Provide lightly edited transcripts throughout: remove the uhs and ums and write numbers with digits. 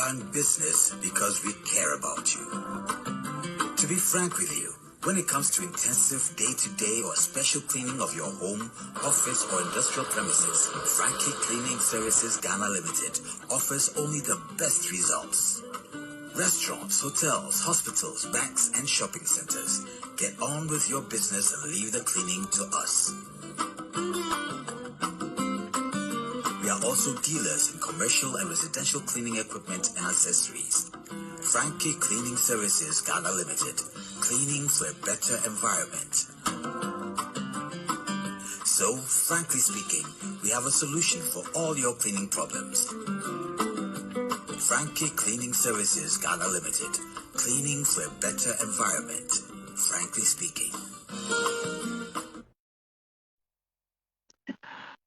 are in business because we care about you. To be frank with you, when it comes to intensive day-to-day or special cleaning of your home, office, or industrial premises, Frankie Cleaning Services Ghana Limited offers only the best results. Restaurants, hotels, hospitals, banks, and shopping centers. Get on with your business and leave the cleaning to us. We are also dealers in commercial and residential cleaning equipment and accessories. Frankie Cleaning Services Ghana Limited. Cleaning for a better environment. So, frankly speaking, we have a solution for all your cleaning problems. Frankie Cleaning Services Ghana Limited. Cleaning for a better environment. Frankly speaking.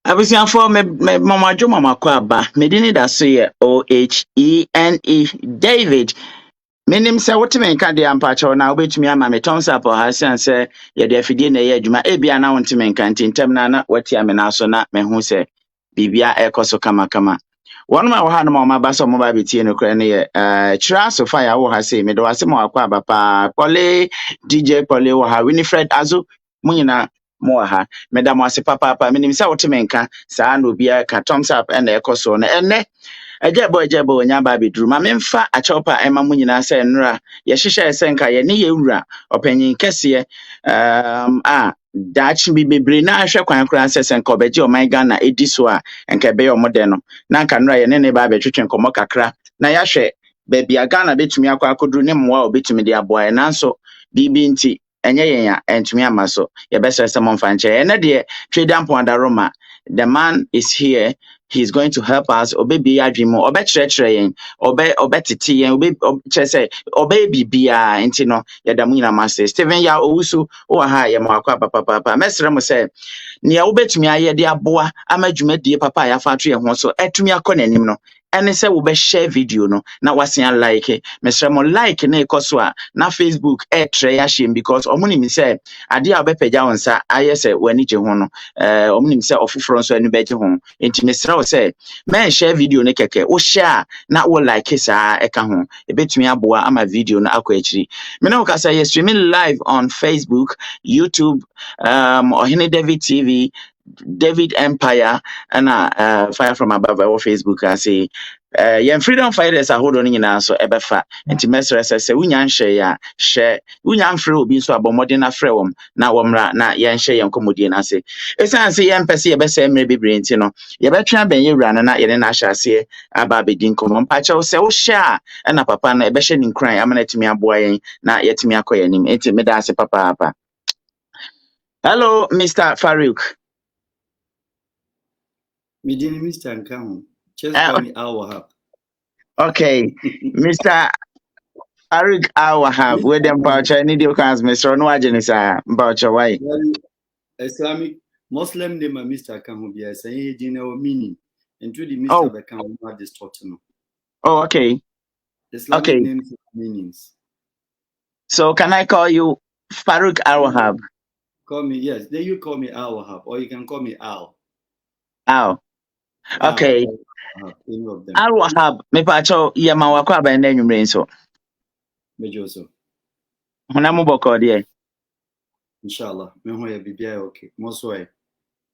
Abusianfo me mama jo mama kwa aba medini da so ye OHENE David menim se wotime nka de ampa cho na obetumi ama me thumbs up ha se ye de afidie na ye adwuma e bia na wontime nka ntintem na wati ame na so na me hu se bibia ekoso kama one ma wo ha no ma ba so mo ba betie no kra ne ye chira so fire wo ha se me do wase mo akwa aba pa Pole DJ Pole wo ha Winifred Azu munyina mo ha medam wase papa menim se wotime nka saa no bia ka thumbs up na ekoso na enne ejebo nya ba beduru ma memfa achopa ema munyina se nra ye hihye se nka ye ne ye wura opanyin kese dachi bi bebre na ahwe kwan kran se nka obeje oman Ghana edi so a nka be yo mode no na nka nra ye ne ba betwetwe nkomo kakra na ya hwe ba bia Ghana betumi akwa akoduru ne mwa obetumi de aboa ye nanso bibi nti enye yen ya entumi amaso ye be se monfa nche ene de twedampo adaroma. The man is here. He's going to help us. Obebi adwimo, obe chire yen, obe titi yen, obe bibia enti no yadamu nyina master. Steven ya owusu o ha ye mo akwa papa. Mesre mo se nia obetumi aye de aboa amadwumadie papa ya fa atwe ho so etumi akọ nanim no. Ene se wo be share video no na wasen like mesre mo like na ekoso a na Facebook tre ya shame because omuni mi se ade a obepeja wonsa aye se wani je ho no omuni mi se ofufro nso anu beje ho enti mesre wo se men share video ne keke wo share na wo like sa eka ho ebetumi aboa ama video no akọ akiri me na wo ka say yes streaming live on Facebook, YouTube, Ohene David TV, David Empire, and Fire from Above our Facebook. I say, yen freedom fighters are holding in us so ebefa. And to messer say, Winyan share, Winyan free will be so about modern frewum. Now, womra, na yen share yon comedian. I say, it's an say, yen pessy, a maybe brains, you know. You better ben you run and not yen I shall say about being common patch. I'll say, oh, share, and a papa, and a beshin in crying. I'm to me a boy, not yet to me a coin him. It's me that's a papa. Hello, Mr. Farouk. Me didn't Mr. Nkamu. Just call me Al Wahab. Okay, Mr. Farouk Al Wahab. Where them voucher? Need your cans, Mr. No agency, voucher. Why? Islamic Muslim name, Mr. Nkamu. Yes, I know meaning. Into the Mr. Nkamu not distorted. Oh, okay. Islamic names meanings. So can I call you Farouk Al Wahab? Call me, yes. Then you call me Al Wahab, or you can call me Al. Al. Okay. Al Wahab. Me pacho yama wakwa ba nda nyumre nso. Mejo so. Hona mu boko de. Inshallah. Me ho ya bibia okay. Mo so e.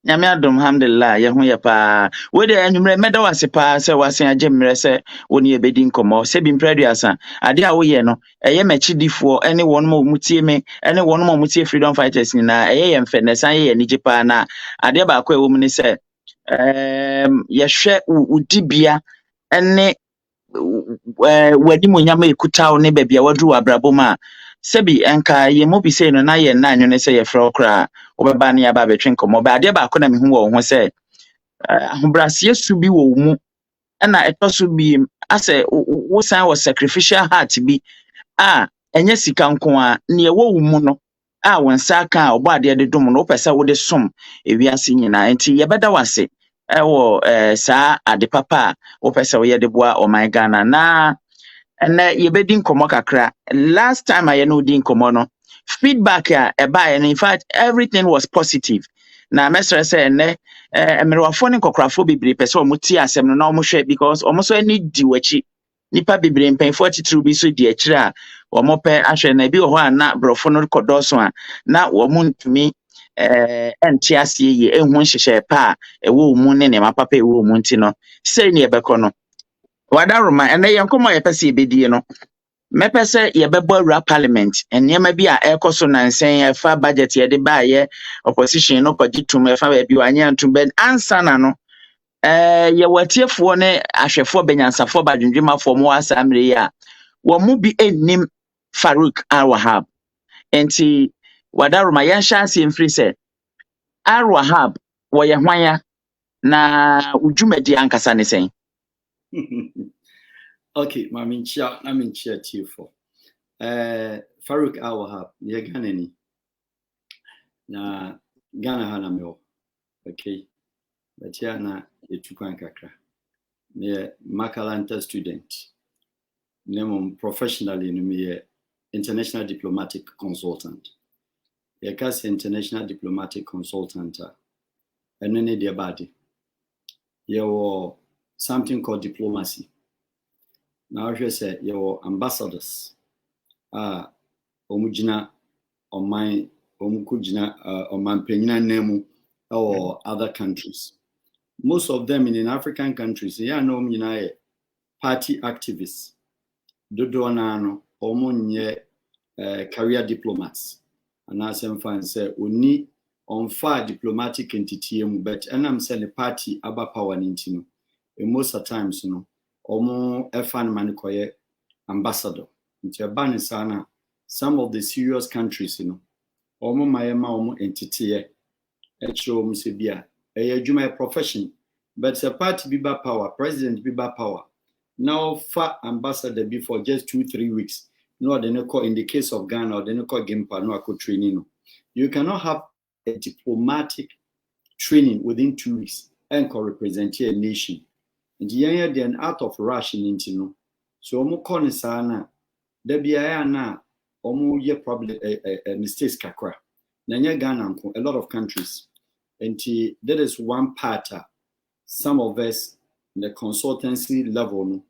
Nyame adom alhamdulillah ye ho ye pa. We de nyumre meda wase pa se wase agemre se woni e bedi nkomo se bi mpraduasa. Ade a wo ye no eye machidifo ene won mo mutie me ene won mo mutie freedom fighters ni na eye ye mfene san ye ni jipa na ade ba kwa wo mu ni se ye hwe udibia ene wadi mo nyama ekutaw ne babia wadu abraboma sebi enka ye mo bi se no na ye na anwo ne se ye frɛ okra obeba ne aba betwe nkomo ba ade ba ko na mehu wo ho se ahobrase su bi wo mu na etoso bi ase wo san wo sacrificial heart bi enye sika nko a ne wo mu no wonsa ka obo ade de dum no opese wo de som ewiase nyina enti ye beda wase ewo saa ade papa opese wo ye de boa o my Ghana na ye bedi nkomo kakra last time I know di nkomo no feedback and in fact everything was positive na mesre say ne emerwafo ne kokkrafo bebre pese o muti asem no na o mo hwe because o mo so ani di wachi nipa bebre mpanyfo atitiriw bi so di akira wɔn pɛ ahwɛ na bi wɔ hɔ a na brɔfo no kɔdɔso a na wɔn ntumi ente aseɛ yie ehu nhyehyɛ pa a ɛwɔ mu ne nneɛma papa ɛwɔ mu nti no sɛ ne yɛbɛkɔ no wadaroma ɛnɛ yɛn nkɔmɔ yɛpɛ sɛ yɛbɛdie no mɛpɛ sɛ yɛbɛbɔ awura parliament nneɛma bi a ɛkɔ so nansɛn ɛfa budget yɛde baayɛ opposition no kɔgye tum ɛfa baabi wanyɛ ntum bɛn ansa na no yɛwɔ atiefoɔ ne ahwɛfoɔ benyansafoɔ badwendwemafoɔ mo asa mmere yi a wɔn mu bi ennim Farouk Al-Wahab enti wadaroma yɛnhyɛ ase mfiri sɛ Al-Wahab wɔyɛ hwanya na udwumadi ankasa ne sɛn. Okay, maminchia tifo. Farouk Al-Wahab, ye Ghanani. Na Ghana hana meo. Okay. But ya na yetukwan kakra. Me Makalanta student. Nemo professionally me international diplomatic consultant. Ye kasi international diplomatic consultant. Enene de body. Ye wo something called diplomacy. Now I say your ambassadors omujina on my omukujina on my penina nemu or other countries. Most of them in African countries, yeah, no party activists. Dodo nano omunye career diplomats. And I say we need on far diplomatic entity, but and I'm saying the party aba power nintino. Most of times, you know. Omo efan manikoye ambassador nti ebane sana some of the serious countries omo mayema omo entity echo omo se bia adwuma profession but a party biba power president biba power now for ambassador before just 2-3 weeks no they no in the case of Ghana or they no Gimpa no ako training you cannot have a diplomatic training within 2 weeks and can represent a nation. And the then out of rush in intino. So omo kone sana there be na omo ye probably a mistakes kakra. Nanya Ghana a lot of countries. And that is one part some of us in the consultancy level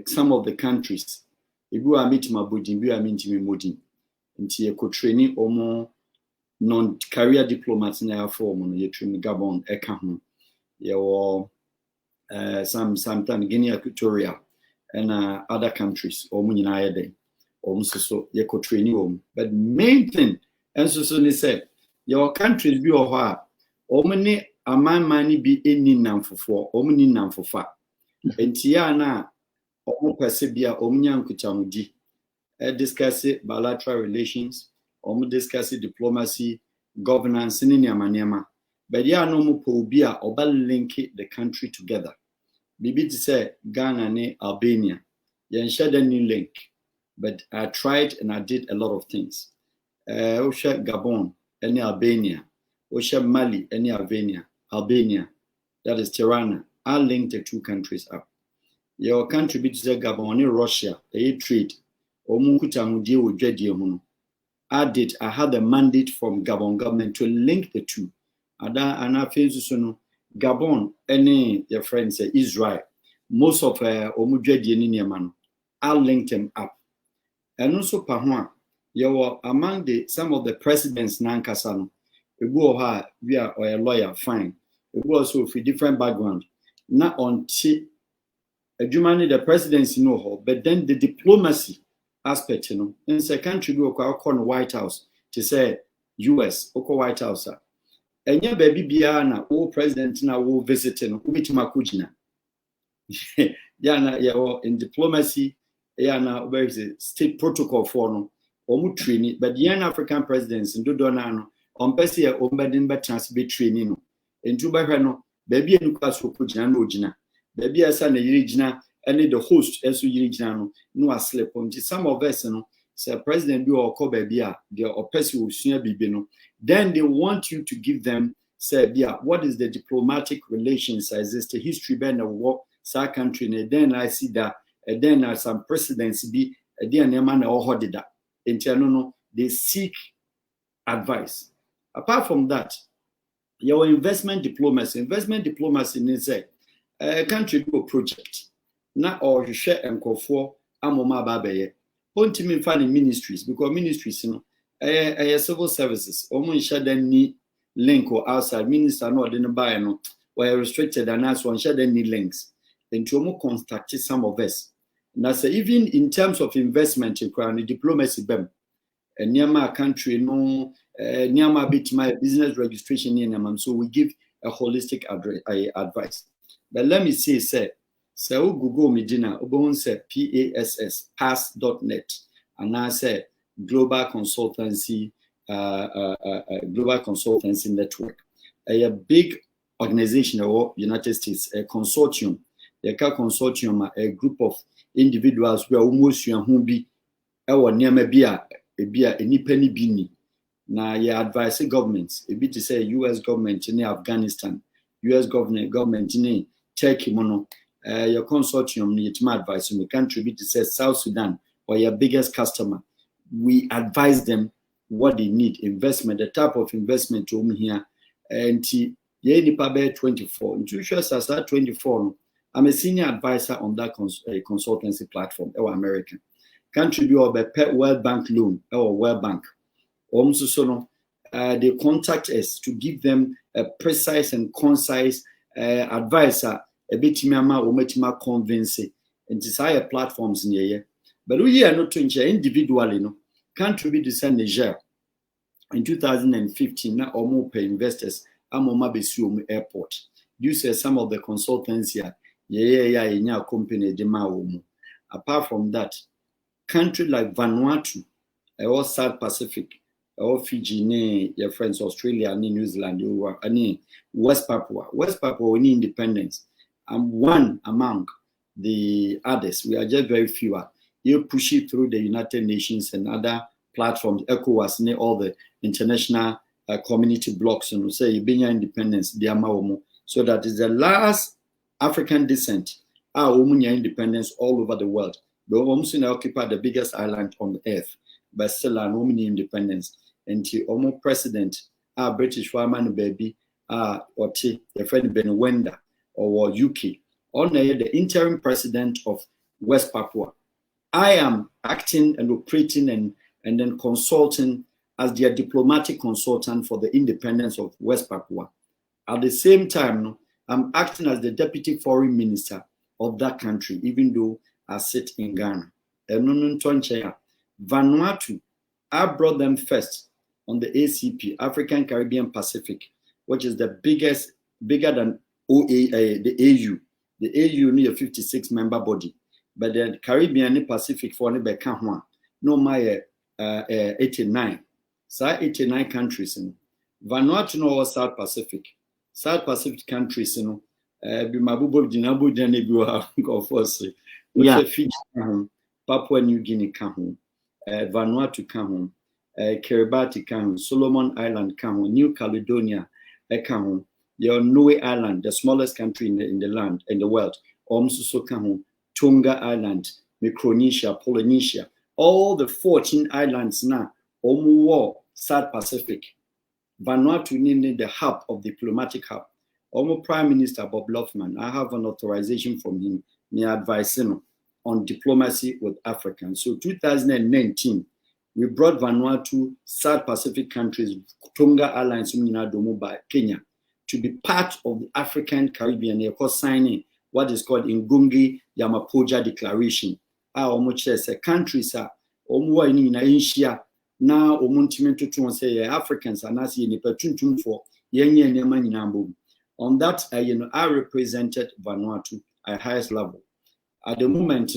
some of the countries ibu amiti mabudi bi amiti modi. Nti e ko training omo non career diplomats na form no ye train Gabon eka ho. Ye sometimes Guinea Equatorial and other countries or munina or so you could train but main thing and so they said your countries be or many a man money be any nam for many nam for far and tiana or persevere omnian kutamudi discuss bilateral relations discuss diplomacy governance in Yamaniama. But yeah, no more pobia or link the country together. Bibi to say Ghana and Albania. You shared a new link. But I tried and I did a lot of things. Osha Gabon, any Albania. Osha Mali, any Albania. That is Tirana. I linked the two countries up. Your country be to say Gabon, Russia, a trade. Omunkuta mudi ujedi. I had the mandate from Gabon government to link the two. And I feel so Gabon, any your friends say Israel, most of Omujedi I linked them up. And also Pahua, you were among some of the presidents Nankasano. We are a lawyer, fine. We also with a different background. Not on Jumani the presidency know but then the diplomacy aspect, in the country we call White House to say US, Oko White House. And yeah, baby Biana, all president now will visit in Ubitima Yana, in diplomacy, Yana, where is it? State protocol for no, training, but the African presidents in Dodonano, on Pessia, Ombadin Batrans training, and Jubahano, baby and class for Kujana, baby as an Irigina, and the host as Irigano, no asleep on some of us, say President do or Kobebia, the oppressive will soon be bino. Then they want you to give them, say, yeah, what is the diplomatic relations as is the history band of what sa country, and then I see that, and then some precedents be, and then a man or did that. Internal, they seek advice. Apart from that, your investment diplomacy is a country do a project. na or share enkofo amoma babeye ontimi fa ni ministries because ministries no civil services omo share dem ni link or outside minister no de no buy no were restricted and as one share dem ni links into omo contact some of us na say even in terms of investment in diplomacy bem Nyama country no Nyama bit my business registration in so we give a holistic advice. But let me say Google Medina Obon say pass.net and I say global consultancy network. A big organization of United States, a consortium, a group of individuals who are almost who be our Nyama Ebia any bini na ya advise governments a bit to say US government in Afghanistan, US government in Turkey mono your consortium need to advise in the country bit to say South Sudan or your biggest customer. We advise them what they need, investment, the type of investment to here and ye nipa 24. Intuitions as that 24. I'm a senior advisor on that consultancy platform, our American. Country be or World Bank loan or World Bank. Also, they contact us to give them a precise and concise advice. A bit or convince and desire platforms in here. But we are not to individually, no. Country be the Niger in 2015. Now, or more pay investors. Amoma Besuum Airport. You say some of the consultants here. In your company, the apart from that. Country like Vanuatu, or South Pacific, or Fiji, your friends Australia, New Zealand, West Papua. West Papua, we need independence. I'm one among the others. We are just very few. You push it through the United Nations and other platforms, ECOWAS, all the international community blocks, and say you bring your independence, so that is the last African descent, our independence all over the world. The Omsina occupy the biggest island on earth, but still an woman independence. And the Omo president, our British woman baby, or the friend Benwenda or UK, or the interim president of West Papua. I am acting and operating and then consulting as their diplomatic consultant for the independence of West Papua. At the same time, I'm acting as the deputy foreign minister of that country, even though I sit in Ghana. Vanuatu, I brought them first on the ACP, African Caribbean Pacific, which is the bigger than the AU. The AU need a 56-member body, but the Caribbean and Pacific for no my 89. So 89 countries in Vanuatu no South Pacific. South Pacific countries, you know, Fiji, Papua New Guinea, Vanuatu, Kiribati, Solomon Island, New Caledonia, your Niue Island, the smallest country in the world, Tonga Island, Micronesia, Polynesia, all the 14 islands now, South Pacific. Vanuatu needed the hub of diplomatic hub. Prime Minister Bob Loftman, I have an authorization from him, me advising on diplomacy with Africans. So 2019, we brought Vanuatu, South Pacific countries, Tonga Islands, by Kenya, to be part of the African Caribbean. They are signing what is called Ngungi Yamapoja Declaration. Countries are in Asia. Now, say Africans are not seeing for on that, I represented Vanuatu at highest level. At the moment,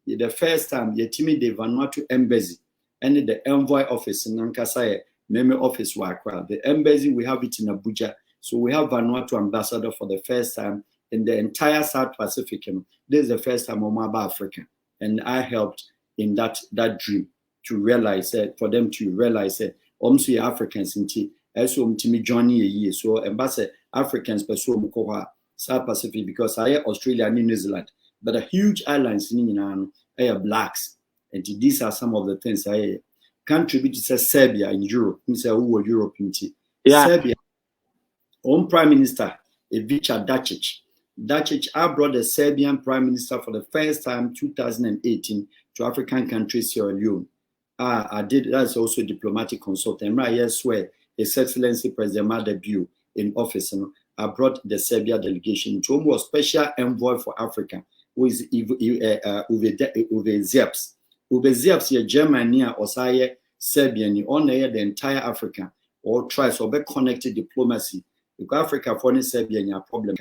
the first time, the Vanuatu embassy and the envoy office in Nankasa, Meme office Wakra. The embassy, we have it in Abuja. So we have Vanuatu ambassador for the first time in the entire South Pacific. This is the first time I'm about Africa. And I helped in that dream to realize it, for them to realize it. Also, Africans in T. Also, to me, Johnny a year. So, ambassador Africans, pursue South Pacific because I have Australia and New Zealand. But the huge islands in I have blacks. And these are some of the things I contribute to Serbia in Europe. Who Europe in Serbia. Prime Minister Ivica Dacic. Dacic, I brought the Serbian Prime Minister for the first time 2018 to African country Sierra Leone. I did, that's also diplomatic consultant. I swear, His Excellency President Madebue in office, I brought the Serbia delegation to a special envoy for Africa, who is Uwe Zieps. Uwe Zieps, Germany, or Serbian, on the entire Africa, or tries to be connected diplomacy. Because Africa for Serbia, problem.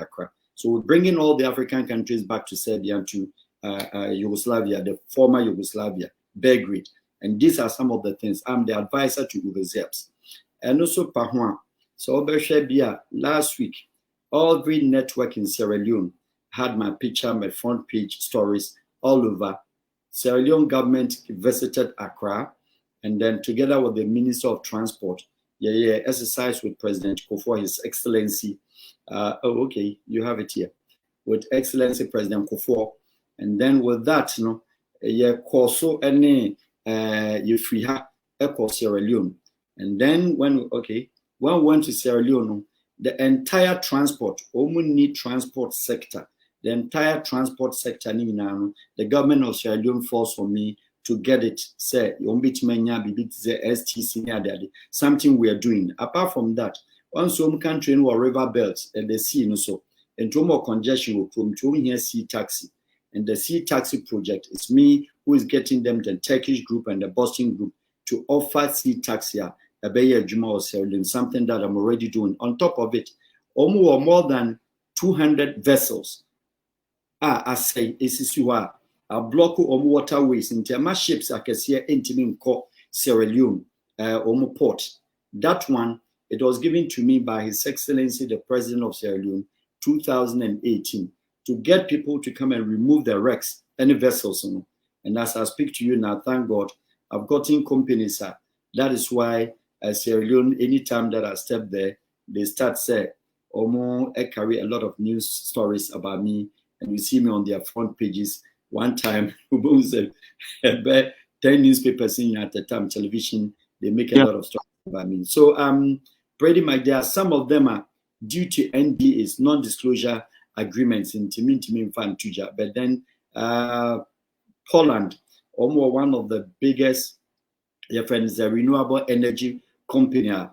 So we're bringing all the African countries back to Serbia and to Yugoslavia, the former Yugoslavia, Belgrade. And these are some of the things. I'm the advisor to Uwe Zieps. And also Pahuan. So last week, every network in Sierra Leone had my picture, my front page stories all over. Sierra Leone government visited Accra, and then together with the Minister of Transport, exercise with President Kufuor, His Excellency. Okay, you have it here. With Excellency President Kufuor. And then with that, also any free Sierra Leone. And then when we went to Sierra Leone, the entire transport, need transport sector, the entire transport sector, the government of Sierra Leone falls for me to get it, say, STC, something we are doing. Apart from that, once some country in our river belts and the sea, and more congestion will come to here sea taxi. And the sea taxi project is me who is getting them, the Turkish group and the Boston group, to offer sea taxi something that I'm already doing. On top of it, more than 200 vessels. I say, a block of waterways into my ships I can see in Sierra Leone, port. That one, it was given to me by His Excellency, the President of Sierra Leone, 2018, to get people to come and remove the wrecks, any vessels. And as I speak to you now, thank God, I've gotten companies. That is why Sierra Leone, anytime that I step there, they start say, I carry a lot of news stories about me, and you see me on their front pages. One time, 10 newspapers in at the time, television, they make a lot of stories about me. So, Brady, my dear, some of them are due to NDAs, non-disclosure agreements in Timin Fan Tuja. But then Poland, one of the biggest, your friends, the renewable energy company, a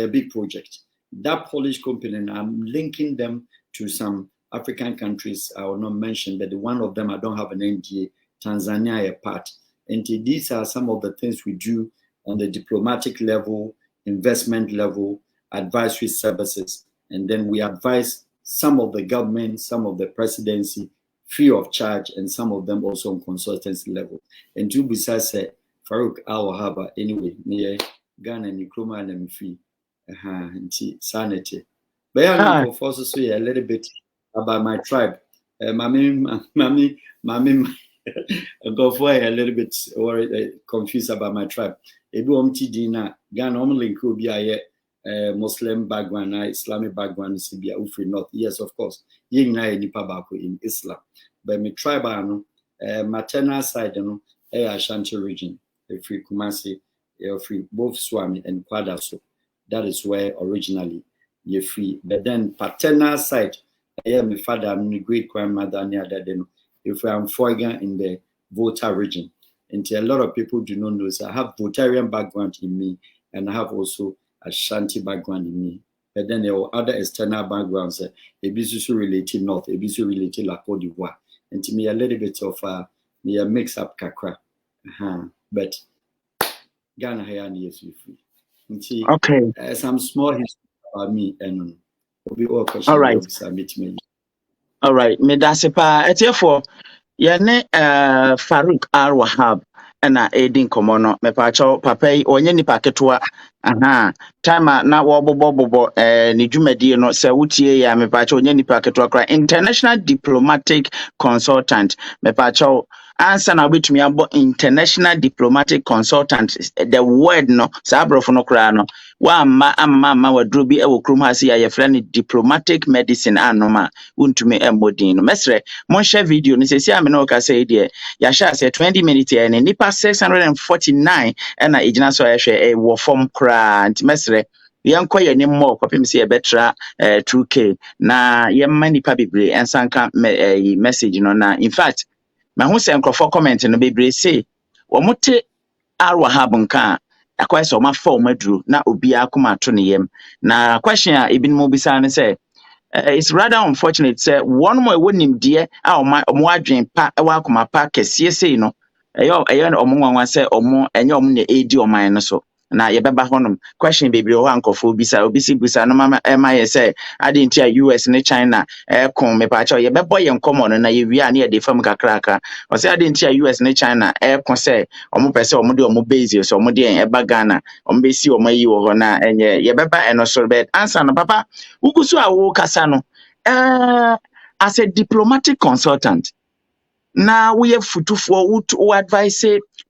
big project. That Polish company, and I'm linking them to some African countries I will not mention, but one of them I don't have an NDA, Tanzania a part. And these are some of the things we do on the diplomatic level, investment level, advisory services. And then we advise some of the government, some of the presidency, free of charge, and some of them also on consultancy level. And two besides Farouk Al-Wahaba, anyway, me Ghana and Nkrumah and free. Sanity. But I will also say a little bit about my tribe. Mami, go for a little bit confused about my tribe. Ghana normally could be a Muslim background, Islamic background, Ufri North. Yes, of course. In Islam. But my tribe, maternal side, Ashanti region, free Kumasi, free both Swami and Kwadaso. That is where originally you're free. But then paternal side, my father, I'm my great grandmother, if I'm Foigan in the Volta region. And a lot of people do not know, so I have Voltarian background in me, and I have also Ashanti background in me. But then there are other external backgrounds, a bit related North, a bit related like Côte d'Ivoire. And to me, a little bit of me a mix up kakra. But Ghana here is free. Okay. Some small history about me and all right. All right. Me dasepa etiefo yene Farouk Al-Wahab na Edin Komono me pacho papa yi onye nipa ketewa time na wo bobo ni dwumadi no se wutie ya me pacho onye nipa ketewa kra international diplomatic consultant me pacho answer na betumi abo international diplomatic consultant the word no sabrofo no kra no wa amma waduro bi e wo krum ha se ya friend diplomatic medicine anoma untumi embodin no mesre mon share video ni se si ame no ka say de ya sha say 20 minutes e nipa 649 na ejina so ya hwe e wo form kra nti mesre yɛnkɔ yɛ ne mmɔ kɔpem sɛ yɛbɛtra 2k na yɛmma nipa bebree ɛnsanka message no na in fact mahu sɛ nkrɔfo comment no bebree say wɔmote arwa hab nka akwai sɛ ɔmafa ɔmaduro na obiara koma to ne yam na question a ebinom bisa ne sɛ it's rather unfortunate sɛ one more ɛwɔ nimdeɛ a ɔmo adwen pa ɛwɔ akoma pa kɛseɛ sei no ɛyɛ ɔmo nwanwa sɛ ɔmo ɛnyɛ ɔmo na ɛdi ɔman no so na yɛbɛba hɔnom question bebree wɔ ankɔfo bisa no mama ɛma yɛ sɛ ade nti a US ne China ɛko mepaakyɛw yɛbɛbɔ yɛn nkɔmɔ no na yɛwie a ne yɛde fam kakraka ɔsɛ ade nti a US ne China ɛko sɛ ɔmo pɛ sɛ ɔmo de ɔmo base so ɔmo de ɛba Ghana ɔmo bɛsi ɔmo ayi wɔ hɔ na ɛnyɛ yɛbɛba ɛno so bɛt answer no papa wukusu a wo kasa no as a diplomatic consultant na we have futufoɔ wo advice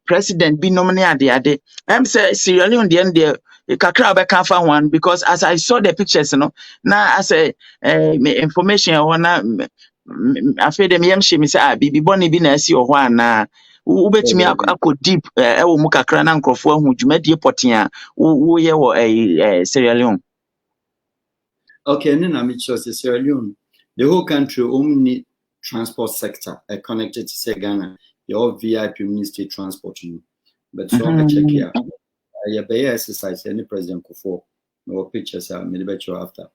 president bi nom ne ade em say Sierra Leone the end there kakra bɛka fa one because as I saw the pictures no na as a information na afei dem yam hye me say bibi bɔne bi na asi hɔ ana wobetumi akɔ deep ɛwɔ mu kakra na nkrɔfoɔ ahu dwumadie pɔten a wo yɛ wɔ Sierra Leone. Okay, and then I'm interested Sierra Leone. The whole country only transport sector connected to say Ghana. Your VIP ministry transport you. But so check here. You be exercise any president Kufo. No pictures are made better after.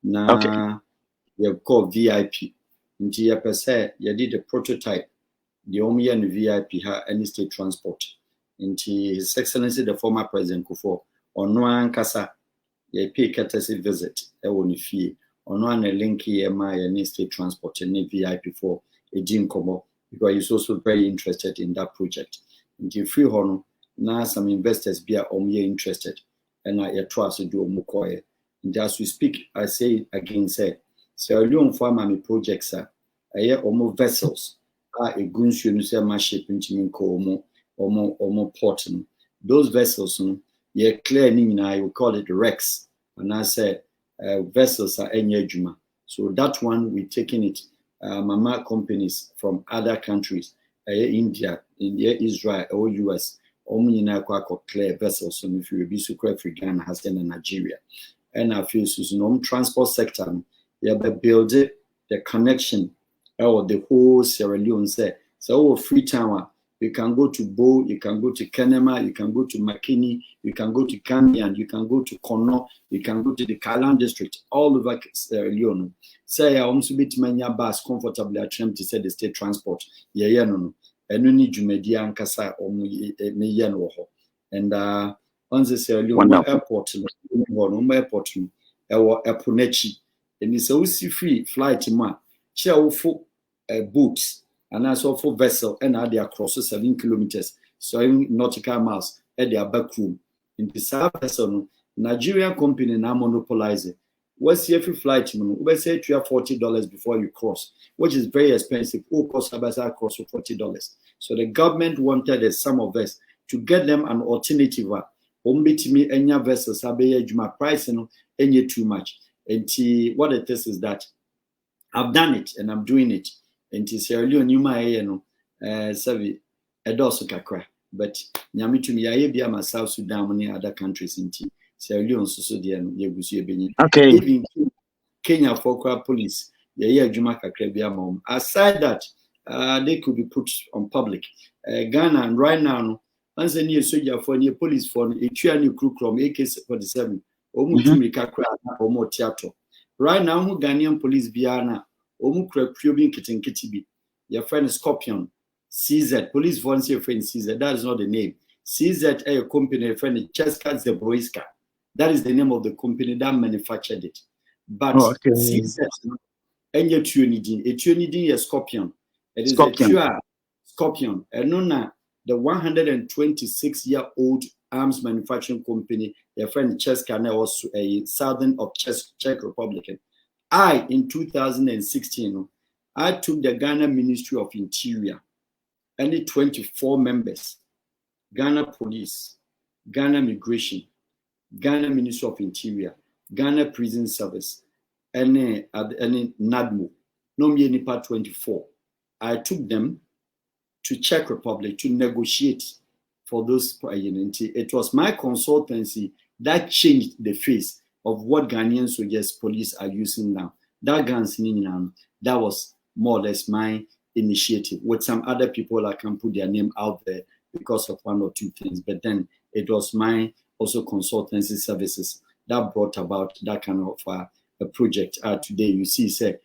Now you call VIP. Until you per se you did the prototype. The only and VIP have any state transport. Until His Excellency the former President Kufo or no ankasa you pay courtesy visit. Only fee. On one link here, my state transport and VIP for a gym combo because he's also very interested in that project. In free honor, now some investors be interested, and I trust to do more. And as we speak, I say again, say, Sierra Leone farm projects are almost vessels are a goods you say my ship into me or more port. Those vessels, clear I will call it Rex, and I said. Vessels are Enyejuma. So that one we're taking it. Mama companies from other countries, India, Israel, or US, clear vessels. So if you be so for Ghana, has in Nigeria, and I feel so transport sector. You have build it the connection or the whole Sierra Leone say. So free time. You can go to Bo, you can go to Kenema, you can go to Makini, you can go to Kanyan, you can go to Kono, you can go to the Kalan district, all over Sierra Leone. Say, I want to be to many bus comfortably attempt to say the state transport. Yeah, no. And you need you media and Kasa or me, and on the Sierra Leone airport, Eponechi, and it's also free flight, man. Share for boots. And also for vessel and they across 7 kilometers, so nautical miles at their back room. In the south vessel, Nigerian company now monopolize it. What's every flight? We say you have $40 before you cross, which is very expensive. All cost cross for $40. So the government wanted some of us to get them an alternative. Me any vessels my price any too much. And what it is that I've done it and I'm doing it. And Sierra Leone, you might savvy a dosu kakra, but Nyami to me, I be my South Sudan and other countries in Sierra Leone, so okay. Even Kenya for police, Jumaka Krebia mom. Aside that, they could be put on public. Ghana and right now, answer near soldier for near police for a new crew from AK-47, or more theater. Right now, Ghanaian police Biana. Omukra probing kitibi. Your friend Scorpion, CZ, police volunteer friend CZ. That is not the name. CZ a company friend Cheska Zebroiska. That is the name of the company that manufactured it. But CZ and your tunidin a Scorpion. It is Scorpion. A Scorpion. And no, the 126-year-old arms manufacturing company, your friend Cheska was a southern of Czech Republic. In 2016, I took the Ghana Ministry of Interior, only 24 members, Ghana Police, Ghana Migration, Ghana Ministry of Interior, Ghana Prison Service, and NADMO, no part 24. I took them to Czech Republic to negotiate for those unity. It was my consultancy that changed the face. of what Ghanaian soldiers, police are using now. That guns, that was more or less my initiative. With some other people, I can put their name out there because of one or two things. But then it was my also consultancy services that brought about that kind of a project. Today, you see, say,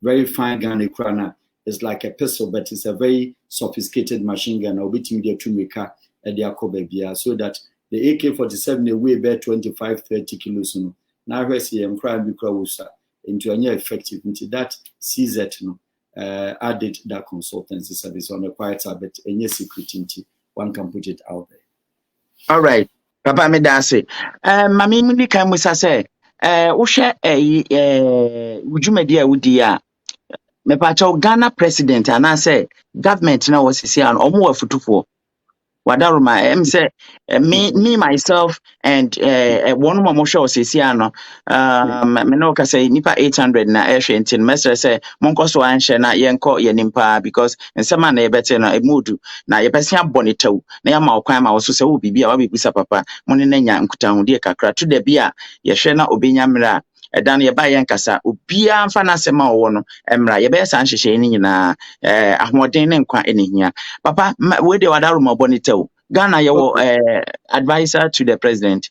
very fine gun crana. It's like a pistol, but it's a very sophisticated machine gun. Or between the two maker and the so that the AK-47 they weigh about 25-30 kilos. Now I see them crying because into a new effective into that CZ added that consultancy service on a quiet but any secret into one can put it out there. All right, Papa me dance. Mami muni kan musa say wo hwe wujumedi a wudi a me pa cha Ghana president ana say government na was say an omo afutufo wadaruma say me myself and one more show say no me no ka say nipa 800 na ehwe ntin mesre say monko so anhye na yenko ye nimpa because nsema na yebete no emudu na yebese abonetaw na ya ma okwan ma wo so say wo bibia wa bibisa papa mone na nya nkutahude kakra to da bia ye hwe na obenya mra edan ye ba yen kasa obia mfa na sema wo no emra ye be san hyehye ni nyina ahoden ne nkwa enihia papa we de wadaruma bonitaw Ghana your advisor to the president.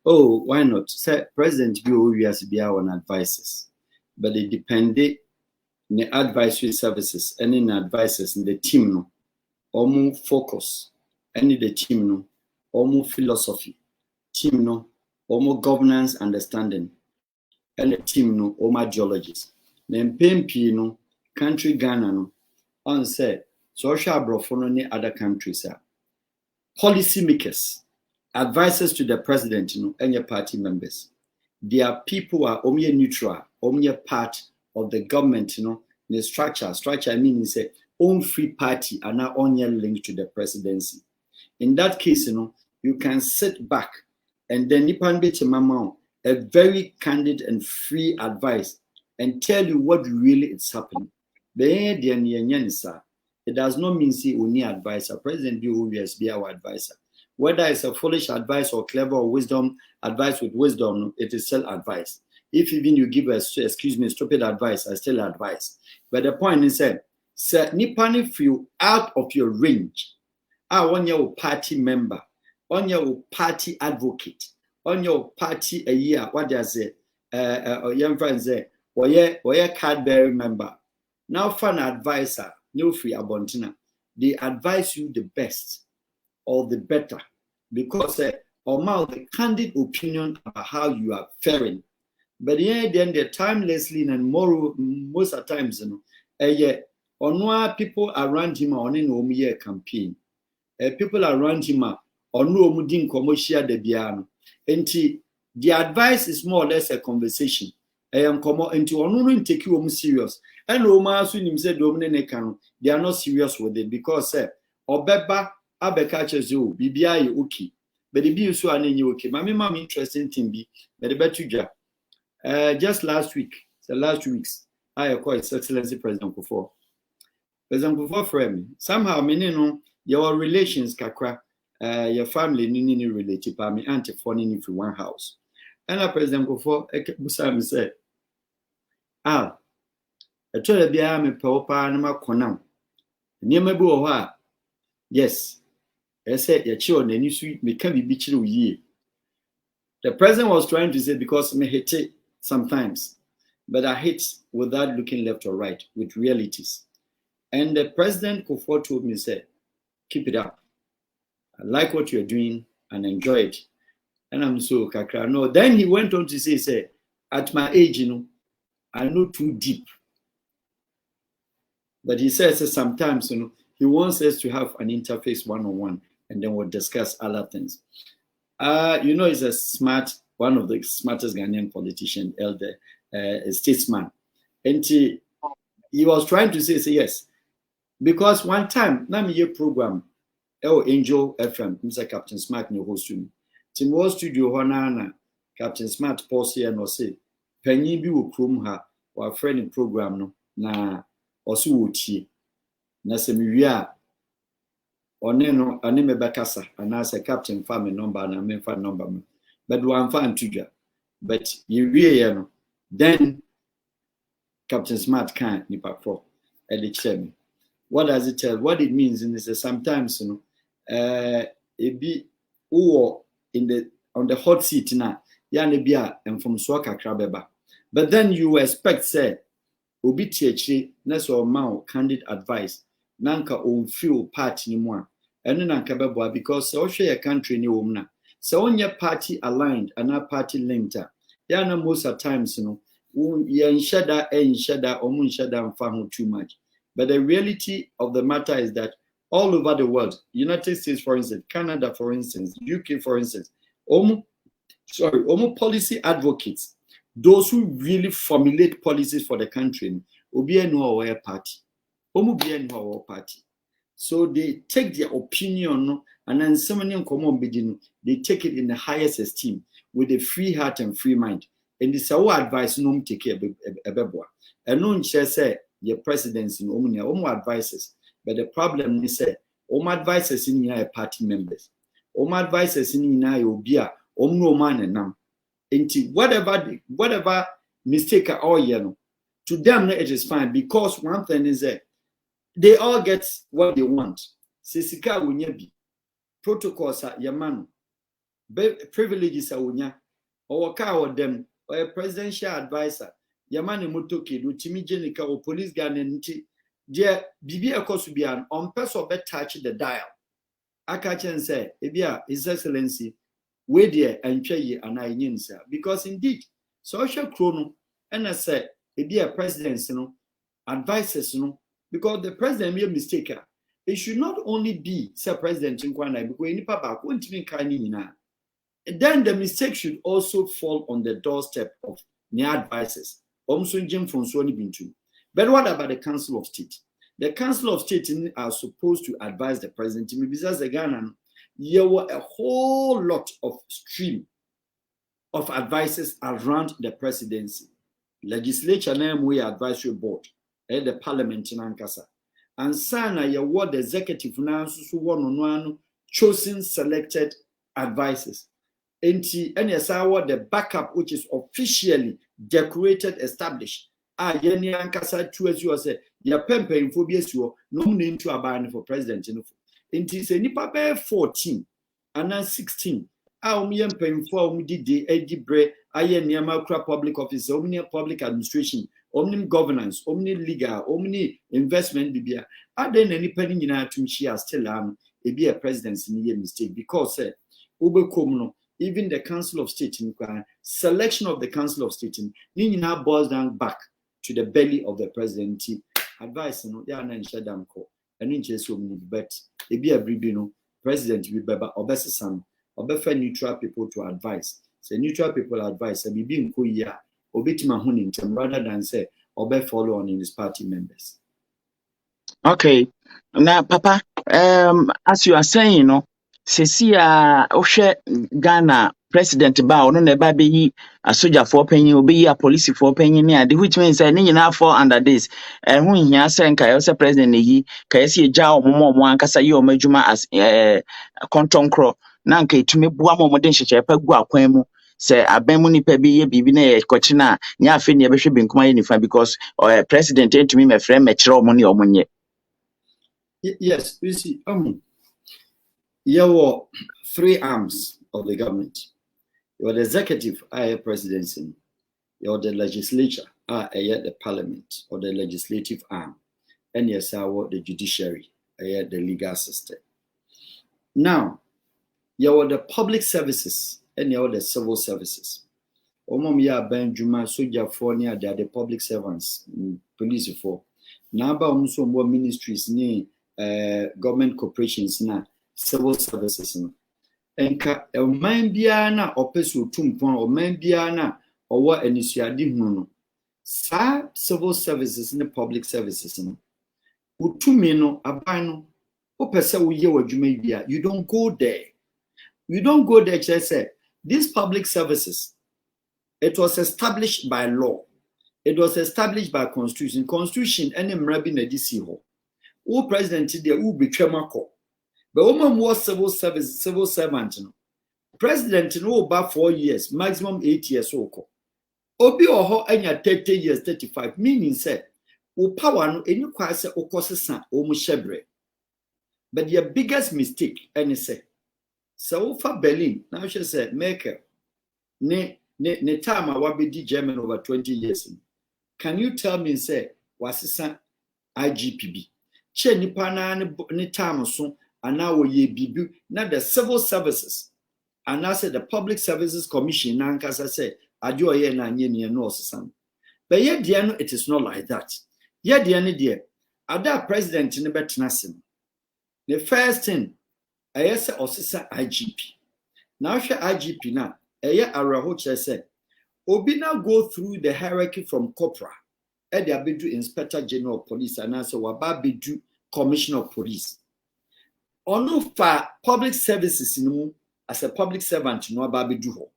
Oh, why not? Say president be always be our advisors, but it depended in the advisory services and in advisors in the team no or more focus any the team no or more philosophy team no or more governance understanding and the team no or more geologists then PMP no country Ghana no on say social brofo no other countries are policy makers, advisors to the president, and your party members. They are people who are only neutral, only part of the government, the structure. Structure means a own free party and not only linked to the presidency. In that case, you can sit back and then nipan bit mama a very candid and free advice and tell you what really is happening. It does not mean say only advisor. President be always be our advisor. Whether it's a foolish advice or clever or wisdom, advice with wisdom, it is still advice. If even you give a stupid advice, I still advise. But the point is that nipani feel out of your range. On your party member, on your party advocate, on your party a year, what does it young friends say, or your card bearing member. Now fun advisor. No free abontina. They advise you the best or the better because or more the candid opinion about how you are faring. But then they're timelessly and moral most of the times, or people around him on an year campaign. People around him or no mudin commercial de biano. And the advice is more or less a conversation. I am come into on take you serious. And Roma Sunim said Dominican, they are not serious with it because Obeba Abekaches you, BBI okay. But the bill so okay. My interesting thing be, but the better just last week, the last 2 weeks, I acquired His Excellency President Kufuor. President Kufuor for me. Somehow, your relations, kakra, your family, nini related, by me, auntie, for nini for one house. And President Kufuor, Busam said, I told the BIA me papa and my conam. Near my boy, yes. I said, your children, and you sweet, me can be bitchy ye. The president was trying to say because me hate it sometimes, but I hate without looking left or right with realities. And the president Kufuor told me, said, keep it up. I like what you're doing and enjoy it. And I'm so kakra. No, then he went on to say, at my age, I know too deep. But he says sometimes, he wants us to have an interface one-on-one, and then we'll discuss other things. He's a one of the smartest Ghanaian politician, elder, statesman. And he was trying to say yes. Because one time, Namiye program, Angel FM, Mr. Captain Smart, no host to me. Tim was studio Honana, Captain Smart, pause here and say, Penny be will chrome her, or friend in program, no, na. Also wuti na semwia one no ane mebekasa and as a captain family number and a member number but one fan to but you really then Captain Smart can't nipa for me. What does it tell? What it means is that sometimes it be in the on the hot seat now, and from Swaka Krabeba. But then you expect say obi tietche na so ma candid advice nanka on feel party ni mo eno nanka beboa because so hwe your country ni wo na so onye party aligned and a party linked na most of times yen shada omun shada mfa ho too much. But the reality of the matter is that all over the world, United States for instance, Canada for instance, UK for instance, policy advocates, those who really formulate policies for the country, party. So they take their opinion and then they take it in the highest esteem with a free heart and free mind. And this is our advice no take care and no say your presidents in advices. But the problem is that advisors in your party members, advisors in your man and nam. Whatever mistake or to them it is fine because one thing is that they all get what they want. Sisika wunyabi protocols are yamano privileges are wunya or or them or a presidential advisor yamani mutoki do timijenika or police guarantee dear bibi ekosubian on person bet touch the dial. Akachen say ebia his excellency we there and ye and I because indeed social chrono and I said it be a president advises because the president made a mistake. It should not only be say president in Kwana because any papa won't even then the mistake should also fall on the doorstep of the advisors. But what about the Council of State? The Council of State are supposed to advise the president. Besides again, there were a whole lot of stream of advisors around the presidency. Legislature name we advisory board at the Parliament in Ankasa. And sana ya what the executive now so one chosen selected advisors. And the backup which is officially decorated, established. Yeni Ankasa to as you say, your pempe phobias you no name to abide for president. Inti se nipa be 14 and then 16 umiyem pemfo umdidi edibre aye niama kra public office omni public administration omni governance omni legal omni investment bibia aden nipa ni nyina tumchi still e be a presidency ni mistake because even the Council of State selection of the Council of State ni nyina boils down back to the belly of the presidency advice ya na nshadam ko and in case but it be a bribino president will be obesisam obefa neutral people to advise. Say neutral people advise and be in kuya obitima hunin rather than say obe follow on in his party members. Okay. Now, Papa, as you are saying, Cecia Oshe Ghana president ba ono na ba be a soldier for penny obi a police for penny near the which means I need now fall under this. Who here saying Kayose president yi Kayesi Jao Momo Ankasa yi omajuma as contonkro na nka etumi bua momoden hyeche pa gu akwan mu se aban nipa bi ye bibi na ye kochi na nya afi ne behwe binkuma ye nifa because president entumi me frame me kire omo ne omo nye. Yes, you see there were three arms of the government. You are the executive, presidency. You are the legislature, the parliament, or the legislative arm. And yes, the judiciary, the legal system. Now, you are the public services, and you are the civil services. Ya Ben Juma, soldier for near they are the public servants, police for. Now, also more ministries, government corporations, civil services. Enka man biana opesu tumpon o man biana owa initiadi hunu sa civil services and public services no utumi no aban no opese wo ye wadwuma bia you don't go there just say these public services it was established by law, it was established by constitution any mrabi na disi ho wo president there wo betwema ko. But woman was civil servant, president no about 4 years, maximum 8 years oko. Obi oho enya 30 years, 35, meaning say, o power no enu kwa se okosesa o mu shebre. But the biggest mistake, and say, so for Berlin, now she said, Merkel, ne time I will be German over 20 years. Can you tell me, say, was it IGPB? Che nipa na ne time so, and now ye bibu, not the civil services, and I said the Public Services Commission, Nankasa say, I do a year na nye no son. But yet, dear, it is not like that. Yet, dear, ada president in the betnasim. The first thing, I say, Osisa IGP. Now, IGP now, Arahocha said, Obina go through the hierarchy from corporal, Eddie Abidu Inspector General of Police, and answer Wababidu Commissioner of Police. Ono for public services in as a public servant, no Ababidu ho.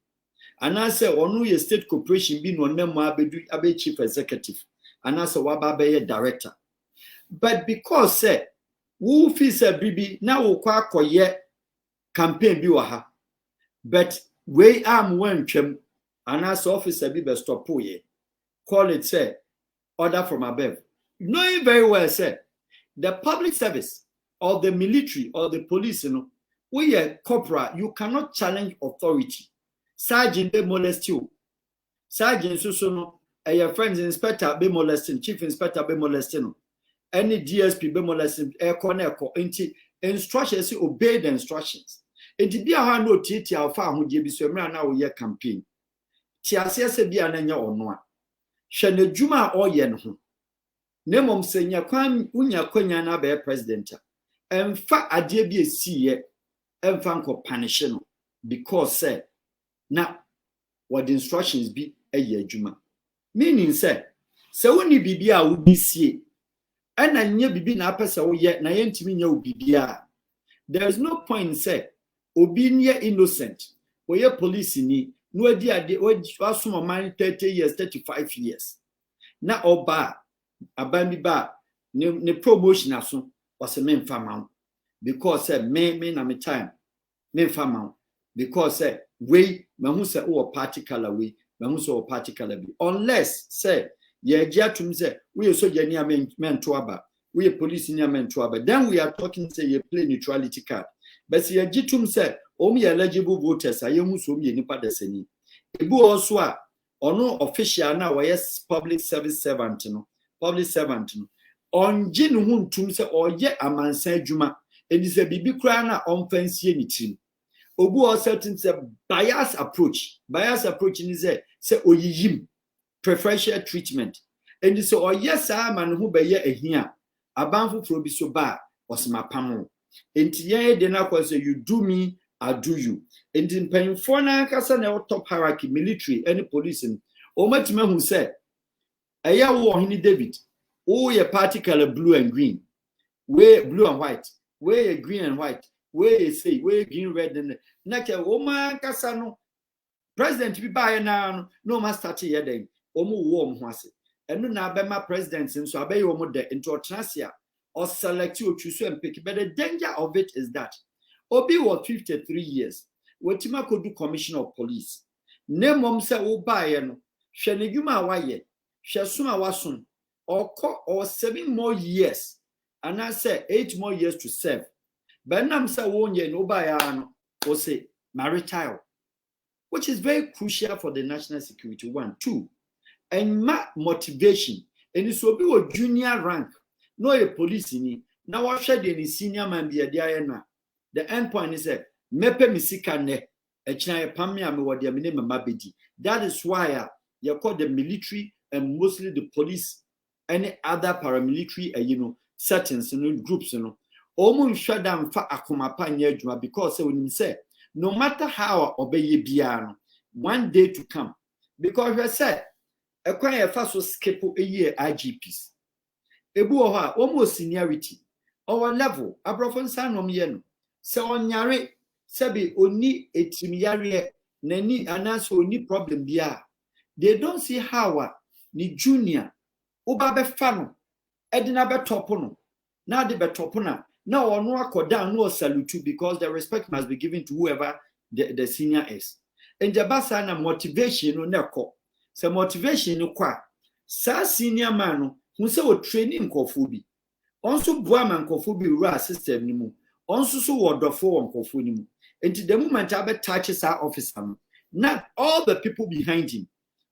And I say, Ono ye state corporation be no name Abidu Abe Chief Executive, and answer Wababe Director. But because say, who feels a baby now kwa koye campaign bi waha, but we am one chem and as officer be best stop ye call it say order from above. Knowing very well say the public service or the military or the police, you know, we are corporal, you cannot challenge authority. Sergeant be molest you. Sergeant so no your friends inspector be molesting, chief inspector be molesting. Any DSP be molesting air corner into instructions, obey the instructions. It be a no titi alpha who be so now year campaign. Tiasia se be an enya or no. Shane Juma or yen home. Nemom senya kwan unya kwanya na be president. Emfa ade bi esi emfa nko punish no because say na what the instructions be eye adwuma. Meaning say woni bibia wo bi sie ena nya bibi na apesa wo ye na ye ntimi nya wo bibia. There is no point say obi near innocent we ye police ni no adi ade wasoma man 30 years 35 years na oba abami ba ne promotion aso was a men farmer because say me na me time men farmer because say we mahu say o particular way mahu say o particular be unless say ye giatum say we so jani men to aba we police ni men to aba then we are talking say you play neutrality card but ye gitum say ye eligible voters ayehu so me nipa desani ebu also a ono official na we public service servant no public servant no onje no huntum say oye amansan adwuma edi say bibi kra na onfansie ni tim obu o certain say bias approach ni say oyiyim preferential treatment and so oye sa man hu be ye ehia abanfo fro bi so ba osma pam enti ye de na kwa say you do me I do you. And in Penfona Casana top hierarchy, military, any police, or Matima who said, a ya war in David, oh, your party color blue and green, where blue and white, where green and white, where you say, where green, red, and Naka, oh, man, Casano, president be by now, no master here then, omo warm was it. And no now by my president, and so I obey your mother into a trasia or select you choose and pick. But the danger of it is that. Obi was 53 years. Wetima could do commissioner of police. Ne mom se obaye no. Hwe ne dwuma waye. Hwe suma wasun. Or 7 more years. And I say 8 more years to serve. But nam se wonye no obaye no. O say maritile. Which is very crucial for the national security. 1, 2. And motivation. And it's obi wo junior rank. No a police ni. Na wa hwe de ni senior man be dia na. The end point is that mepe misika ne echina pamia me wodi amene mama bedi. That is why you call the military and mostly the police any other paramilitary settings groups omo shut down fa akoma pa nya adwuma because when say no matter how obeye bia no one day to come because we said ekwan e fa so skip eye IGPs ebu o ha almost seniority our level abrofon sanom ye no se onyare sebi oni etimyare nani anaso oni problem bia they don't see how ni junior oba be fa no edina be top no na de be top na ono akoda no salute because the respect must be given to whoever the senior is. And the basana motivation no neko. So motivation no kwa. Sa senior man who say o training kofubi. Also boaman kofubi ra system ni mu. Also so wonderful on kofu ni mu. And the moment abe touches our officer, not all the people behind him.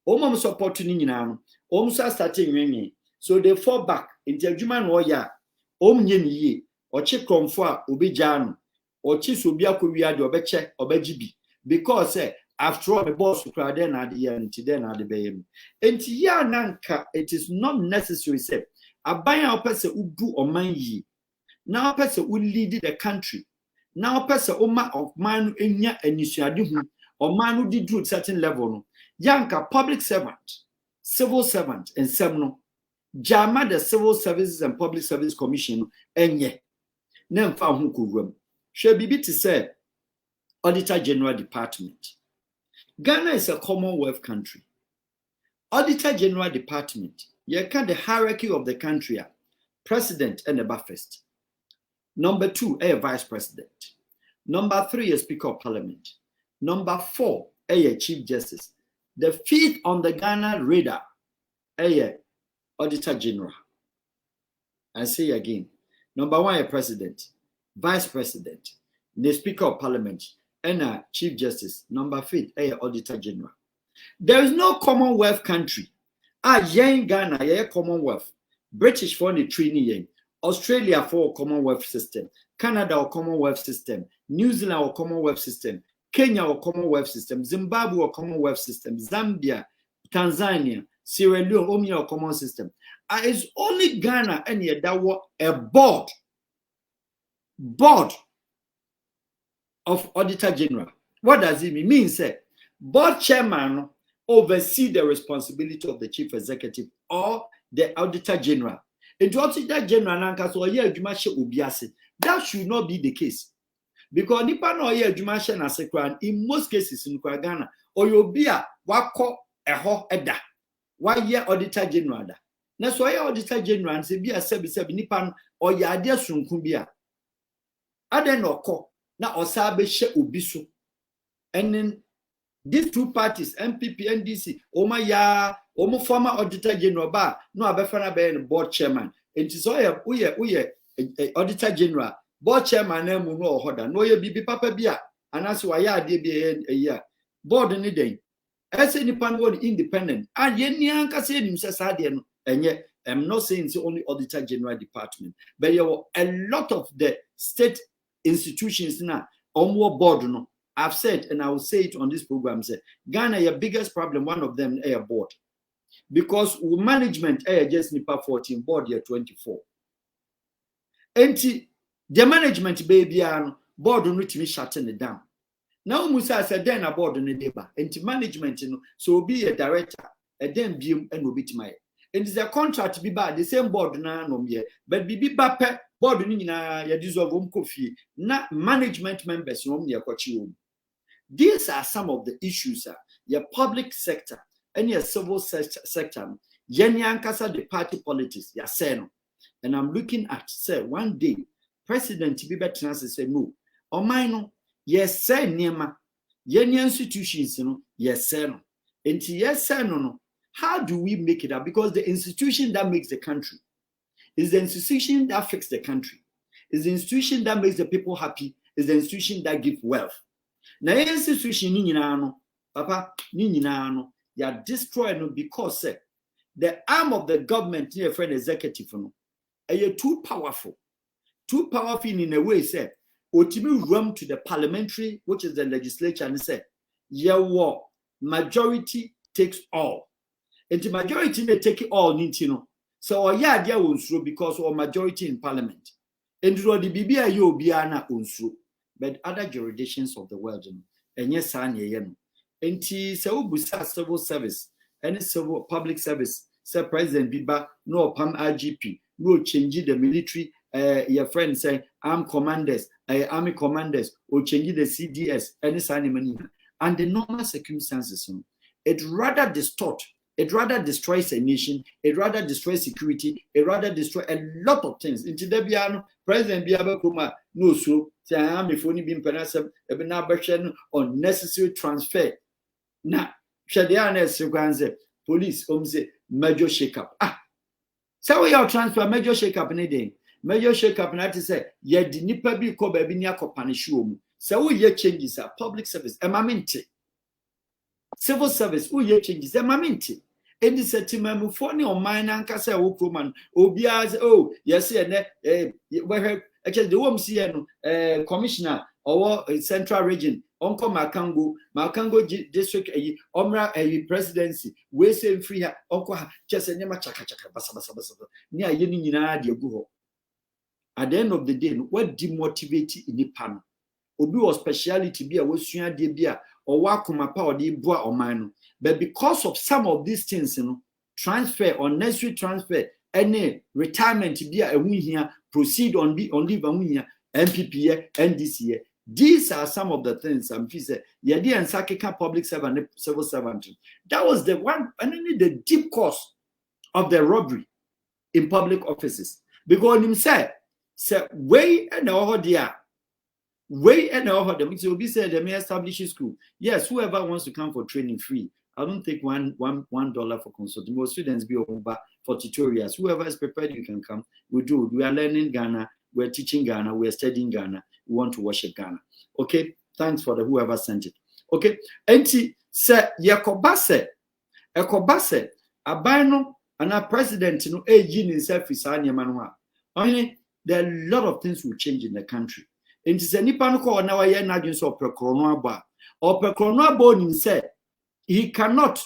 Omam supporting ni nyina no. Starting ringing. So they fall back. Into adwuma no ya. Nye ni ye. Oche kromfo a obegya no. Oche so bia ko wi ade obeche obegibi. Because after all the boss crowd then at the end then at the bayem. Enti ya nanka it is not necessary say aban a opese udu oman yi. Na opese u lead the country. Na opese oma of man enya anisuade hu. Oman no di do certain level no. Yanka public servant, civil servant and semno. Jama the Civil Services and Public Service Commission enye. Nem fa hu kurum. She bibi to say Auditor General Department. Ghana is a Commonwealth country. Auditor General Department, you can the hierarchy of the country, president and the first. Number 2, a vice president. Number 3, a speaker of parliament. Number 4, a chief justice. The 5th on the Ghana radar, a Auditor General. I say again, number 1, a president, vice president, the speaker of parliament, and a chief justice. Number 5, a Auditor General. There is no Commonwealth country. Yen Ghana, yeah, Commonwealth. British for the training, Australia for Commonwealth system, Canada or Commonwealth system, New Zealand or Commonwealth system, Kenya or Commonwealth system, Zimbabwe or Commonwealth system, Zambia, Tanzania, Sierra Leone, Omnia or Common system. It's only Ghana and yet that was a board of Auditor General. What does it mean? Means that board chairman oversee the responsibility of the chief executive or the Auditor General. And Auditor General, that should not be the case. Because nipa no ye adwuma na sekran in most cases in Ghana or you be a wako eho eda why ye Auditor General da na so ye Auditor General se bi a sebi nipa no or ye ade sunku bi a ade no ko na osa be hye obi so. And then these two parties MPP NDC omo former Auditor General ba no abefana be board chairman enti so ye Auditor General board chairman na mu no ohoda no ye bibi papa bia anase wa ya ade bi e ya board ni den ese ni pan board independent and ye ni anka se nim se sa de no enye. I'm not saying it's only Auditor General Department, but there were a lot of the state institutions now on what board no. I've said and I will say it on this program, say Ghana your biggest problem, one of them is board, because management just nipa 14 board year 24 enti the management baby board no timi shutting it down. Now Musa said then a board no deba enti management no so be a director and then biom and will be my and is a contract be bad the same board na no me but bibi bape board no nyina ya dissolve kofi na management members no me kwachi. These are some of the issues your public sector and your civil sector Yanyankasa the party politics ya say no. And I'm looking at say one day President Bibi Trans say no or mine yes say niema yenye institutions no yes say no enti yes say no. How do we make it up? Because the institution that makes the country is the institution that fixes the country, is the institution that makes the people happy, is the institution that gives wealth. Now institution ni nyina no papa ni nyina no ya destroy no because the arm of the government near friend executive no are too powerful in a way say otimi run to the parliamentary, which is the legislature, and say yeah majority takes all. And the majority may take it all nintino. So yeah, there unsuru because of majority in parliament. And the BBA you biana unsuru. But other jurisdictions of the world, and yes, and so busa civil service, any civil public service, say President Biba, no PAM IGP, no change the military, your friend say, army commanders, or change the CDS, any sign money. And the normal circumstances, it rather distort It rather destroys a nation, it rather destroys security, it rather destroys a lot of things. Into the Biano, President Biaba no so, if only been penasem, unnecessary transfer. Now, Shadiana Sequanze, police, major shake-up. So we are transfer major shake-up in a day. Major shake-up, and I say, yet the nipper be called by Biniako Panishuum. So we yet changes are public service, emaminti. Civil service, we yet changes, emaminti. And this a timamu funny or mine and Cassa Wokuman, Obiaz, oh, yes, where actually the WMCN commissioner or central region, Uncle Makango district, Omra, a presidency, we say free, Uncle just a nema chaka near Yenina Diago. At the end of the day, what demotivated in the panel? Obi was speciality be a Western Debia or Wakuma power de bois or mine. But because of some of these things, transfer or necessary transfer, any retirement to be a win here, proceed on leave a win here, MPP, NDC. These are some of the things I'm saying. Yadi and Sakika public servant, civil servant. That was the one, and only the deep cause of the robbery in public offices. Because him said, way and over there. Way and over them. So be said they may establish a school. Yes, whoever wants to come for training free. I don't take $1 for consulting. Most students be over for tutorials. Whoever is prepared, you can come. We do. We are learning Ghana. We're teaching Ghana. We're studying Ghana. We want to worship Ghana. Okay. Thanks for the whoever sent it. Okay. Enti se yakobase abano and our president no yin himself is manwa. Only there are a lot of things will change in the country. Enti se nipa no ko na wa ye na dwen so prekrono aba. Or prekrono aba nim say he cannot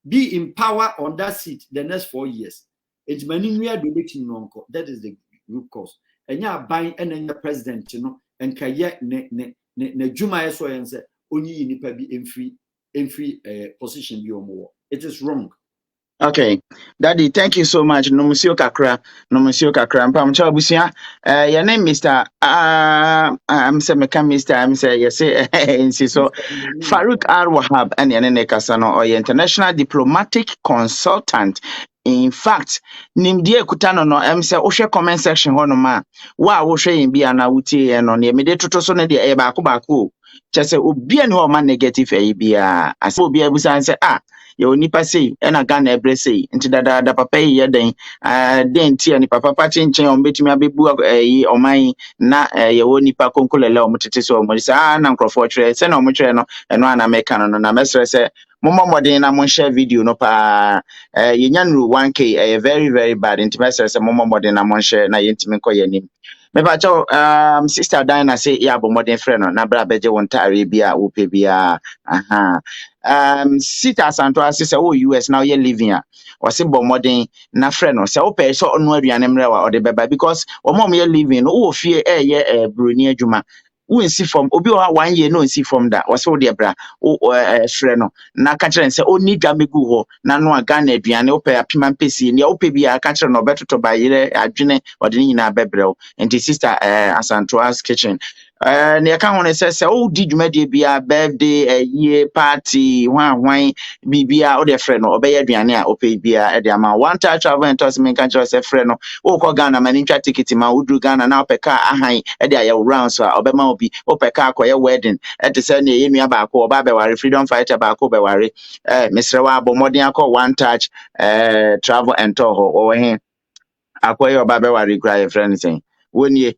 be in power on that seat the next 4 years. It's many we are doing no. That is the root cause. And ya buying and the president, and kaya ne juma so and say only nipa be in free position be more. It is wrong. Okay, Daddy, thank you so much. No Monsieur Kakra. Mpam chabusia. Your name Mr. I'm say Mr. I'm say yes so Farouk R Wahab and Yanene Kasano or international diplomatic consultant. In fact, nimdie kutano no say ohwe comment section hono ma wa ohwe yin bia na wutie no ne me de toto so ne de e ba ko chese obi ani ho ma negative e bia ase obi abusan say yo nipa sei ena Ghana ebre sei nti da papa yi yeden den ti ani papa chenchen o betimi abebu oman na ye wo nipa konkolele o mutete so o mo say na nkrofo tire se na o mo tire no eno ana meka no na mesre se mommodin na mon share video no pa yenyanru 1k very very bad nti mesre se mommodin na mon share na yentimi ko yanim me ba cho sister Diana say ya bo modern friend no na bra beje won tare bia wo pe bia Sita Santo say US now you're living or say bo modern na friend no say ope so onu aduane mrewa or the beba because o mom you're living o fie broni adwuma we see from obi 1 year no see from that was so the bra friend no na ka kire say oni dwamegu ho na no aga na aduane ope apima mpesi ne ope bia ka kire no betoto ba yire adwene ode ni nyina bebrel and sister Asantoa's kitchen ne ka ho ne say di dwumade bia birthday year party hwan bibia o de friend no obey aduane a ope bia e de ama one time travel and toss me kan say friend no o ko Ghana mani twa ticket ma udru Ghana na opeka ahan e de aye round so obema obi opeka akoye wedding e de say ne yenu aba ko oba be ware freedom fighter ba ko be ware Mr. wa bomodin akọ one touch travel and tour ho he akoye oba be ware cry friend saying woni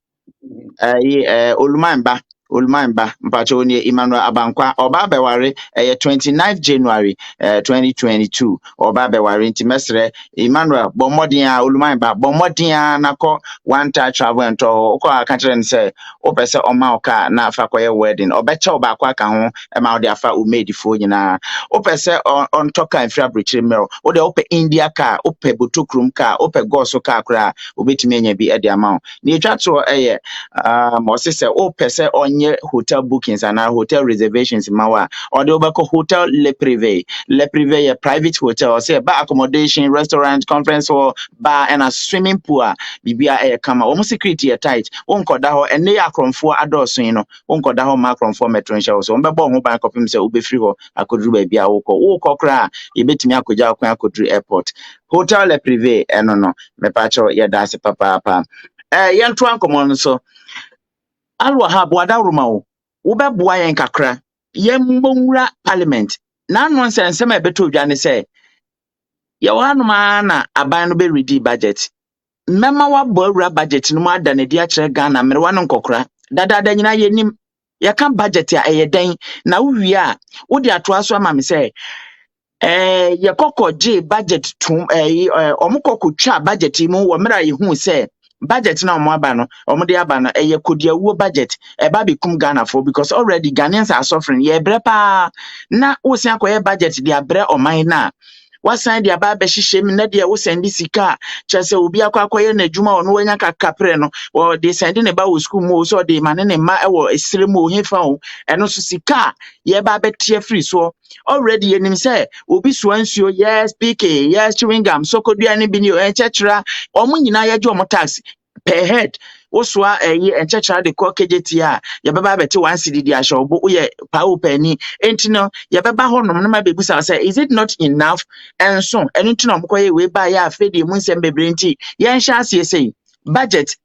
Olumamba mpacho oni Emmanuel Abankwa oba beware 29th January 2022 oba beware nti mesre Emmanuel bomodin a Olumamba bomodin nako one time travel and to ko aka kire nse opese oma oka na afa koye wedding obecha oba akwa ka ho e ma ode afa umedifo nyina opese on toka infra brichire mero ode ope India car ope botokrum car ope goso car kra obetimi anya bi e de amount ni etwa to mo se opese onye nye hotel bookings and hotel reservations mawa or the obako hotel le privé a private hotel or say bar accommodation, restaurant, conference hall, bar and a swimming pool bibia e kama almost security tight won koda ho ene akromfo adoso yin no won koda ho makromfo metro nhyɛ so won bɛbɔ ho ban kɔpem sɛ wobɛfiri hɔ akoduru baabi a wokɔ kra yɛbɛtumi akɔgya akwan akoduru airport hotel le privé eno no mepacho yɛda ase papa yɛnto ankɔmɔ no so alwa ha boada roma wo wobɛboa yɛn kakra yɛmbɔnwura parliament na nonsense sɛ ɛbɛtɔ dwa ne sɛ yɛwɔ hanoma na aban no bɛ ready budget mema wabɔ awura budget no mu ada ne di akyerɛ Ghana mmerewa no nkɔkora dada nyina yɛnim yɛka budget a ɛyɛ den na wowie a wode atoa so ama me sɛ yɛkɔkɔ gye budget tum ɔmokɔkɔ twa budget mu wɔ mmerɛ a yɛhu sɛ budget na ɔmo aba no ɔmo de aba no ɛyɛ kodiawuo budget ɛba bekum Ghana for because already Ghanaians are suffering yɛbrɛ paa na wosan akɔyɛ budget de abrɛ ɔman na wasan de aba bɛhyehyɛ mu na de wo send sika kyerɛ sɛ obi akɔyɛ n'adwuma ɔno wanya kakapre no or de send ne ba wo school mu so de ma ne ma ɛwɔ esire mu ohefa wo ɛno so sika yɛba bɛtie free so already yenim sɛ obi soa nsuo yes PK yes chewing gum sokodua ne bi ne ɛkyɛkyera ɔmo nyinaa yɛgye ɔmo tax per head wosua ɛkyɛkyera de kɔ KJT a yɛbɛba bɛte 1 cedi de ahyɛ obo woyɛ pawo pani enti no yɛbɛba hɔ nom no ma bebusa sɛ is it not enough and so ɛno nti na ɔmo kɔyɛ we ba yɛ afɛde mu nsɛm bebre nti yɛnhyɛ aseɛ sɛ budget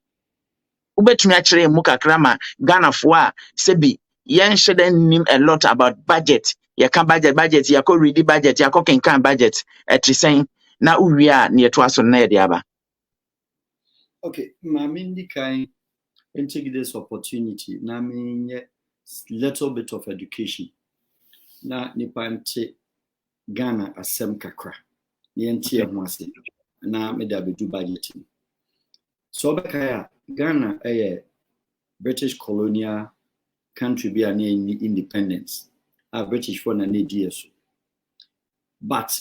wobɛtumi akyerɛ mu kakra ma Ghana fo a sɛbi yɛnhyɛ dan nim a lot about budget yɛka budget yɛkɔ ready budget yɛkɔ kenkan budget ɛtresɛn na uwie a ne yɛto aso na yɛde aba. Okay, Mamindi can take this opportunity. Na me little bit of education. Na nipante Ghana asem kakra. Nientie ho ase. Na me da bedu budgeting. So bekaya Ghana British colonial country be an independence. British for na DSO. But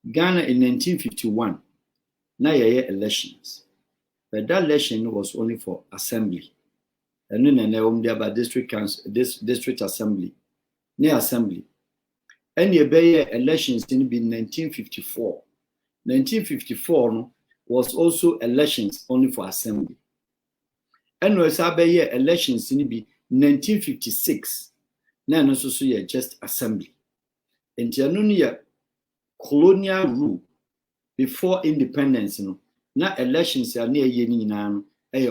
Ghana in 1951 na elections. But that election was only for assembly. And then about district council, district assembly, near assembly. And the elections in 1954. 1954 was also elections only for assembly. And was elections in 1956. Now also just assembly. And the colonial rule before independence, na elections are near yen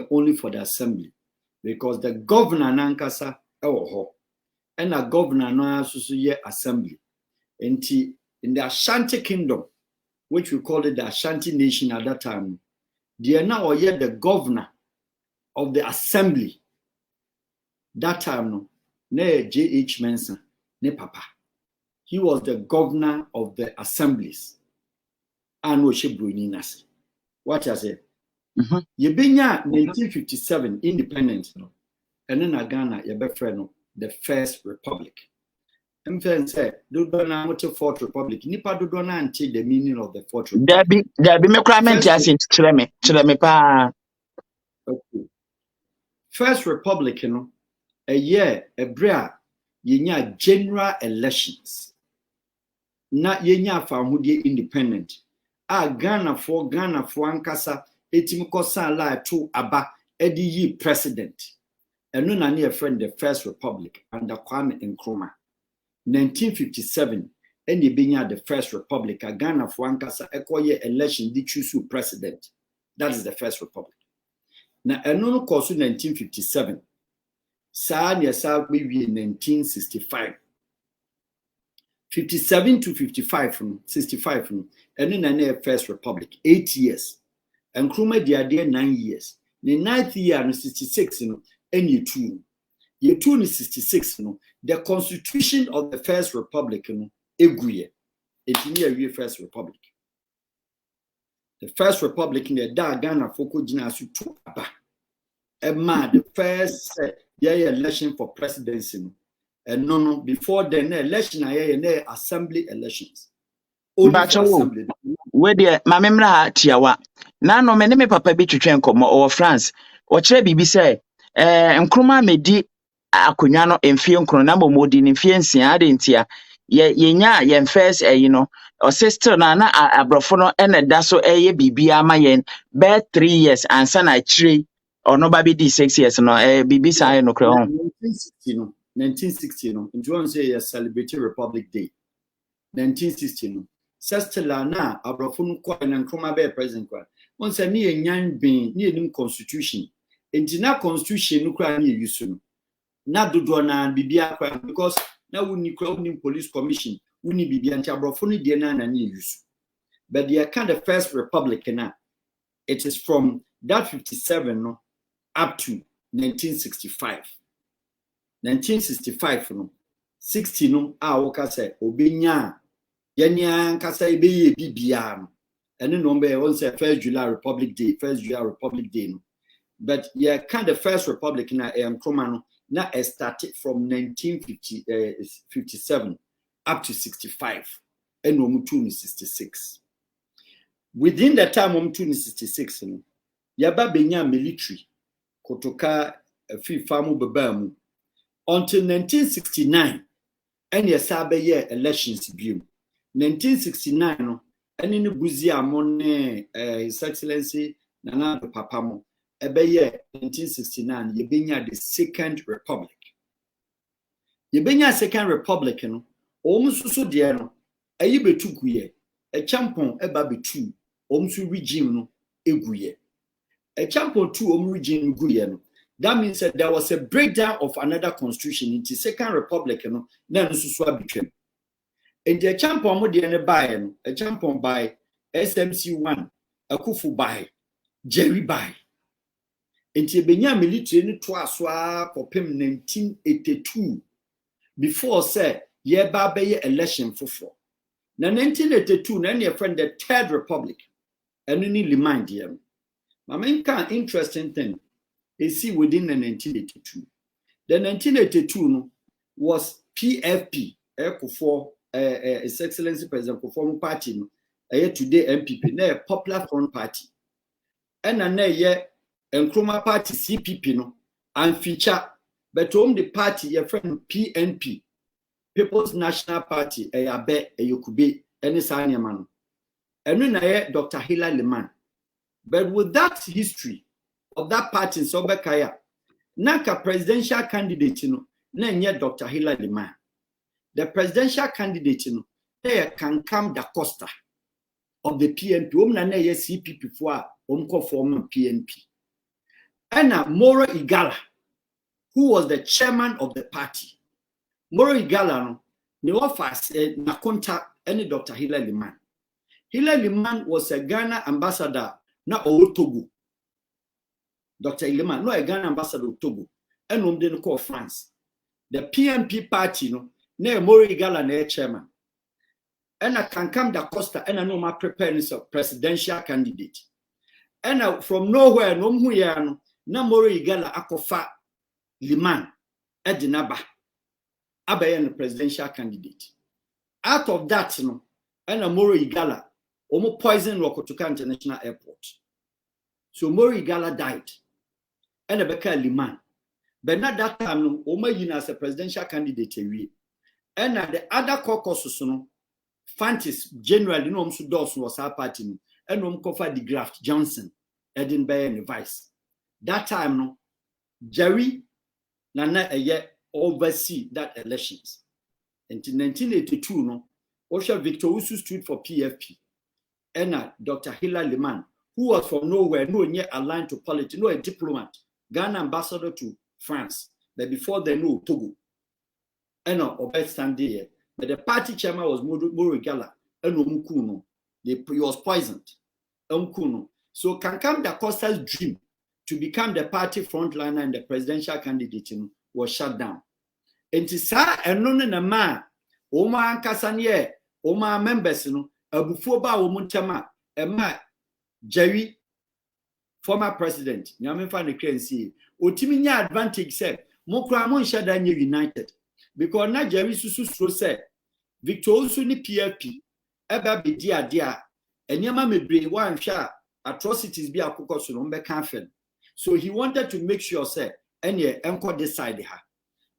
only for the assembly because the governor nankasa ho and the governor no so assembly. And in the Ashanti kingdom, which we call it the Ashanti nation at that time, they are now the governor of the assembly. That time no J.H. Mensa ne papa. He was the governor of the assemblies. And we should bring nasi. What I say? You been 1957 independence, and then Ghana, you be friend the first republic. And then say, do na what a fourth republic. Nipa do na until the meaning of the fourth republic. There be me comment just in chile pa. Okay. First republic, a year a brea yenya general elections. Na yenya fa hu die independent. Ghana for ankasa etimiko la to aba edi yi president eno na ne friend the first republic under Kwame Nkrumah 1957 eni benya the first republic Ghana for ankasa ekoye election di choose president. That is the first republic. Na eno no course 1957 sa ne sa be 1965 57 to 55 from 65 from and then the first republic 8 years and Nkrumah dia 9 years the 9th year no 66 and you two year 2 is 66 the constitution of the first republic eguye it first republic the first republic in the Ghana foko gina su to aba the first election for presidency. And no, before the election, assembly elections. Assembly. Where the Mamemra Tiawa. Now, no, me papa be to train or France. Or Trebi be say, Nkrumah me di akonya no mfie nkron na momodi ne mfie nsia adentia yenya yen first or sister na abrofo no ene da so bibia ma yen be 3 years ansa na chire ono ba be di 6 years no bibi sai no kre on 1960 no into one say a celebrate Republic Day 1960 no sestela na abrofo no kwa na nkroma be president kwa on say ne yenyan bin ne yenim constitution entina constitution no kwa ne yusu no na dodo na bibia kwa because na wuni police commission wuni bibia nti abrofo no de na ne yusu but the kind of first republic na it is from that 57 no up to 1965 no 60 no a woka say obenya yanya nkasa ebeye bibia no ene no be on say 1st July Republic Day no but yeah kind of first republic na kroma no na started from 1957 up to 65 and no 66 within the time of 66 no yaba benya military kotoka fifamu bebamu until 1969 and yesabe ye elections biom 1969 no ene ne buzi amone His Excellency Nana Papamo ebeye 1969 yebenya the second republic no omsusu de no ayi betukuye e champon eba betu omsu regime no eguye a champon 2 regime guye no that means that there was a breakdown of another constitution into second republic no na nsusu abetwem and the champon mo de ne buy no a champon by SMC1 akufu buy Jerry buy enti benya military ni to asoa popem 1982 before say ye ba be election foforo na 1982 na your friend the third republic and ni remind them my main kind interesting thing is see within the 1982 the 1982 no was PFP for His Excellency President Kufuor party no today MPP na Popular Front Party and na ye Nkrumah party CPP no and feature but the party your friend PNP People's National Party abe yokube any sanyama no enu na ye Dr. Hila Liman but with that history of that party so bekaya naka presidential candidate no na nye Dr. Hila Liman the presidential candidate no can come da Costa of the PNP na ye CPP for form PNP and Moro Igala who was the chairman of the party Moro Igala no ne offers na contact any Dr. Hila Liman. Hila Liman was a Ghana ambassador na Togo. Dr. Liman no a Ghana ambassador Togo and no call France. The PNP party no na Moro Igala na chairman. And I can come da Costa and I know my preparedness of presidential candidate. And from nowhere no muya no na Moro Igala akofa Liman edinaba abaye no presidential candidate. Out of that no and Moro Igala omo poison Rokotoka International Airport. So Moro Igala died and Abeka Liman. But not that time no omo yin as a presidential candidate we. And the other caucuses no Fantis generally no omsu dos was our party no and kofa the Graft Johnson Edinburgh and vice. That time no Jerry Nana oversee that elections. Until 1982 no Osha Victor Usu stood for PFP and Dr. Hila Liman who was from nowhere no near aligned to politics no a diplomat Ghana ambassador to France but before they know Togo and Obed standing here but the party chairman was Moro Igala and Omukuno he was poisoned Omukuno so can come the Costa's dream to become the party frontliner and the presidential candidate was shut down. And sa eno na ma oma ankasa ne oma members no abufo ba wo muntama ema Jerry former president nyamemfa ne krensi otimi nya advantage say mokra mo nshada nya united because na Jerry susu say Victor Usu ni PFP eba be di ade a enyama mebre wan hwa atrocities bi akokoso no mbeka afen. So he wanted to make sure say any enko decide her.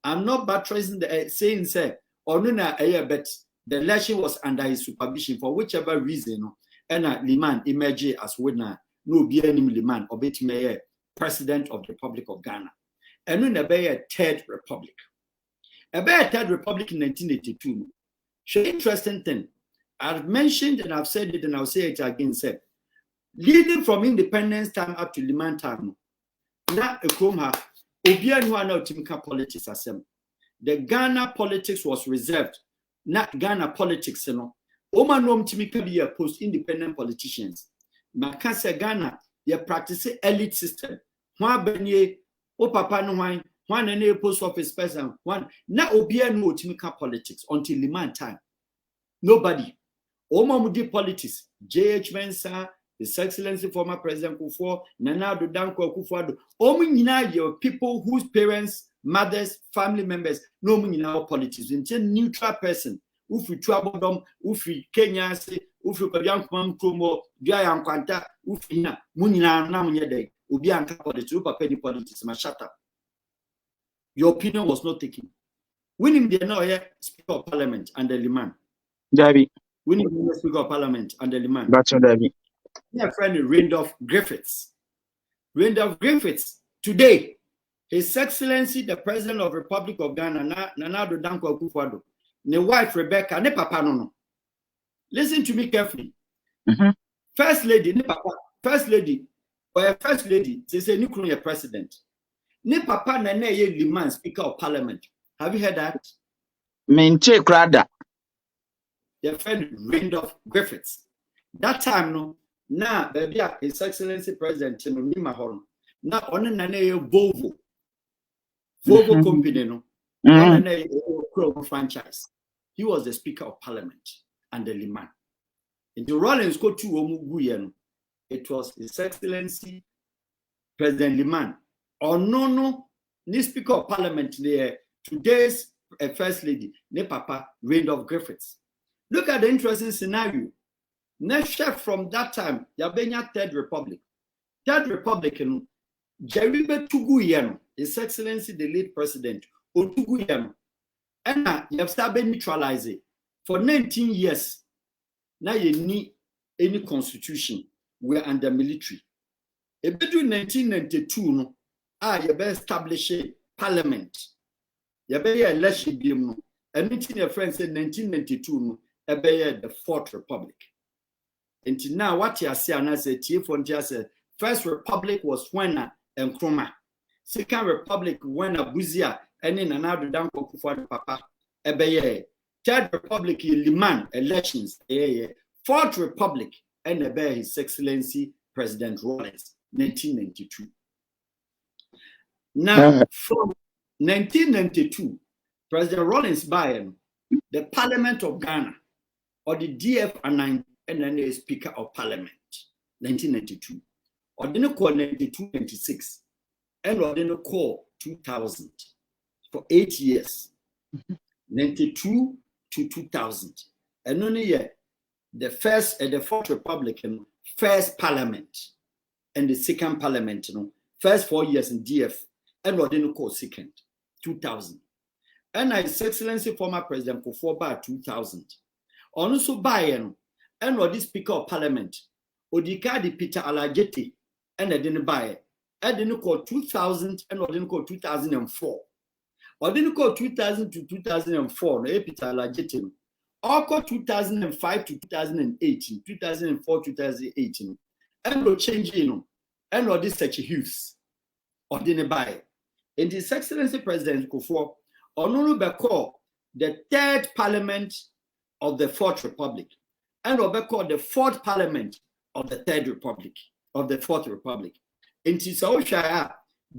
I'm not buttressing the saying say or no na but the election was under his supervision for whichever reason. And Liman emerged as winner. No be any Liman or bet mayor president of the Republic of Ghana. And then a third republic. A third republic in 1982. So interesting thing. I've mentioned and I've said it and I'll say it again. Said leading from independence time up to Liman time. Now a chrome have Obian who are now Timka politics assembly. The Ghana politics was reserved. Not Ghana politics, you know. Oma nom Timika be a post-independent politicians. Makasa Ghana, you practice elite system. One benye, o papa no wine, one and a post office person, one. Now Obian no Timika politics until Liman time. Nobody. Oma mudi politics. J.H. Mensa, His Excellency former President Kufuor, Nana Addo Dankwa Akufo-Addo. Omu your people whose parents, mothers, family members, no mean politics. Until neutral person, ufi trouble them, ufi Kenya, ufi Korean Kromo, Diayan Kwanta, ufi na munina na munyede, ubi anka politics, upa penny politics, mashata. Your opinion was not taken. Winning the no here, Speaker of Parliament under Liman. Dabi. Winning the Speaker of Parliament under Liman. That's Dabi. My friend Randolph Griffiths. Randolph Griffiths, today, His Excellency, the President of the Republic of Ghana, Nana Addo Dankwa Akufo-Addo, ne wife Rebecca, ne papa no. Listen to me carefully. First lady, ne papa, first lady, or a first lady, they say Nikuru president. Ne papa na ne ye Liman Speaker of Parliament. Have you heard that? Mente krada. Your friend Randolph Griffiths. That time no, na baby His Excellency President no ni mahoro. Na one na ne ye Volvo company no. One na ye franchise. He was the Speaker of Parliament under Liman. In the Rollins go to Omuguyen, it was His Excellency President Liman. Or no, ni Speaker of Parliament there. Today's First Lady, ne Papa Randolph Griffiths. Look at the interesting scenario. Next chef from that time, Yabenya Third Republic. Third Republic, Jeribe Tuguyeno, His Excellency the late President, Otuguyeno. And you have started neutralizing for 19 years. Now you need any constitution. We're under military. Between 1992, you have established a parliament. You have election. And meeting your friends said 1992, you have the Fourth Republic. Until now, what you say, and I said, First Republic was when Nkrumah. Second Republic when Abuzia. And in another down for Papa, Third Republic in Liman elections, Fourth Republic, and His Excellency President Rollins, 1992. Now, from 1992, President Rollins by the Parliament of Ghana, or the DF and then the Speaker of Parliament, 1992, or then call 92-96, and or then call 2000. For 8 years, 92 to 2000, and only the first and the Fourth Republic, first Parliament, and the second Parliament, first 4 years in DF, and what they call second, 2000, and His Excellency former President Kufuor 2000, also by and what this Speaker of Parliament, Odikadi Peter Alajete, and I didn't buy, I didn't call 2000, and what didn't call 2004. Or didn't call 2000 to 2004, no Peter Alajete. Or call 2005 to 2018, 2004 to 2018. And no change, and no this such Hughes. Or didn't buy. And His Excellency President Kufuor, or no call the Third Parliament of the Fourth Republic. And or call the Fourth Parliament of the Third Republic, of the Fourth Republic. And Tisaushaya.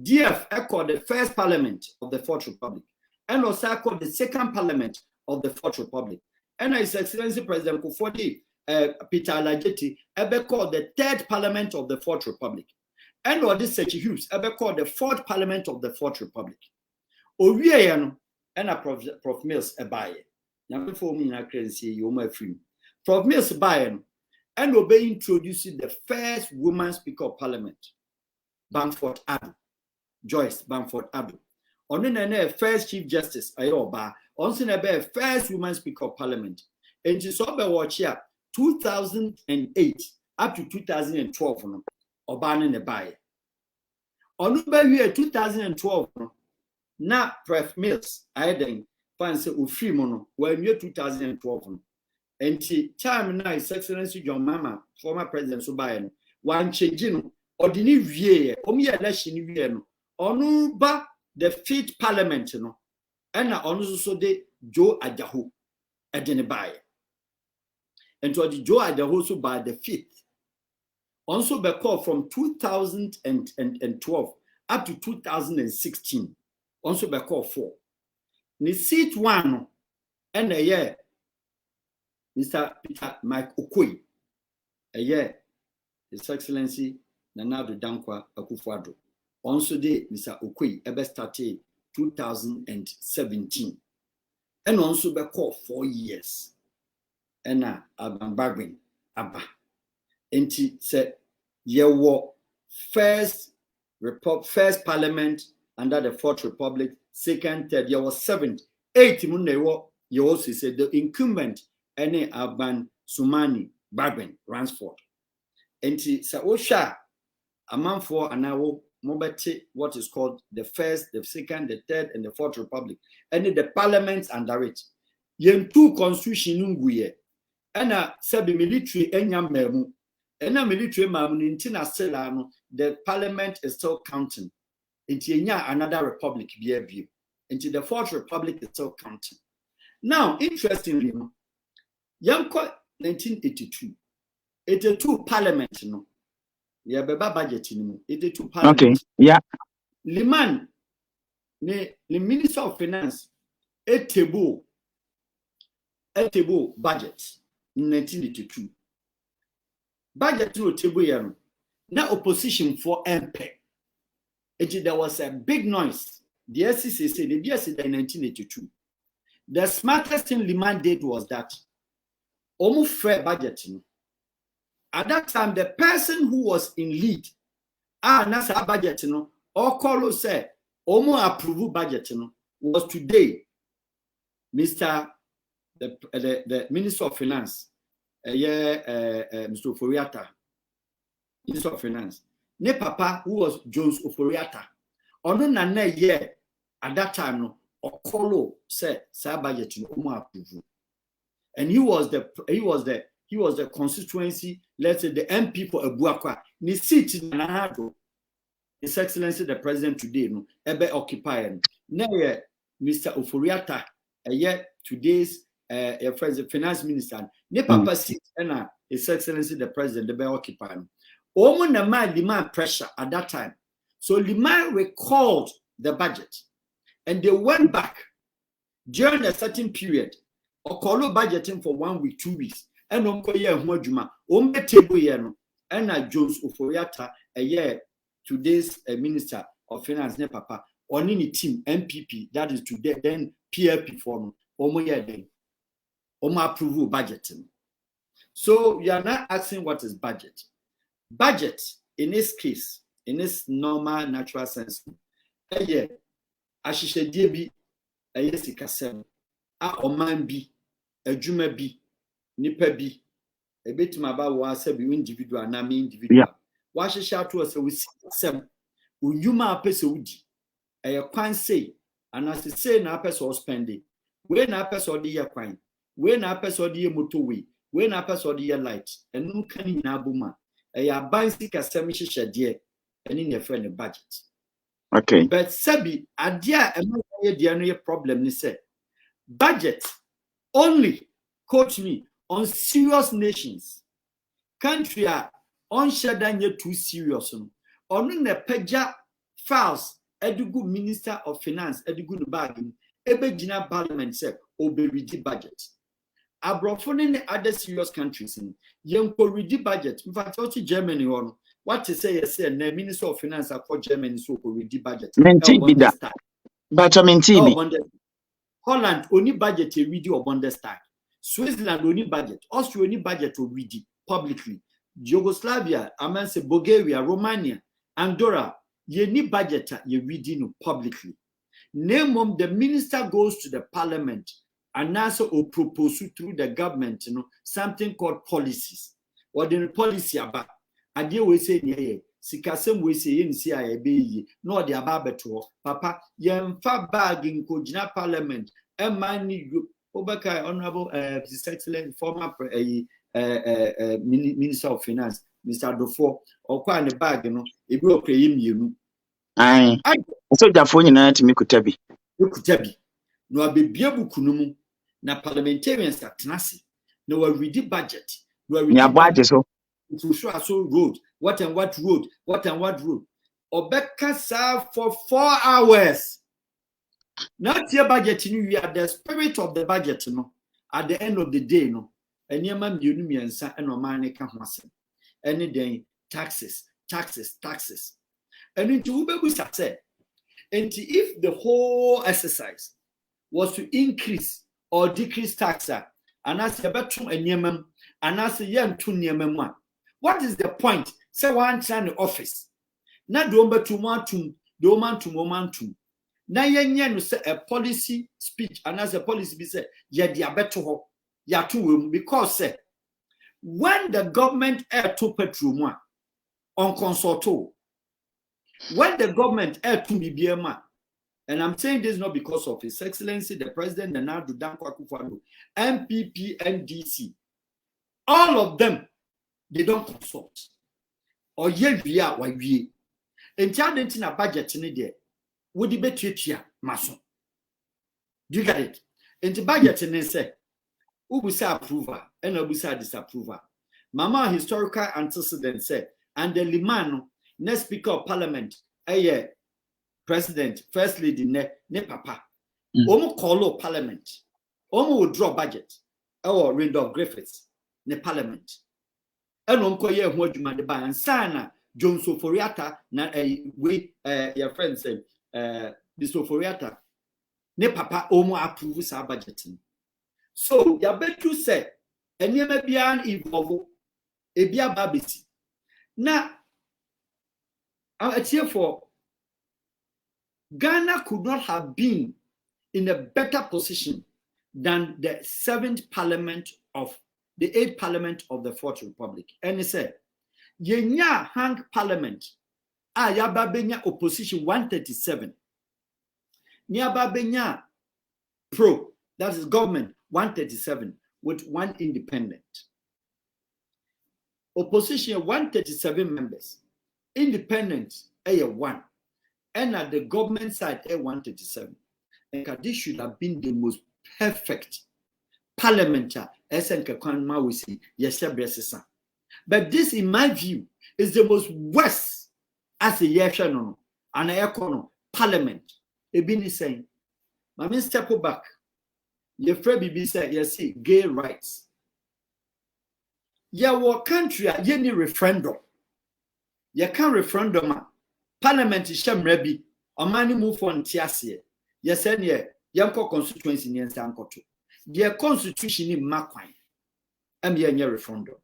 DF echoed the first parliament of the Fourth Republic, and also echoed the second parliament of the Fourth Republic. And His Excellency President Kufuor Peter Alajete called the third parliament of the Fourth Republic. And or this Sechi Hughes called the fourth parliament of the Fourth Republic. Owieyano and a Prof Mills Ebaye. Now before me na crazy you my free. Prof Mills Ebaye and obey introducing the first woman Speaker of Parliament, Bamford Addo. Joyce Bamford Addo. Ono na first chief justice ayoba. Onso na be first woman speaker of parliament. And so be watch here 2008 up to 2012 no. Oba ne bae. Ono be here 2012 no. Na Pref Mills aiden fancy ofri mo no. When year 2012 no. And time now His Excellency John Mahama, former president so bae no. One change no. Ordinary vie. Omi election vie no. Ono ba the fifth parliament no. And ono so de Joe Ajaho edene bae. And to the Joe Ajaho so by the fifth. Also be called from 2012 up to 2016. Also be called 4. Ni seat 1 and a year Mr. Peter Mike Okoye. A year His Excellency Nana Dankwa Akufo-Addo. Also de Mr. Okoye ebe started 2017. And also be called 4 years. And Abambagwin Abba. And he said, "Yewo first parliament under the Fourth Republic, second, third, year was 7th, 8th. You also said the incumbent, any Aban Sumani Bagwin Ransford." And he said, "Osha, a man for an hour, mobile what is called the first, the second, the third, and the Fourth Republic, and the parliaments under it. Yen two constitution nguye, and a sabi military enyam memu." And a military mamunintina selano, the parliament is still counting. Into another republic be a view. Into the Fourth Republic is still counting. Now, interestingly, Yanko 1982, 82 parliament, no. Yeah, beba budget in 82 parliament. Okay, yeah. Liman, the Minister of Finance, a table budget in 1982. Budget to table now opposition for MP. There was a big noise. The SCC said the BSC in 1982. The smartest thing Liman did was that almost fair budgeting. At that time, the person who was in lead, that's our budgeting, or call said, almost approve budgeting was today, Mr. the Minister of Finance. Mr. Oforiatta, Minister of Finance. Ne papa who was Jones Oforiatta. Ono na year at that time no okolo said sa budget no omo approve. And he was the constituency, let's say the MP for Abuakwa. Ni seat na hado. His Excellency the President today no ebe occupy na Mr. Oforiatta today's finance minister, ne papa seat and His Excellency the President, the Bay occupy. Omo na man demand pressure at that time. So Liman recalled the budget and they went back during a certain period or call budgeting for 1 week, 2 weeks. And Juma, table and Jones Oforiatta a year today's Minister of Finance, ne papa, or any team MPP, that is today, then PLP form, Omo then. Approval budgeting. So you are not asking what is budget. Budget, in this case, in this normal, natural sense, a year, ashishe bi, a year sikasem, a oman bi, a juma bi, nipa bi, a bit maba was a individual, na me individual. Wash a shout to us with sem, unyuma pesodi, a kwan say, and as I say, na person spending, when a person the kwan. When a person the motorway, when a person the light, and no can in Abuma, a bansic as semisha dear, and in your friend budget. Okay. But Sabi, a dear and problem, he said. Budget only, coach me, on serious nations. Country are on Shadanya too serious. On the Peja files, Edugu Minister of Finance, Edugu Bargain, Ebegina Parliament said, Oberidi budget. Abrofone in other serious countries in young ready budget. In fact, also Germany on what to say, the Minister of Finance are for Germany so ready budget. But I mean, Holland only budget a ready or Bundestag. Switzerland only budget. Austria only budget or ready publicly. Yugoslavia, Bulgaria, Bulgaria, Romania, Andorra, ye need budget ye reading publicly. Name of the minister goes to the parliament and also propose through the government, something called policies. Or the policy about idea we say yeah, sikasem we say in CIB, no the ababeto, papa, yemfa bag in Kojina parliament, and mani Obaka Honorable His Excellency former Minister of Finance, Mr. Dofo, or quite a bag, it will pay him, Aye. So the phone to me could be. You could tell me. No, be biabu kunumu. Na parliamentarians at Nasi. No, we read the budget. No, we budget so. To show us road. What and what road? What and what road? Obeka serve for 4 hours. Not your budget, we are the spirit of the budget, at the end of the day, and your man, you and son, and no money can happen. Any day, taxes. And into Uber said, and if the whole exercise was to increase or decrease tax, and as a bedroom and yemem, and as a young two yemem one, what is the point? Say one time the office. Not do to momentum, do momentum. Now yen say a policy speech, and as a policy be said, yeah, better ya two because say when the government air to petrol on consulto. When the government air to be BMA, and I'm saying this not because of His Excellency the President Nana Dankwa Akufo-Addo, MPP, NDC, all of them they don't consult. Or ye via why we in a budget in there would debate here, mason. Do you get it? In the budget in say Ubusa approval and Ubusa disapproval. Mama historical antecedent said, and the Limano. Next Speaker of Parliament, President, First Lady, ne papa. Omo call Parliament. Omo withdraw budget. Or Randolph Griffiths, ne Parliament. And Onko ye who de by and sana John Soforiata na we your friend said the Soforiata. Ne papa omo approve sa budgeting. So ya bet you say and ye may be an evolve a bia babisi. Now for Ghana could not have been in a better position than the 7th parliament of the 8th parliament of the 4th Republic. And he said, Yenya hang parliament, yababenya opposition 137. Nyababenya pro, that is government 137 with 1 independent. Opposition 137 members. Independent, 1, and at the government side, 137. And this should have been the most perfect parliamentary. But this, in my view, is the most worst as a year and a parliament. A been saying, my step back. Your friend BB said, you see, gay rights. Your country, you need referendum. You can't referendum. Parliament is sham rebi. A man move on tiasie. You said, yeah, yanko constituency in Sanko. The constitution in Makwine. And ye referendum.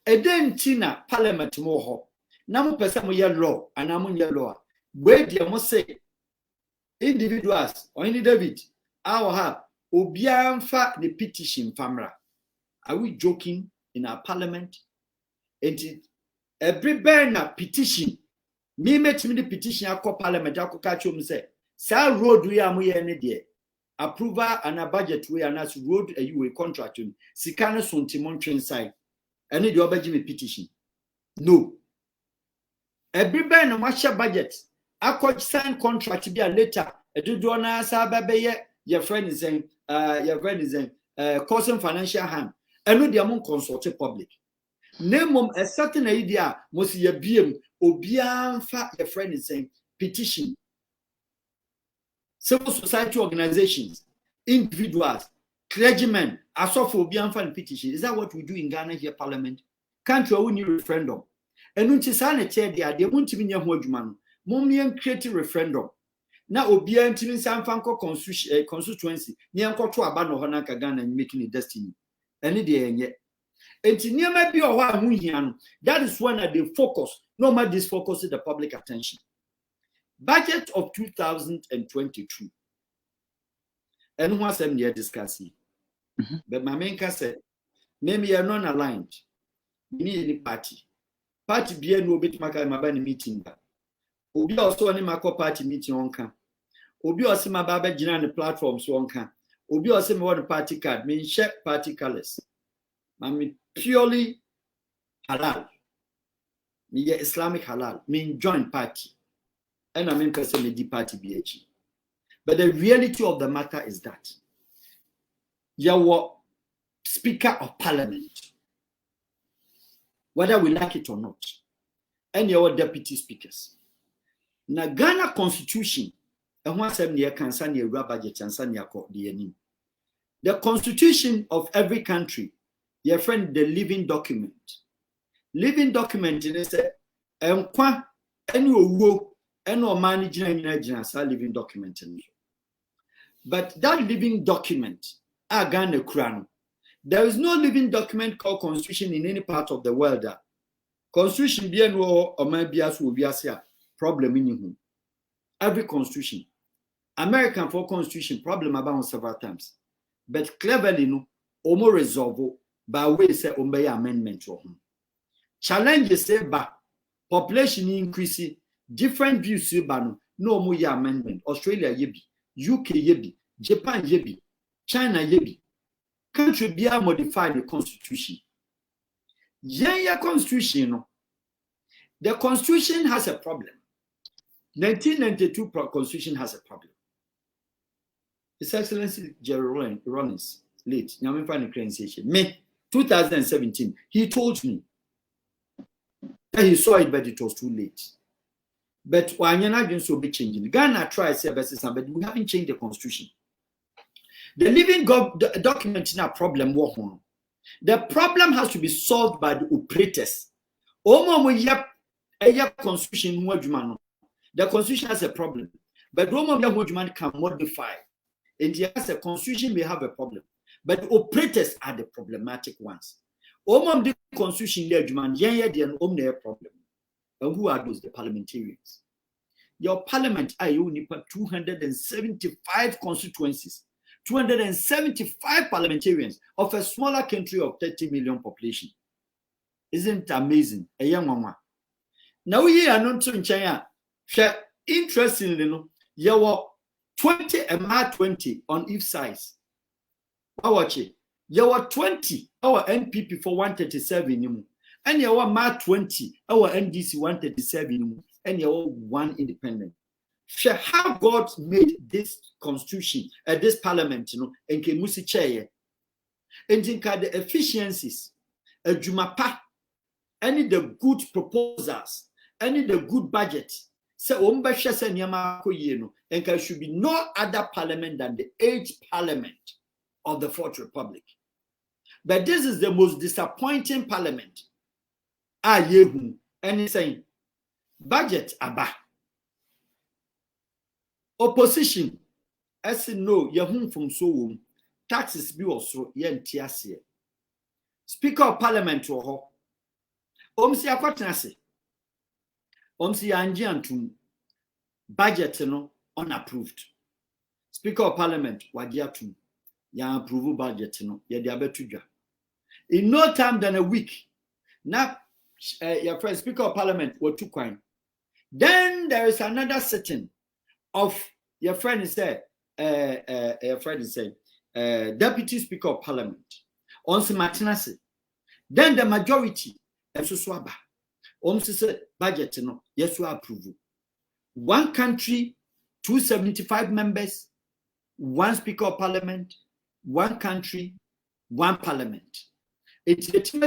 A then Tina Parliament more. Namu person mo law and amun law. Where do you must say individuals or any David? I will have Obianfa the petition famra. Are we joking in our parliament? Every banner petition. Me met me the petition I call parliament. I catch you say, "Sir, road we are any day. Approval and a budget we are not road a contract. Sikana Suntimon train side. Any the other petition. No. Every banner match budget. I could sign contract be a letter. A do donor sababe your friend is saying, causing financial harm. And no the among consulted public. Name a certain idea must ye be obianfa your friend is saying petition. Civil society organizations, individuals, clergymen, as of obianfa petition. Is that what we do in Ghana here, Parliament? Can't you win referendum? And when you sign a chair, they won't be near Hodgman. Momian creative referendum. Now obian in San Franco constituency, near Koto Abano Honaka Ghana and making a destiny. Any day and yet. And near be a while, that is when they focus. No matter this focus the public attention. Budget of 2022. And what's them here discussing? But my main said, maybe you're non-aligned. You need any party. Party be no bit maka mabani meeting. Obi also any mako party meeting on can. Obi also my baba jina the platforms on can. Obi also me want party card. Me share party colors. Me purely halal. Me Islamic halal. Me join party. And I mean person me di party BH. But the reality of the matter is that your Speaker of Parliament, whether we like it or not, and your deputy speakers. Na Ghana Constitution, and one seven year cancer near budget and sanya the Constitution of every country, your friend, the living document. Living document in it, and qua and managing living document. But that living document, Ghana crown. There is no living document called Constitution in any part of the world. Constitution bien or my bias will be a problem in you. Every Constitution. American for Constitution problem about several times. But cleverly no omo resolve by way say obey amendment or challenges say ba population increase different views say ba no more amendment. Australia yebi, UK yebi, Japan yebi, China yebi. Country be modify the constitution. Yeah, constitution. The constitution has a problem. 1992 constitution has a problem. His Excellency Gerald Rollins, late, May 2017, he told me that he saw it, but it was too late. But when you're not going to be changing, Ghana tried to say, but we haven't changed the constitution. The living document is a problem. The problem has to be solved by the operators. The constitution has a problem, but Roma can modify. And yes, the constitution may have a problem, but the operators are the problematic ones. The constitution a problem. And who are those? The parliamentarians. Your parliament are 275 constituencies. 275 parliamentarians of a smaller country of 30 million population. Isn't it amazing? A young mama. Now we are not in China. Interestingly, you were 20 and 20 on each side. Watch it. You were 20 our NPP for 137, and you were 20 our NDC 137, and you were one independent. How God made this constitution, this parliament, and Kemusi chair, and think the efficiencies, Jumapa, any the good proposals, any the good budget. So, and there should be no other parliament than the 8th parliament of the 4th Republic. But this is the most disappointing parliament. And he's saying, budget aba. Opposition, as you know, you're home from so taxes be also yen tiasie. Speaker of Parliament to ho. Omsi akwatnase. Omsi anji antum. Budget no unapproved. Speaker of Parliament wadiatum. Ya approve budget no ya diabetudwa. In no time than a week. Now your friend Speaker of Parliament were too kind. Then there is another sitting of your friend is said, Deputy Speaker of Parliament on Matinasi. Then the majority and so swaba. Said budget no yes we approve. One country, 275 members, one Speaker of Parliament, one country, one parliament. It's the team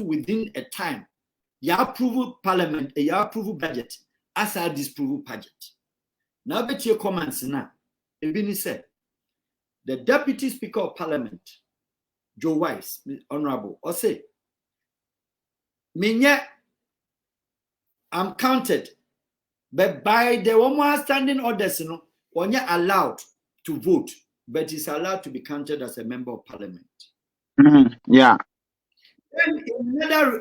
within a time. You approve parliament, you approve budget, as I disprove budget. Now, bet your comments now. Ebini said, the Deputy Speaker of Parliament, Joe Wise, Honorable, or say, Minya, I'm counted, but by the one standing orders, when you're allowed to vote, but is allowed to be counted as a member of Parliament. Yeah. Then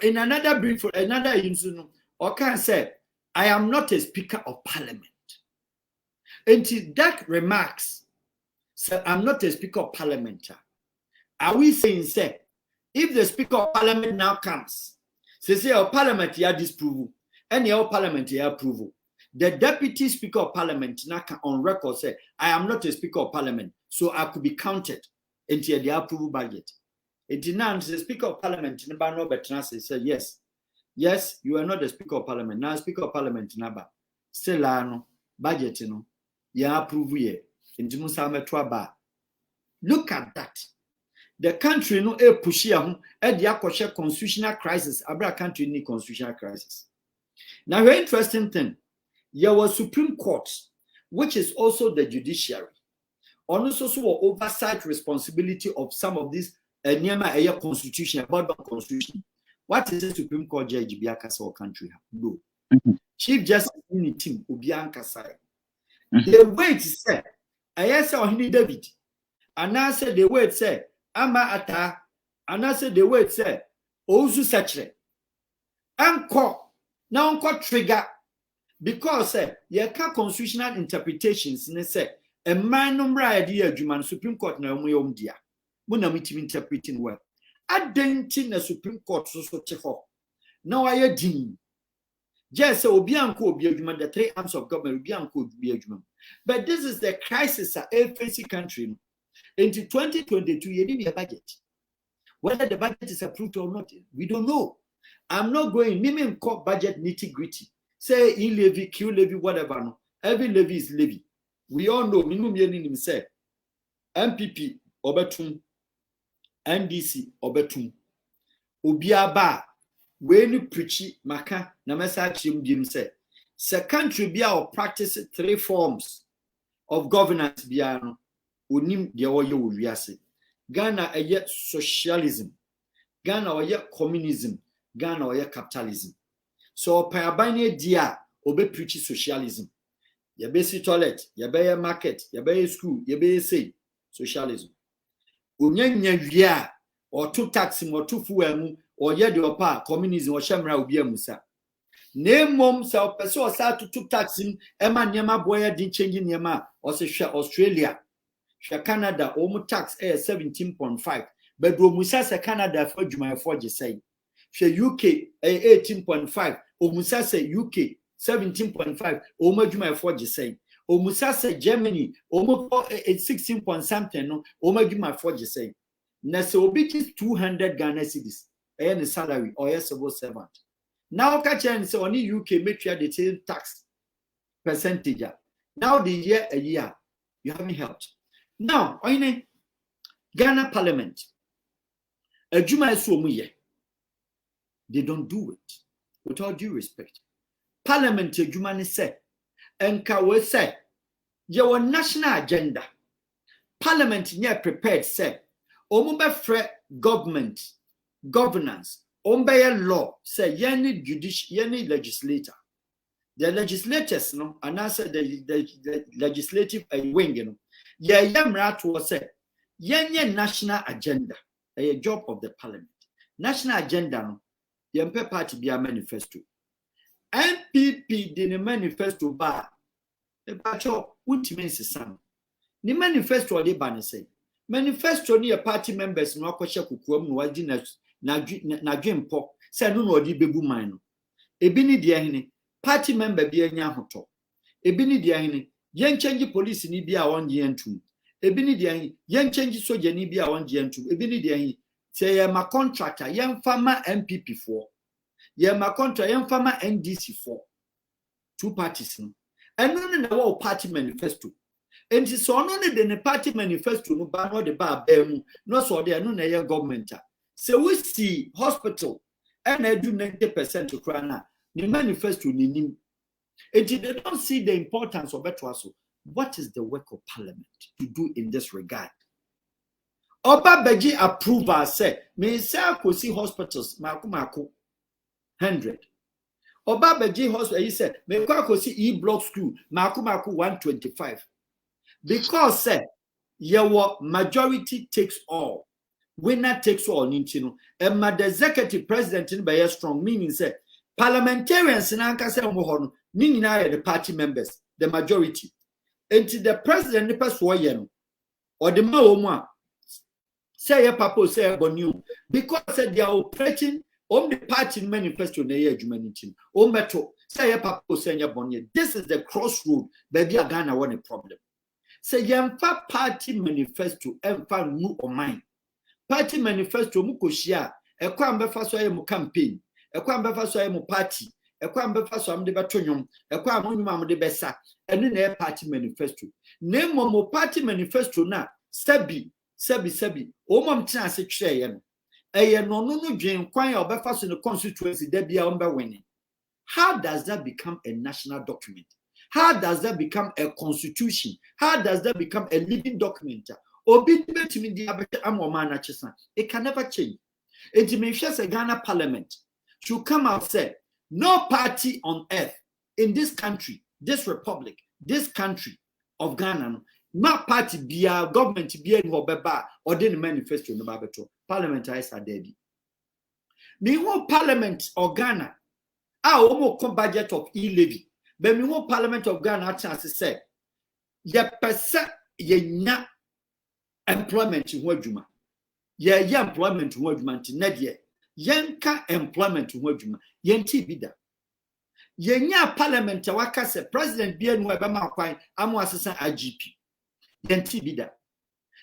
in another brief, another incident, Okan said, I am not a Speaker of Parliament. Until that remarks, so I'm not a Speaker of Parliament. Are we saying, say, if the Speaker of Parliament now comes, say our Parliament here disapproval, and your Parliament here approval, the Deputy Speaker of Parliament now can on record say, I am not a Speaker of Parliament, so I could be counted into the approval budget. It denounced the Speaker of Parliament, Robert Nasi said, yes, you are not the Speaker of Parliament. Now Speaker of Parliament, Naba, still no budget, ya approve ye. Look at that. The country no push here at the constitutional crisis. Abra country need constitutional crisis. Now, very interesting thing. There was Supreme Court, which is also the judiciary, on also oversight responsibility of some of these Nyama constitution about the constitution. What is the Supreme Court judge Biakasa or country? No. Chief Justice in team Ubianka side. The way it said, I saw Henry David, and I said the word said, Ama Ata, and I said the word said, Ozu Sachre. Anko, now unko trigger, because you can constitutional interpretations in a say, a man number idea, Juman Supreme Court na dia. Muna mitim interpreting well. I didn't in the Supreme Court so cheho. Now I deem. Just so Bianco be a human, the 3 arms of government Bianco be a human. But this is the crisis at every country. Into 2022, you need a budget. Whether the budget is approved or not, we don't know. I'm not going, Mimi court budget nitty-gritty. Say E levy, Q levy, whatever. No. Every levy is levy. We all know, minimum yearning say MPP, Obetum, NDC, Obetum, Ubiaba, when you preach Maka, Namasa Chim say, se country be our practice 3 forms of governance biano, unim de oyo wiase. Ghana a socialism, Ghana or communism, Ghana or capitalism. So Parabane dia obe preach socialism. You be toilet, you be market, you be school, you be say socialism. Unyanya via or 2 taxing or 2 fuemu or yedi opa communism or shamra ubia musa. Name mom self person start to 2 taxing ema nyama boya din changing nyama or say Australia. Canada omu tax 17.5 but musa se Canada for juma for je say. UK 18.5 omusa se UK 17.5 omo juma for je say. Omusa se Germany omo 16 point something no omo juma for je say. Na se obi 200 Ghana cedis the salary or civil servant. Now catch and say only UK make sure the same tax percentage. Now the year a year you haven't helped. Now on Ghana Parliament a juma is so muye. They don't do it with all due respect. Parliament juma say and we say your national agenda. Parliament near prepared say omube fre government governance ombe law say any judicial any legislator. The legislators no and answer the legislative wing you know. Yeah yamra to say yenye national agenda a job of the parliament. National agenda no yempe party be a manifesto. MPP di ne manifesto ba e ba cho ultimate sesam. Ni manifesto de ba ne say manifesto ni party members no akwahye kokuam no wadi na dwempo say no no di bebu man no. Ebi ni de hene party member bi anya hoto. Ebi ni de hene yen change police ni bi a wonje entum. Ebi ni de hene yen change soldier ni bi a wonje entum. Ebi ni de hene say ye ma contractor yen fama MPP for. Ye ma contract yen fama NDC for. 2 parties no. And no party manifesto. And so no the party manifesto no ba no de ba mu no so de no na ye government. So we see hospital and I do 90% to crana. The manifesto ni nim. And they don't see the importance of it also. What is the work of parliament to do in this regard? Oba Beji approval say me say I see hospitals mako 100. Oba Beji hospital he said me ko see E-block school mako 125. Because say your majority takes all. Winner takes all nintino. And the executive president in by strong meaning say parliamentarians in anka say omo hono ni nyina the party members the majority. Until the president the pass for yen or the ma say a papa say bonu because they are operating on the party manifesto na ye humanity o meto say a papa say bonye. This is the crossroad baby Ghana want a problem. Say yamfa party manifesto emfa nu o mine party manifesto mu koshia ekwa mbefa so ye mu campaign ekwa mbefa so ye mu party ekwa mbefa so am de betonyom ekwa amonyum am de besa ene na party manifesto nemo mo party manifesto na sabi o mom tina se twere ye no eye no no dwen kwan ya obefa so ne constituency da bia on be winning. How does that become a national document? How does that become a constitution? How does that become a living document? It can never change. It may just a Ghana parliament should come out and say, no party on earth in this country, this republic, this country of Ghana, no party be a government be a or the manifesto no babeto. Parliamentary are dead. Me want parliament of Ghana. Omo come budget of e-levy. But me want parliament of Ghana chance say, ye percent ye nya employment in wajuma. Ye employment in wajuma nti nedye. Yenka employment in wajuma. Yenti bida. Ye nya parliament waka se president bien weba ma kwan amu assistant IGP. Yenti bida.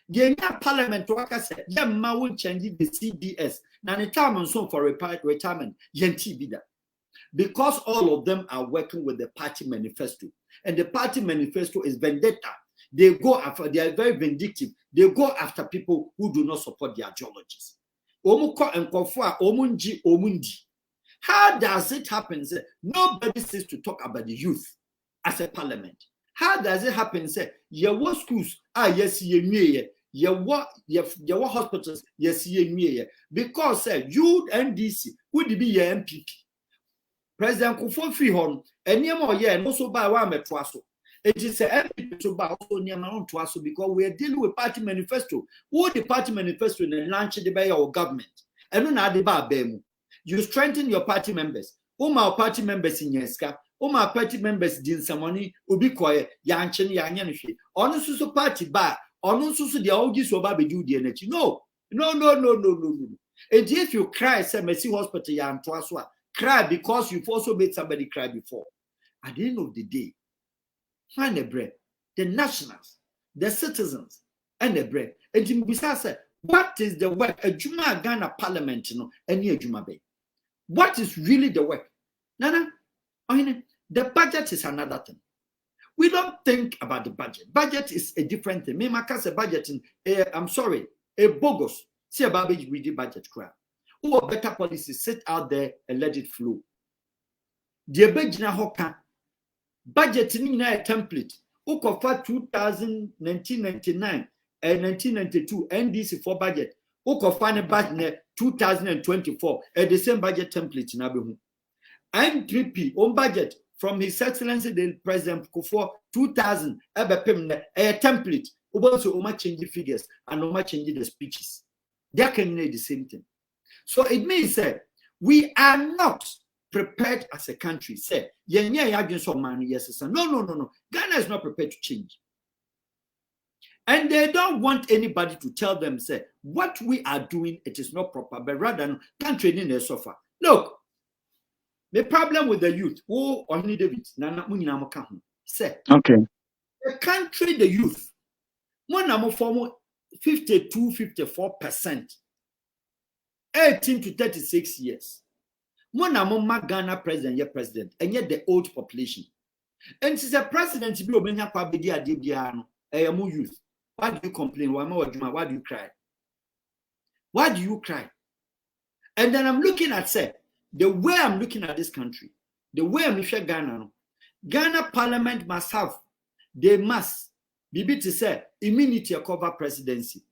Ye nya parliament waka se ye ma won change the CDS. Na the time on so for retirement. Yenti bida. Because all of them are working with the party manifesto. And the party manifesto is vendetta. They go after, they are very vindictive. They go after people who do not support their ideologies. How does it happen? Say, nobody says to talk about the youth as a parliament. How does it happen? Say, your schools are yes, your hospitals, yes, because you NDC would be your MPP. President Kufo Frihon, and Yamo ye and also by one metwaso. It is a MPP to buy also near my own twaso because we are dealing with party manifesto. What the party manifesto and launch the by our government. And not the bar bemu. You strengthen your party members. My party members in Yeska, my party members din some money, ubi quiet, yanchen yanyanfi. Honest party bar, honest the oldies or baby do the energy. No. And if you cry, say Messi Hospital yan twaswa. Cry because you've also made somebody cry before. At the end of the day, find a bread, the nationals, the citizens, and the bread. And Jim Bisa said, what is the work? A Juma Ghana parliament, any a Juma Bay. What is really the work? Nana, the budget is another thing. We don't think about the budget. Budget is a different thing. Me makas a budget I'm sorry, a bogus. See about the budget crowd. Who are better policies sit out there and let it flow. The Abedina Hoka budget in a template. Who cover 1999 and 1992 NDC for budget. Who cover a budget 2024 at the same budget template in Abehu. N3P on budget from His Excellency the President Kufo 2000 a template. Who also change the figures and change the speeches. They can do the same thing. So it means that we are not prepared as a country. Say, no. Ghana is not prepared to change. And they don't want anybody to tell them, say, what we are doing, it is not proper, but rather country in the sofa. Look, the problem with the youth, say, okay. The country, the youth, 52-54%. 18 to 36 years. Mona Ghana president, yet president, and yet the old population. And she's a president to be obeying youth. Why do you complain? Why do you cry? Why do you cry? And then I'm looking at the way I'm looking at this country, the way I'm looking at Ghana Parliament must be to say immunity to cover presidency.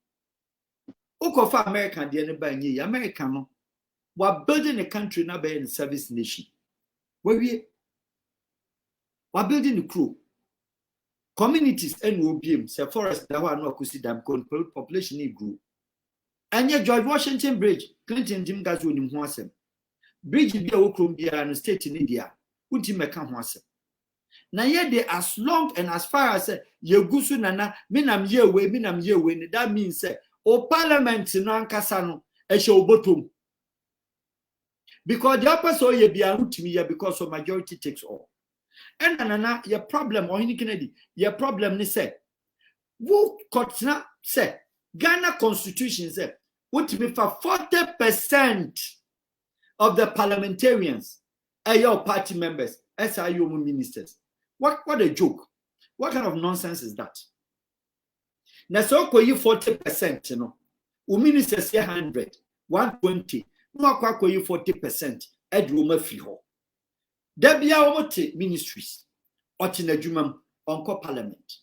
For American, the American, we're building a country now by a service nation. We're building the crew. Communities and OBM, say forest, that one no see them population grew. And yet George Washington Bridge, Clinton Jim Gazu in Hwasem. Bridge be a Columbia and state in India, Uti Mekan Hwasem. na ye as long and as far as ye gusu nana minam ye we that means o parliament no ankasa no e she obotom because the person ye bia rutimi ye because of majority takes all and nana your problem or any Kennedy your problem ni say who kotna say Ghana constitution say what be for 40% of the parliamentarians are your party members as are your ministers. What a joke. What kind of nonsense is that? Now so you 40%, you know. Ministers 100, 120. No you 40% edwuma fiho. Debia omote ministries otina jumam onko parliament.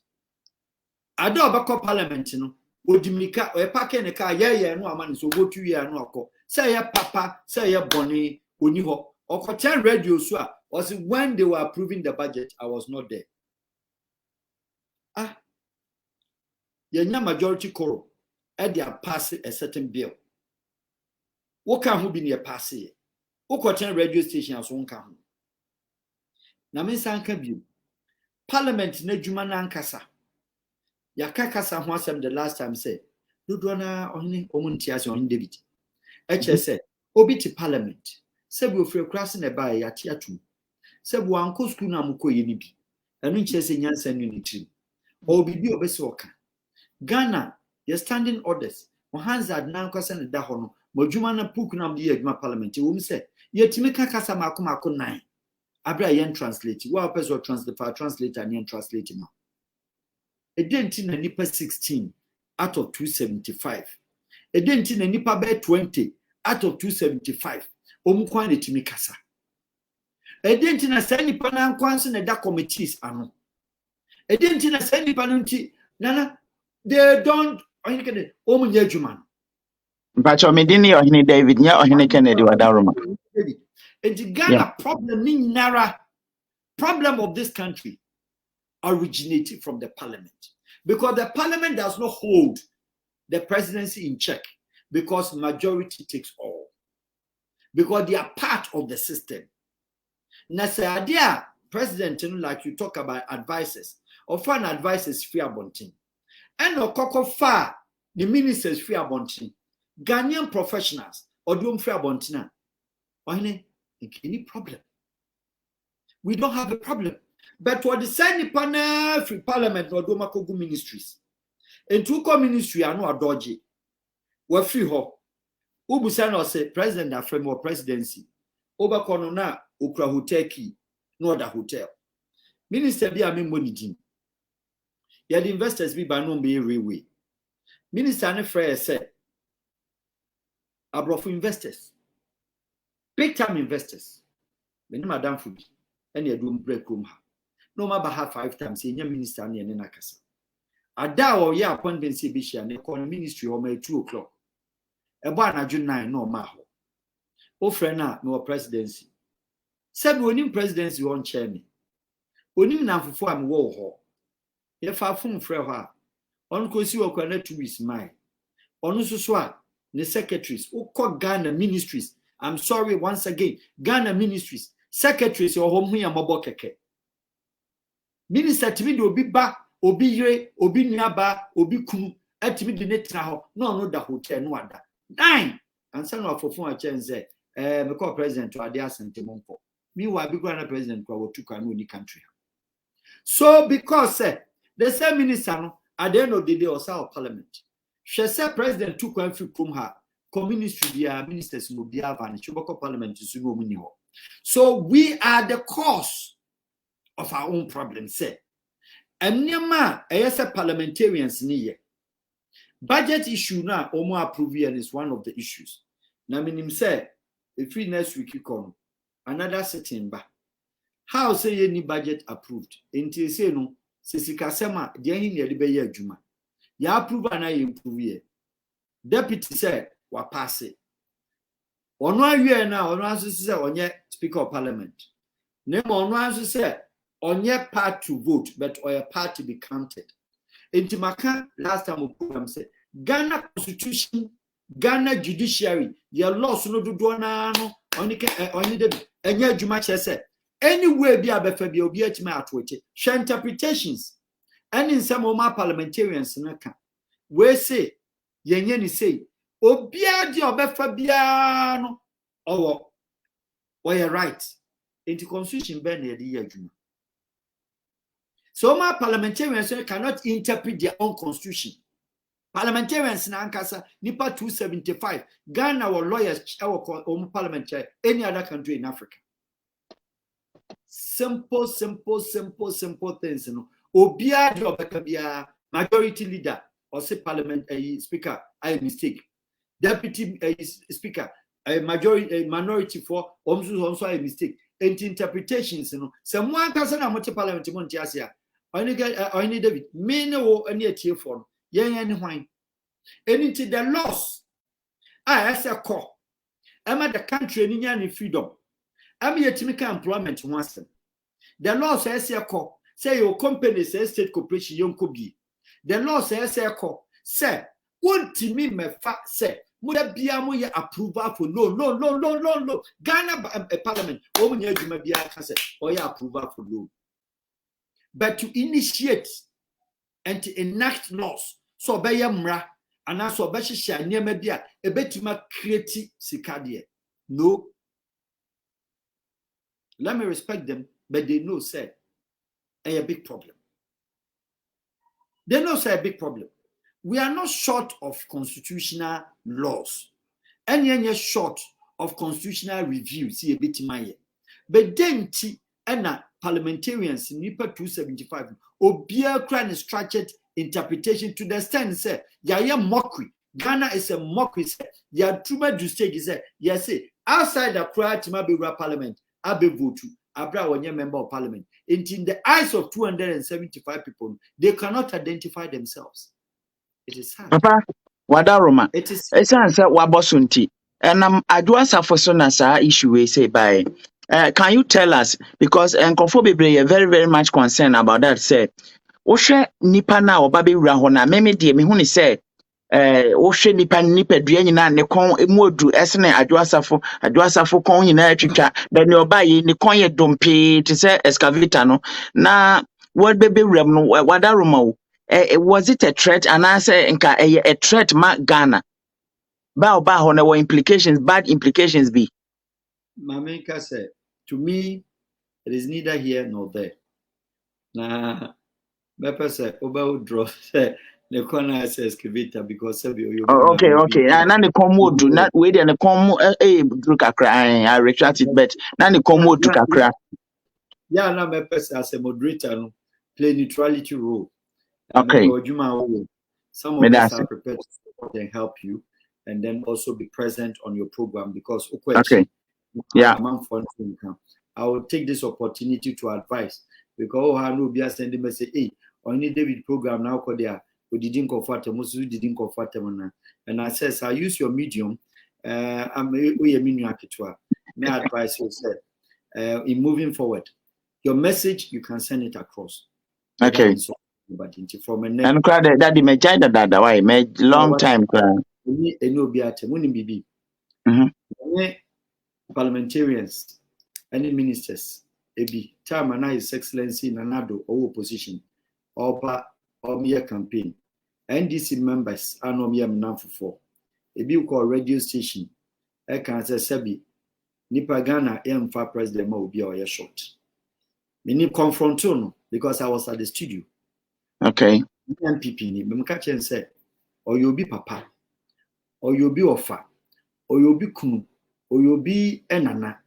Ado obako parliament no odimika o epake ne ka ye no amane so botu ye no akọ. Say ya papa, say ya boni oni ho. Okoten radio so a was when they were approving the budget, I was not there. Yenya majority coro and they are passing a certain bill. What can who be near passing? Okoten radio station as one can. Na me sanka bi parliament na djuma na ankasa. Ya kakasa ho asem the last time say dodo na ohini omunti ase ohini David. Eche say obi ti parliament. Sebu ofre krase na ba ya ti atum. Sebu anko school na mko ye ni bi. Enu nche se nyansa nu ni trim. Obibi obese oka. Ghana your standing orders. Mo hanzad na anko se ne da ho no. Mo djuma na puku na mdi adjuma parliament. Wo mi se yetimi kakasa mako 9. Abra yen translate. Wa person translate and yen translate now. A dent in a nipa 16 out of 275. A dent in a nipa be 20 out of 275. Omukwan de timi kasa. A dent in a sani panan kwansin and that committees ano. A dent in a sani panunti nana they don't omunye juman. Mpacho medini ohini David nya ohini Kennedy wadaroma. And the Ghana problem in Nara problem of this country originated from the parliament because the parliament does not hold the presidency in check because majority takes all because they are part of the system. Now, say idea president like you talk about advisors or foreign advisors free abonting and or koko far the ministers free abonting Ghanaian professionals or doom free abonting. Any problem? We don't have a problem. But what the same panel free parliament or domakogu ministries. And two ministry are no dodgy. We're free ho. Ubusano say president aframe or presidency. Oba konona ukra hoteki no other hotel. Minister be amen money din. Yeah, the investors be by no be railway. Minister ne frere said abroad for investors. Big time investors. When Madam Fubi, and you do break room. No matter how 5 times, senior minister and Nakasa. A da or ya appointment Sibisha and the ministry or May 2 o'clock. A barn June 9 no maho. O friend no presidency. Said when in presidency on chairman. When him now for I'm war hall. If I phone freha. On Kosi or connect to his mind. On Suswa, the secretaries, who call Ghana ministries. I'm sorry once again. Ghana ministries, secretaries or home here mobokeke. Minister Timid will be back, obi yre, obi nyaba, obi kunu, etimi de netra no the hotel no ada. 9 and son of phone change me call president to adia sentimonko. Meanwhile, big grand president ko to kanu ni country. So because the same minister at the end of the day or our parliament. She said president took one from her. Ministry, their ministers will be advantage. Parliament is no. So we are the cause of our own problems. Say, and Nema, as a parliamentarians near budget issue now, Omo approval is one of the issues. Now, meaning say, if we next week you come, another sitting back. How say any budget approved? Until say no, Sisikasema, the end near the Bayer Juma. Ya approve and I improve. Deputy said. Wa pass it. Ono awie na ono aso say onye speaker of parliament. Name ono aso say onye part to vote but or a part to be counted. Intimaka last time we program say Ghana constitution, Ghana judiciary, your laws no do na no only de enye adwuma che say Anywhere be abefa bi obi atime atwoche. Share interpretations. And in some of my parliamentarians we say yenye ni say obia di obefa bia no owo you're right. Into constitution ben ye adwuma. So my parliamentarians cannot interpret their own constitution. Parliamentarians na ankasa nipa 275 Ghana or lawyers our parliamentary any other country in Africa. Simple things, Obia di obefa bia majority leader or say parliament speaker I mistake. Deputy speaker a minority for also a mistake. And interpretations, someone person a multi parliament montiasia. Only David, many or any tier for young and wine. And into the loss. As a core. I'm at the country in freedom. I'm here to make employment once. The law says a core. Say your company says state corporation young could be. The law says a core. Say, one to me me fact say. Muda bia mo ye approval for no. Ghana parliament o mo nya adwuma bia ka say o ye approval for no. But to initiate and to enact laws so be ye mra and so be hihia niam bia e betima create sikadie. No. Let me respect them, but they know say a big problem. They know say a big problem. We are not short of constitutional laws. And you're short of constitutional review. See a bit my but then and parliamentarians nipa 275 obia crane structured interpretation to the extent say ya mockery. Ghana is a mockery. Ya truma do stage is yes say outside the crowd to be parliament abe vote abra when member of parliament. In the eyes of 275 people, they cannot identify themselves. It is sad. Papa, wadaroma. It is. It's answer wabosunti. And adwasa for so na sa issue we say by. Can you tell us because Nkonfo very very much concerned about that. Say, Oshe nipa na obabe wura ho na meme de me hu ni say Oshe nipa dua nyina ne kon emuodu esne adwasafo kon nyina atwitwa but ne obaye ne kon ye dompe te say excavator no na what bebe wura no wadaroma wo. Was it a threat? And I say, a threat, ma Ghana. Ba implications, bad implications be. Mamenka said, to me, it is neither here nor there. Nah, Bepa said, Oba draw the corner as excavator because okay. And then the commode do not wait and the commo I retract it, but then the commode to kakra. Yeah, now Bepa as a moderator play neutrality role. Okay. Some of us are prepared to support and help you, and then also be present on your program because okay. Yeah. I will take this opportunity to advise because I know be sending message. Hey, only David program now called there. We didn't comfort them. Most didn't comfort them, and I says I use your medium. We may advise you said in moving forward, your message you can send it across. Okay. But from a and that the major that why made long time parliamentarians any ministers ebi time and his excellency nanado or opposition or mere campaign NDC members are no mere for ebi call radio station I can say sebi nipa Ghana emfa president ma obi or short me need confront no because I was at the studio. Okay. MPP ni memka say or you be papa or you be offer or you be kunu or you be enana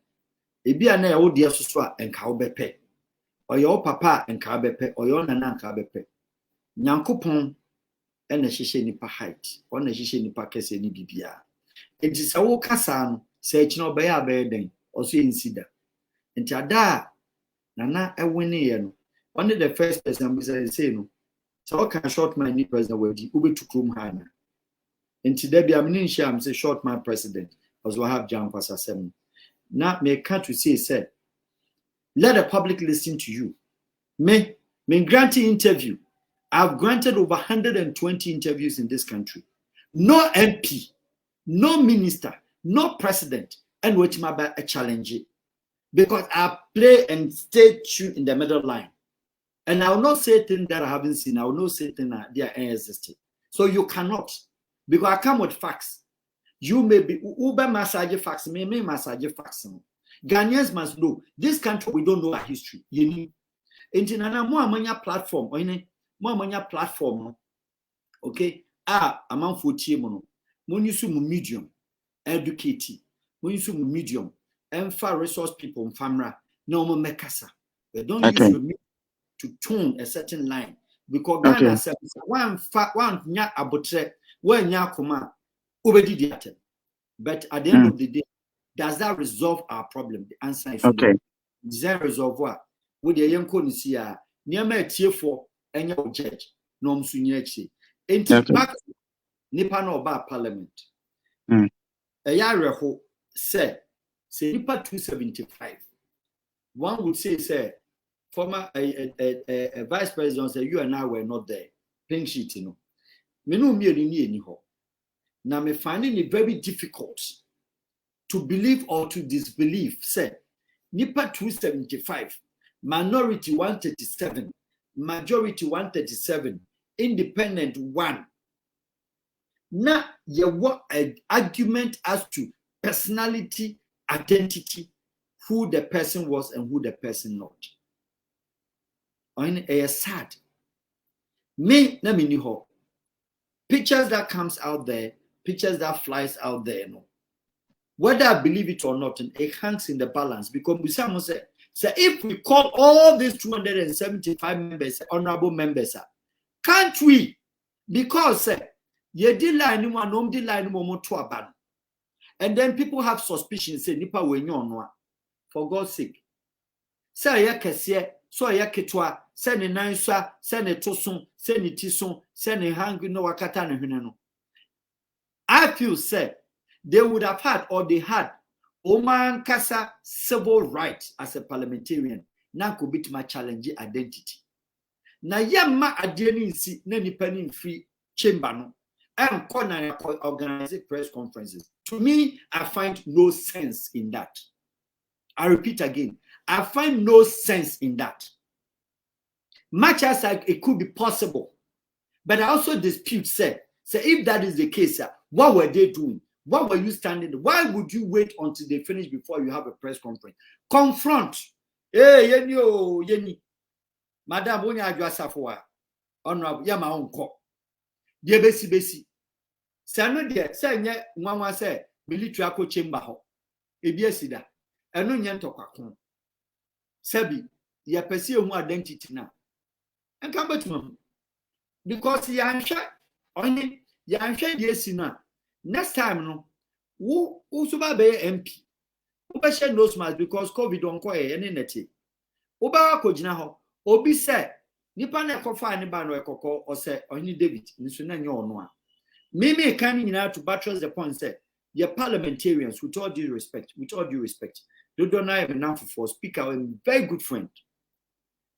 ebi ana wo de soso a enka wo bepe or your papa enka bepe or your nana enka bepe nyankopon ena hihye nipa height or na hihye nipa kese ni bibia enti sa wo kasa no sa echi no be ya be den or so insida enti ada nana ewene ye no only the first person be say no so can short my new president wedi ube to krum hana enti da bia me nhia say short my president because we have John Kwasa 7 now me can't to say let the public listen to you me granting interview. I've granted over 120 interviews in this country. No MP, no minister, no president, and what my a challenge. because I play and stay tuned in the middle line. And I will not say things that I haven't seen. I will not say things that they are existing. So you cannot, because I come with facts. You may be Uber massage facts, may massage facts. Ghanaians must know this country. We don't know our history. You need Intinana more amanya platform. Or in more amanya platform. Okay. Among 40 mono. Monisumu medium, educate. Monisumu medium, and far resource people, famra. No more mekasa. They don't use your medium to tune a certain line. Because Ghana says one nya abotre, one nya koma, ubedi diate. But at the end of the day, does that resolve our problem? The answer is no. Does that resolve what? With the young conisia, near me tier for any judge, no msunyechi. Enti back nipa no ba parliament. A yare ho say nipa 275. One would say former a vice president said, you and I were not there. Pink sheet, you know. Me no me ni ho. Now me finding it very difficult to believe or to disbelieve. Say nipa 275, minority 137, majority 137, independent 1. Now what an argument as to personality, identity, who the person was and who the person not. Sad. Me na me ni ho. Pictures that comes out there, pictures that flies out there, no. Whether I believe it or not, it hangs in the balance because we say if we call all these 275 members honorable members, can't we? Because ye did line one, did line more to a ban, and then people have suspicion. Say nipa we no. For God's sake, say ya kesiye. So ya ketwa se ne nanswa se ne toson se ne tison se ne hang no wakata ne hwene no. I feel say they would have had or they had Oman Kasa civil rights as a parliamentarian. Na could be my challenge identity. Na yamma adeni nsi na nipa ni free chamber no. And corner organize press conferences. To me, I find no sense in that. I repeat again. I find no sense in that. Much as it could be possible. But I also dispute, say if that is the case, what were they doing? What were you standing? Why would you wait until they finish before you have a press conference? Confront. Hey, yeni. Madam, when you are Safwa, honorable, yama onko. Dear besi. Say no dear, say nye, mama say, military ako chamber ho. Ebiesida. Eno nyento kwakon. Sebi, ya pesi omu identity na. And come back to him. Because yansha only yansha yesi na. Next time no, who suba be MP. Uba share nose mask because COVID don't call any neti. Uba ko jina ho. Obi say nipa na ekofa ani ba no ekoko or say only David niso na nyo ono a. Me can to buttress the point say your parliamentarians with all due respect, don't have enough for speaker and very good friend.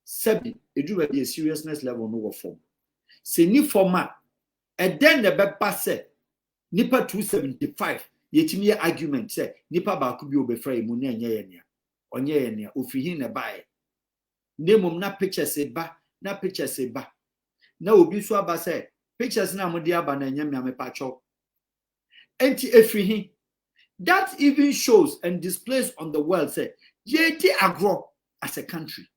Sebi, it do be a seriousness level no form. Say ni format, and then the beba say nipa 275. Yetimi argument say nipa ba could be obefra mu na nya onye ofihin na bae. Nemum na picture say ba, na picture say ba. Na obi so aba say pictures na mudi aba na nya me amepacho. Enti efihin. That even shows and displays on the world say yeti agro as a country.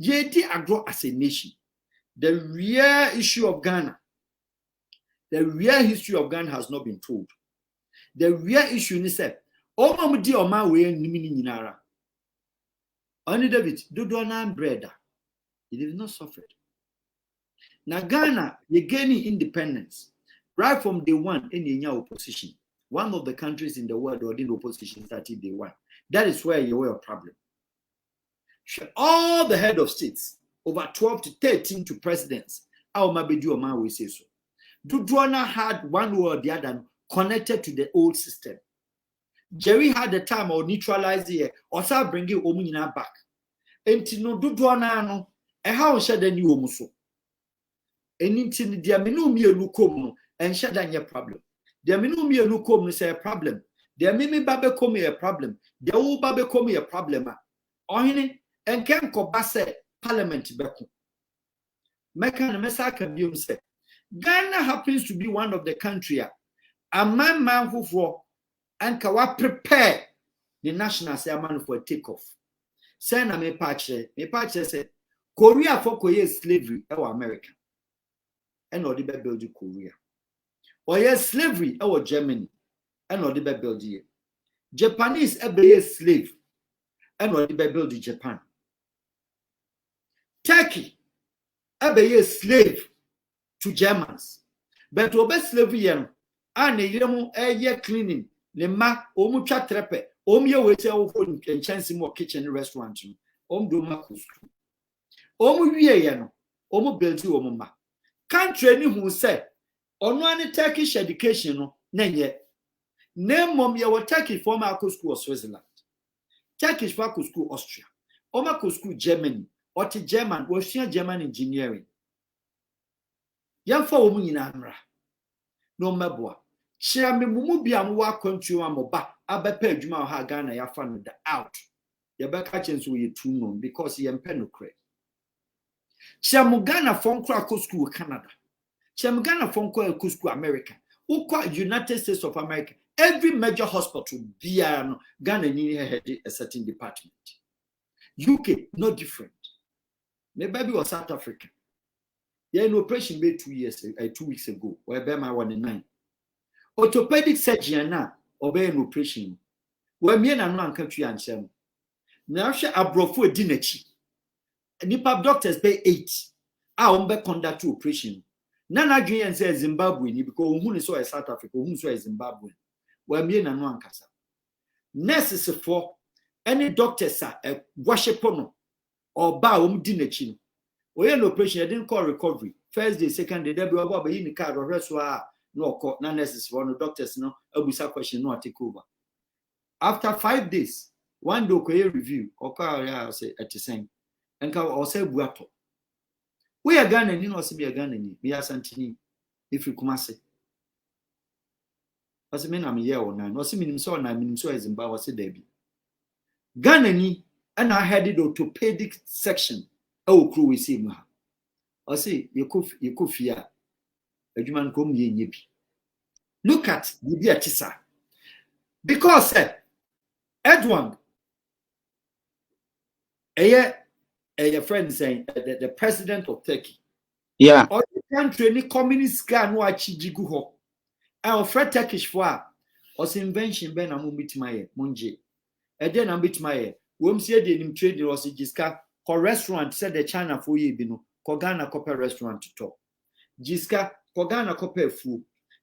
Yeti agro as a nation. The real issue of Ghana, the real history of Ghana has not been told. The real issue is that omamudi oma we nimini nyinara. Only David dodona brother. He did not suffer. Now Ghana, you gaining independence right from day one in the opposition. One of the countries in the world or in opposition started day one. That is where you were a problem. All the head of states, over 12 to 13 to presidents, how Mabedu Oma will say so. Dudwana had one way or the other connected to the old system. Jerry had the time of neutralize here or start bringing Omina back. And no Dudwana no, and how shall the new Omuso? And into the Aminumia Lukomo and shut down your problem. The Aminumia Lukomo say a problem There may become a problem. There will become a problem. Ohine and can kobase Parliament beku. Mekan mesaka biom say Ghana happens to be one of the country a man who for and kawa prepare the national ceremony for takeoff. Say na me patch say Korea for Korea slavery our America. And or the build Korea. Or yes slavery our Germany. And or the build here. Japanese a slave. And or the build Japan. Turkey a slave to Germans. But obe slavery yen and a year cleaning. Ne ma omu twa trepe omye wete wo nkyɛnse mo kitchen restaurant no do ma kusku omu wie ye no omu build omu ma country ni hu say ono ani Turkish education no nenye na mom ye wo Turkish former kusku of Switzerland Turkish for kusku Austria oma kusku Germany or German wo hia German engineering yamfa omu nyina amra no meboa Chia me mumu bia mo wa country wa mo ba abepa adwuma ha Ghana ya fa no da out ye be ka chen so ye too known because ye mpe no kre chia mo Ghana fon kra ko school Canada chia mo Ghana fon ko school America ukwa United States of America every major hospital bia no Ghana ni head a certain department UK no different me baby was South Africa ye no operation be 2 weeks ago where be my 19 orthopedic surgeon na obey an operation. Where me na no anka twi ansem. Na hwe abrofo edi nachi. Nipa doctors pay 8. Be conduct operation. Na na dwen say Zimbabwe ni because ohun ni so South Africa, ohun so Zimbabwe. Where me na no ankasa. Nurses for any doctors are worship no or ba di nachi no. Oye an operation I didn't call recovery. First day, second day, there be oba yi ni card or rest no necessary no doctors no abusa question no take over after 5 days one do ko review or call say at the same enka o say buato we are Ghana ni no se be Ghana ni me asantini if you come say ase me na me ye wona no se minim so na minim so Zimbabwe se da bi Ghana ni and I headed orthopedic section e wo kro we see mu ha o say ye kofia adwuma nkom ye nyebi look at the Tisa because Edwin a friend saying the president of Turkey or the country any communist guy no achijigu ho and for Turkish for was invention ben na mumitimaye monje e den na mumitimaye wom sie de nim trade was jiska ko restaurant said the China for ye bi no ko Ghana ko restaurant to jiska ko Ghana ko fu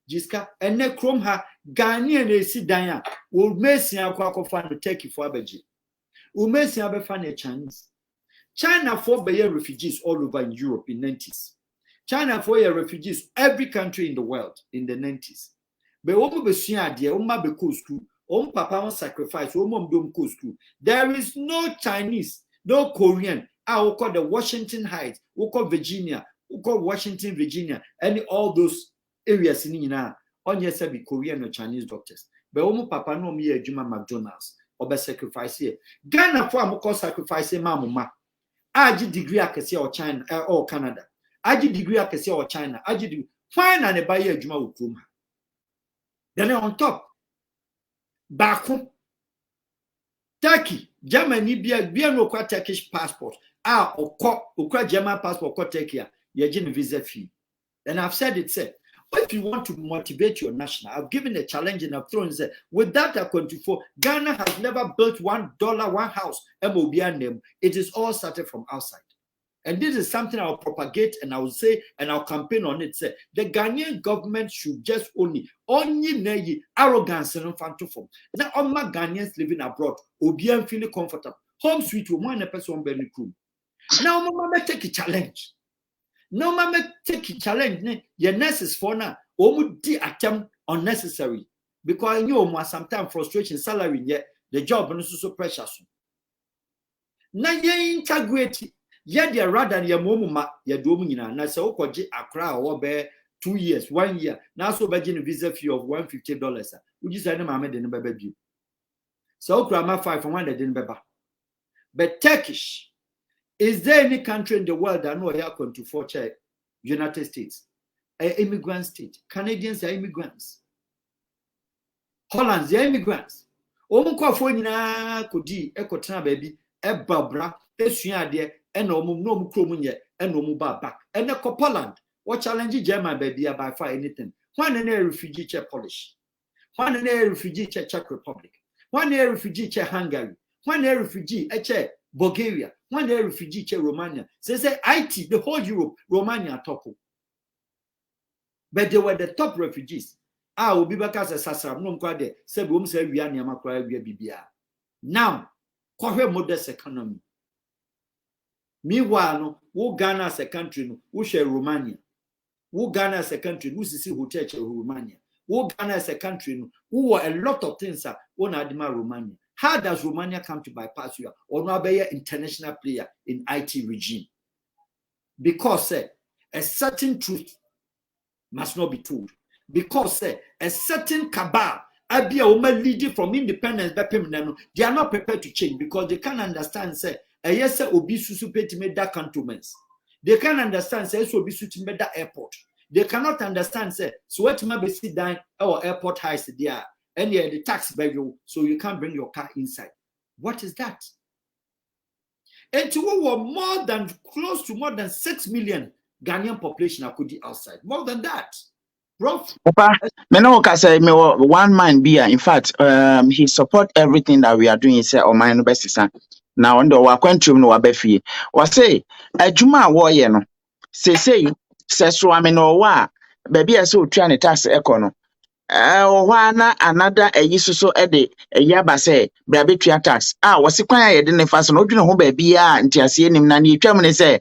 jiska ene krom ha Ghanaian na esi dan a wo mesia akwa fa no Turkey for abeji wo mesia be fa na Chinese China for be refugees all over in Europe in 90s China for refugees every country in the world in the 90s be wo be sua ade wo ma be ko school wo papa won sacrifice wo mom dom ko school there is no Chinese no Korean we call the Washington Heights we call Virginia we call Washington Virginia and all those areas in Ghana onye say be Korean or Chinese doctors but omo papa no me adwuma McDonald's obe sacrifice here Ghana for am call sacrifice ma aji degree akese or China or Canada aji degree akese or China aji degree fine and buy adwuma okrom ha then on top back home Turkey Germany bia no kwa Turkish passport okwa German passport kwa Turkey ye visa fee and I've said it said if you want to motivate your national, I've given a challenge and I've thrown and said, with that account for Ghana has never built $1 one house, MOBA name. It is all started from outside. And this is something I'll propagate and I'll say and I'll campaign on it. Say the Ghanaian government should just only arrogance and form. Now all my Ghanaians living abroad, Obian feeling comfortable. Home sweet one person Benny Crew. Now mama take a challenge. No mama take a challenge. Your nurses for now. Di attempt unnecessary because you know sometimes frustration salary yet the job and so precious. Now you integrate. Yet rather than your moma, your domina, and I say, Okoji Accra or Bear 2 years, 1 year. Now so budget a visa fee of $150. Would you say no mama didn't baby? So grandma 5 and 1 that didn't baby. But Turkish, is there any country in the world that know aircon to fortune United States? An immigrant state. Canadians are immigrants. Hollands are immigrants. Omukwa fo nyina kodi ekotena baby e babra esua de e na omum no omukrom nye e na omu ba back e na Poland what challenge German baby by far anything one na refugee che Polish one na refugee che Czech Republic one na refugee che Hungary one na refugee che Bulgaria one na refugee che Romania say IT the whole Europe Romania top but they were the top refugees. Obi baka se sasram no nkwa de se bi say wia niam akwa wia bibia now kohwe modest economy meanwhile no wo Ghana as a country no wo share Romania wo Ghana as a country no sisi hotel che Romania wo Ghana as a country no wo a lot of things are on adima Romania. How does Romania come to bypass you or no be international player in IT regime? Because a certain truth must not be told. Because a certain cabal, leading from independence, they are not prepared to change because they can't understand. Yes, obi susupeti made that cantonments. They can't understand. So obi susupeti made that airport. They cannot understand. So what may be sit down our airport highs there and the tax value, so you can't bring your car inside. What is that? And to more than close to more than 6 million Ghanaian population are outside. More than that. Papa, me no ka say me one man be in fact he support everything that we are doing say o man no best san na on the wa kwantrum no wa ba fie wa say adwuma wo ye no say so ame no wa ba bia say otua ne tax eco no na another so e de yaba say bra betua tax wo se kwan ya de ne fa so no dwene ho ba bia ntiase nim na ne twam ne say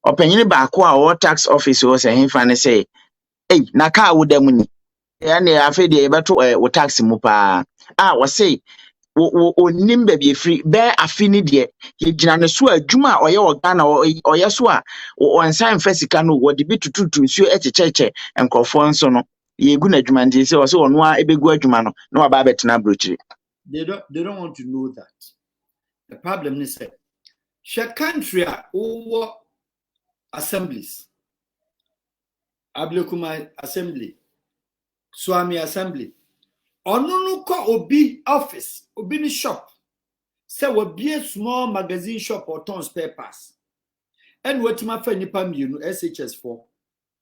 opanyini ba ko a tax office wo say hemfa ne say na ka wo da muni ya ne afi de beto wo tax mu pa wo say wo nim ba bi free be afi ni de ye gina ne so adwuma oye wo Ghana oye so a wo nsan fasika no wo de bi tututu nsuo echecheche enkofo nso no ye gu na adwuma ndi se wo so ono a ebegu adwuma no na wa ba betena brochiri. They don't want to know that. The problem is that she country over assemblies. Ablekuma assembly, Swami assembly. Onunuko obi office, obi ni shop. Say will be a small magazine shop or tons papers. And what my friend nipa mienu SHS4.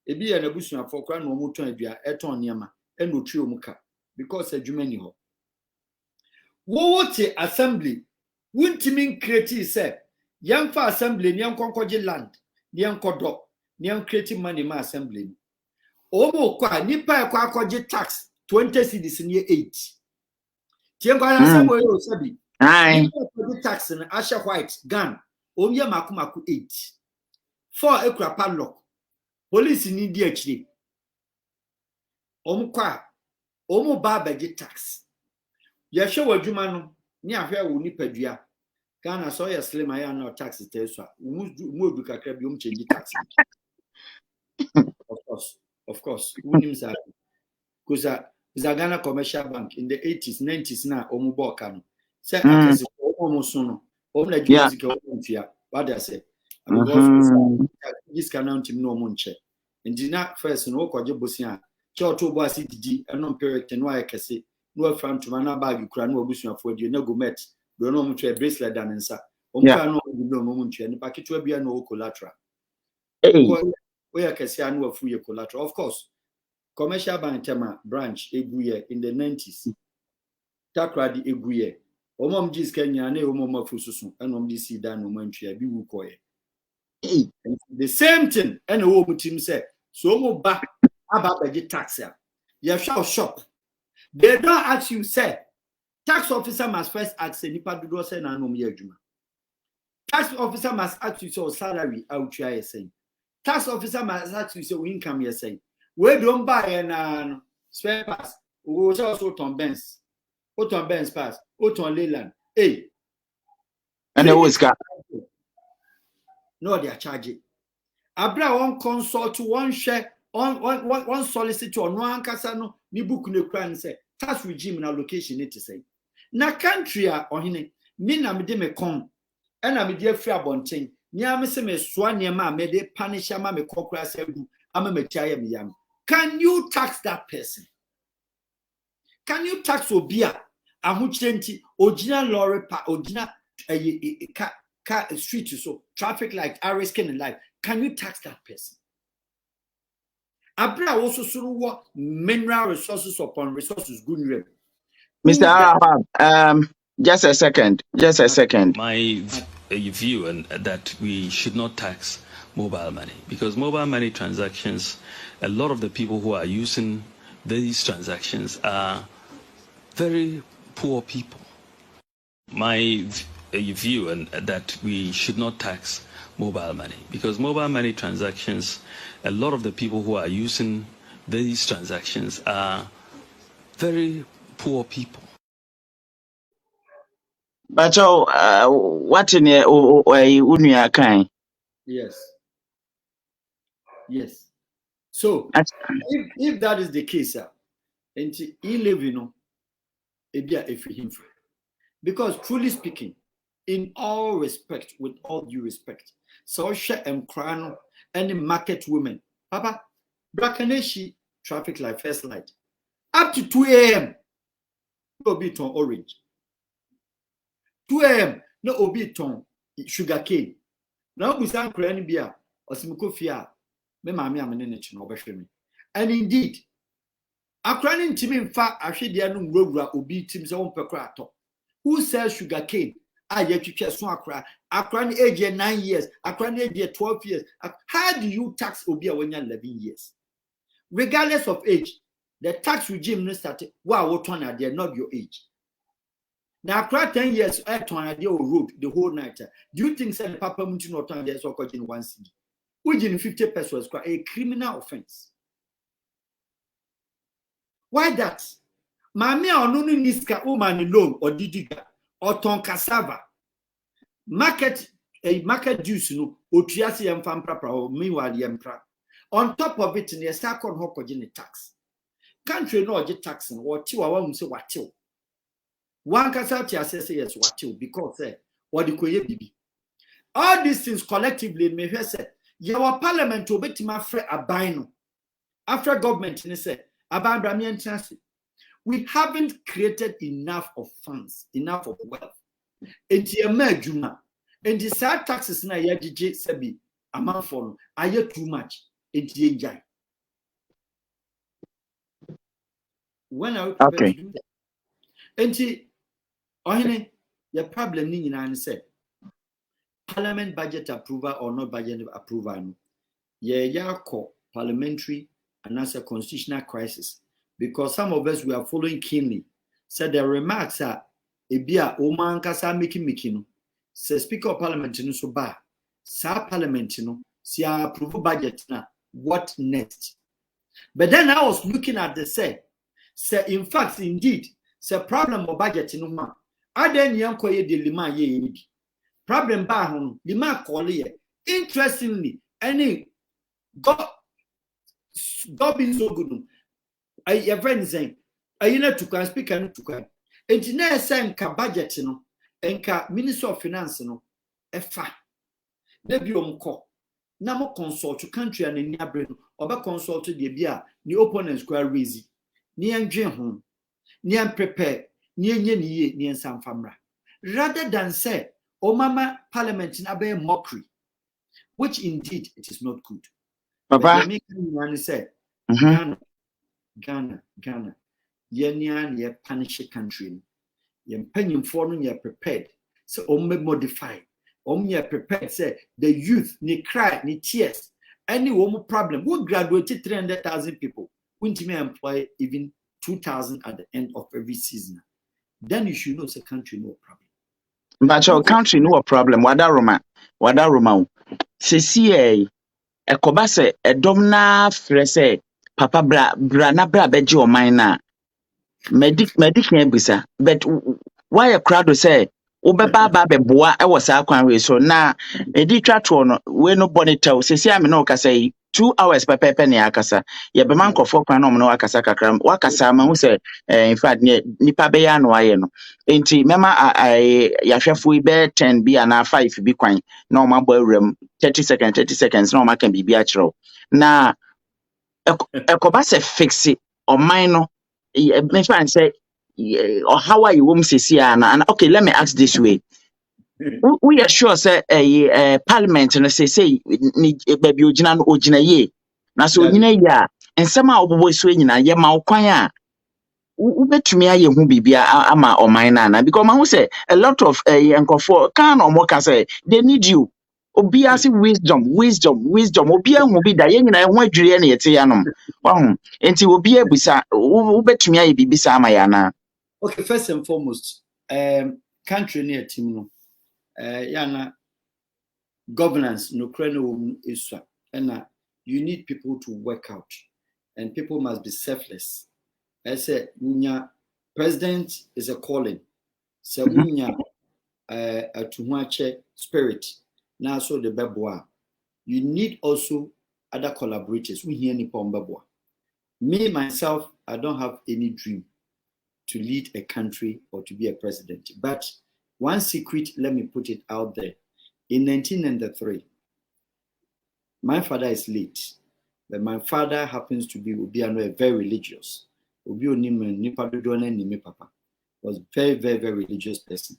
Ebi ya nebusu for kwan no muton adua eton niama and no trio muka because adwumani ho. Wo te assembly wuntimin create say yamfa assembly ni yankonkoje land ni yankodo ni yan create money ma assembly. Omo kwa nipa kwa akoje tax 20 cedis ni 8. Tien kwa assembly yo sabi. Nipa tax na Asha White gun omye makumaku 8. 4 ekura padlock. Police ni di akire. Omo ba beje tax. Ya hwe wadwuma no ni ahwe wo nipadua. Ghana so ya slim aya na tax teswa. Mu odu kakra bi change tax. Of course. Unimza. Kuza Ghana Commercial Bank in the 80s, 90s na omo boka no. Say akase omo so no. Omo na jumzi ke omo fia. What I say? Because this cannot no monche. And dina first no kwaje bosia. Che oto bo asidi enom period no ayekase. No front to mana bag kura no obusuafo die na go met. Do no mo twa bracelet dan nsa. Omo ka no obi no mo ntwa ni paketo bia no collateral. We are Kasiano of Fuya collateral. Of course, commercial bank tema branch eguye in the 90s. Takradi eguye. Omom jis Kenya ne omom fususu and DC dan no mantua bi wukoye. The same thing and a woman team said, so mo ba about the tax. You shop. They don't ask you, say, tax officer must first ask nipa do say na no me adwuma. Tax officer must ask you so salary out try saying. Tax officer must ask you so income you're saying. We don't buy an spare pass. We also ton Benz. Oton Benz pass. Oton Leyland. Hey. And it was got. No, they are charging. Abra one consult one share on solicitor no ankasa no ni book ne kura ne say tax regime na location it say na country a ohene me na me de me kon e na me de afri abonten ni am se me soa niema me de punish ama me kokura say gu ama me tiaye me yam. Can you tax that person? Can you tax obia ahuchenti original lorry pa original car street so traffic light risking in life? Can you tax that person? Abra also suru mineral resources upon resources good. Mr. Arahab, just a second. My view and that we should not tax mobile money, because mobile money transactions, a lot of the people who are using these transactions are very poor people. My view and that we should not tax mobile money, because mobile money transactions, a lot of the people who are using these transactions are very poor people. But what in your kind? Yes. So if that is the case, and he live, because truly speaking, in all respect, with all due respect, social and crown any market women, Papa, Brakaneshi traffic light, first light, up to 2 a.m. no be ton orange. 2 a.m. no obi ton sugar cane. Now we san kura ni bia osimiko fia me maame amene ne chi no obehwe me. And indeed, akra ni ntimi mfa ahwede no nwura obi tim se won pekra ato. Who sells sugar cane? Aye twetwe so akra ni age 9 years, akra ni age 12 years. How do you tax obi a wanya 11 years? Regardless of age, the tax regime no started wow what one are there not your age. Now, across 10 years, I turn a road the whole night. Do you think that Papa Munti not on there so in 1 city? Within 50 pesos, a criminal offense. Why that? Mammy or no niska woman loan or didiga or ton cassava. Market juice no or triasi and fan proper or meanwhile yempra. On top of it, in the second hokogin tax. Country no get taxing or 2 hours say what till. One can say yes, what you because what the koye bibi. All these things collectively may say your parliament to bet my friend abino. After government in say abandamian chance. We haven't created enough of funds, enough of wealth. And the emerguma and the sad taxes na yajj sebi amount for are too much. It's the when I okay. to do that. And the problem ni say parliament budget approval or not budget approval. Yeah, parliamentary and that's a constitutional crisis because some of us we are following keenly. Said the remarks are ebia oman kasa making say speaker of parliament no so ba sa parliament no si approve budget na what next. But then I was looking at the say in fact indeed say problem of budget no ma aden yankoye de lima ye ni problem ba ho lima call ye interestingly any God being so good your friend saying you know to can speak and to can engineer saying ka budget no enka minister of finance no efa na bi omko na mo consult to country and ni abre no oba consult the bia ni opponents kwa raise ni endwe ho ni prepare ni enye ni ye ni ensamfamra rather than say o mama parliament na be mockery which indeed it is not good. Papa say Ghana yenya ye punish country ye penny for no ye prepared so me modify ye prepared say the youth ni cry ni tears any one problem we graduated 300,000 people won't me employ even 2,000 at the end of every season then you should know the country no problem but your country no problem wada Roma sesi ekoba se edom na frɛ sɛ papa bra na bra beji o man na medic ebisa but why a crowd say obeba ba beboa e wo sa kwan we so na edi twato no we no bonitel sesi ame no ka say 2 hours pepepe ne akasa ye be man kofo kwan no no akasa kakra wakasa ma hu say in fact nipa be ya no aye no enti mema yahwefo be 10 bi ana 5 bi kwan na o mabọ awuram 30 seconds na o maka bibi a kyerɛw na ekoba se fix it ɔman no me fan say or how are you wom sisi ana okay let me ask this way we are sure say parliament no say ni baby ogina no ogina ye na so ogina ye a ensem a obobo so nyina ye ma okwan a ubetumi aye hu bibia ama ɔman na na because man who say a lot of nkofo kan omoka say they need you obi ase wisdom obi ahu bi da ye nyina ho adwire na yete ya nom wahu enti obi abusa ubetumi aye bibisa ama ya na. Okay, first and foremost, country near team no yana governance no kreno iswa and you need people to work out and people must be selfless. I said unya president is a calling. So unya a tuhuache spirit. Now so the beboa. You need also other collaborators. We hear ni beboa. Me myself, I don't have any dream to lead a country or to be a president. But one secret, let me put it out there. In 1993, my father is late, but my father happens to be very religious. Was very, very, very religious person.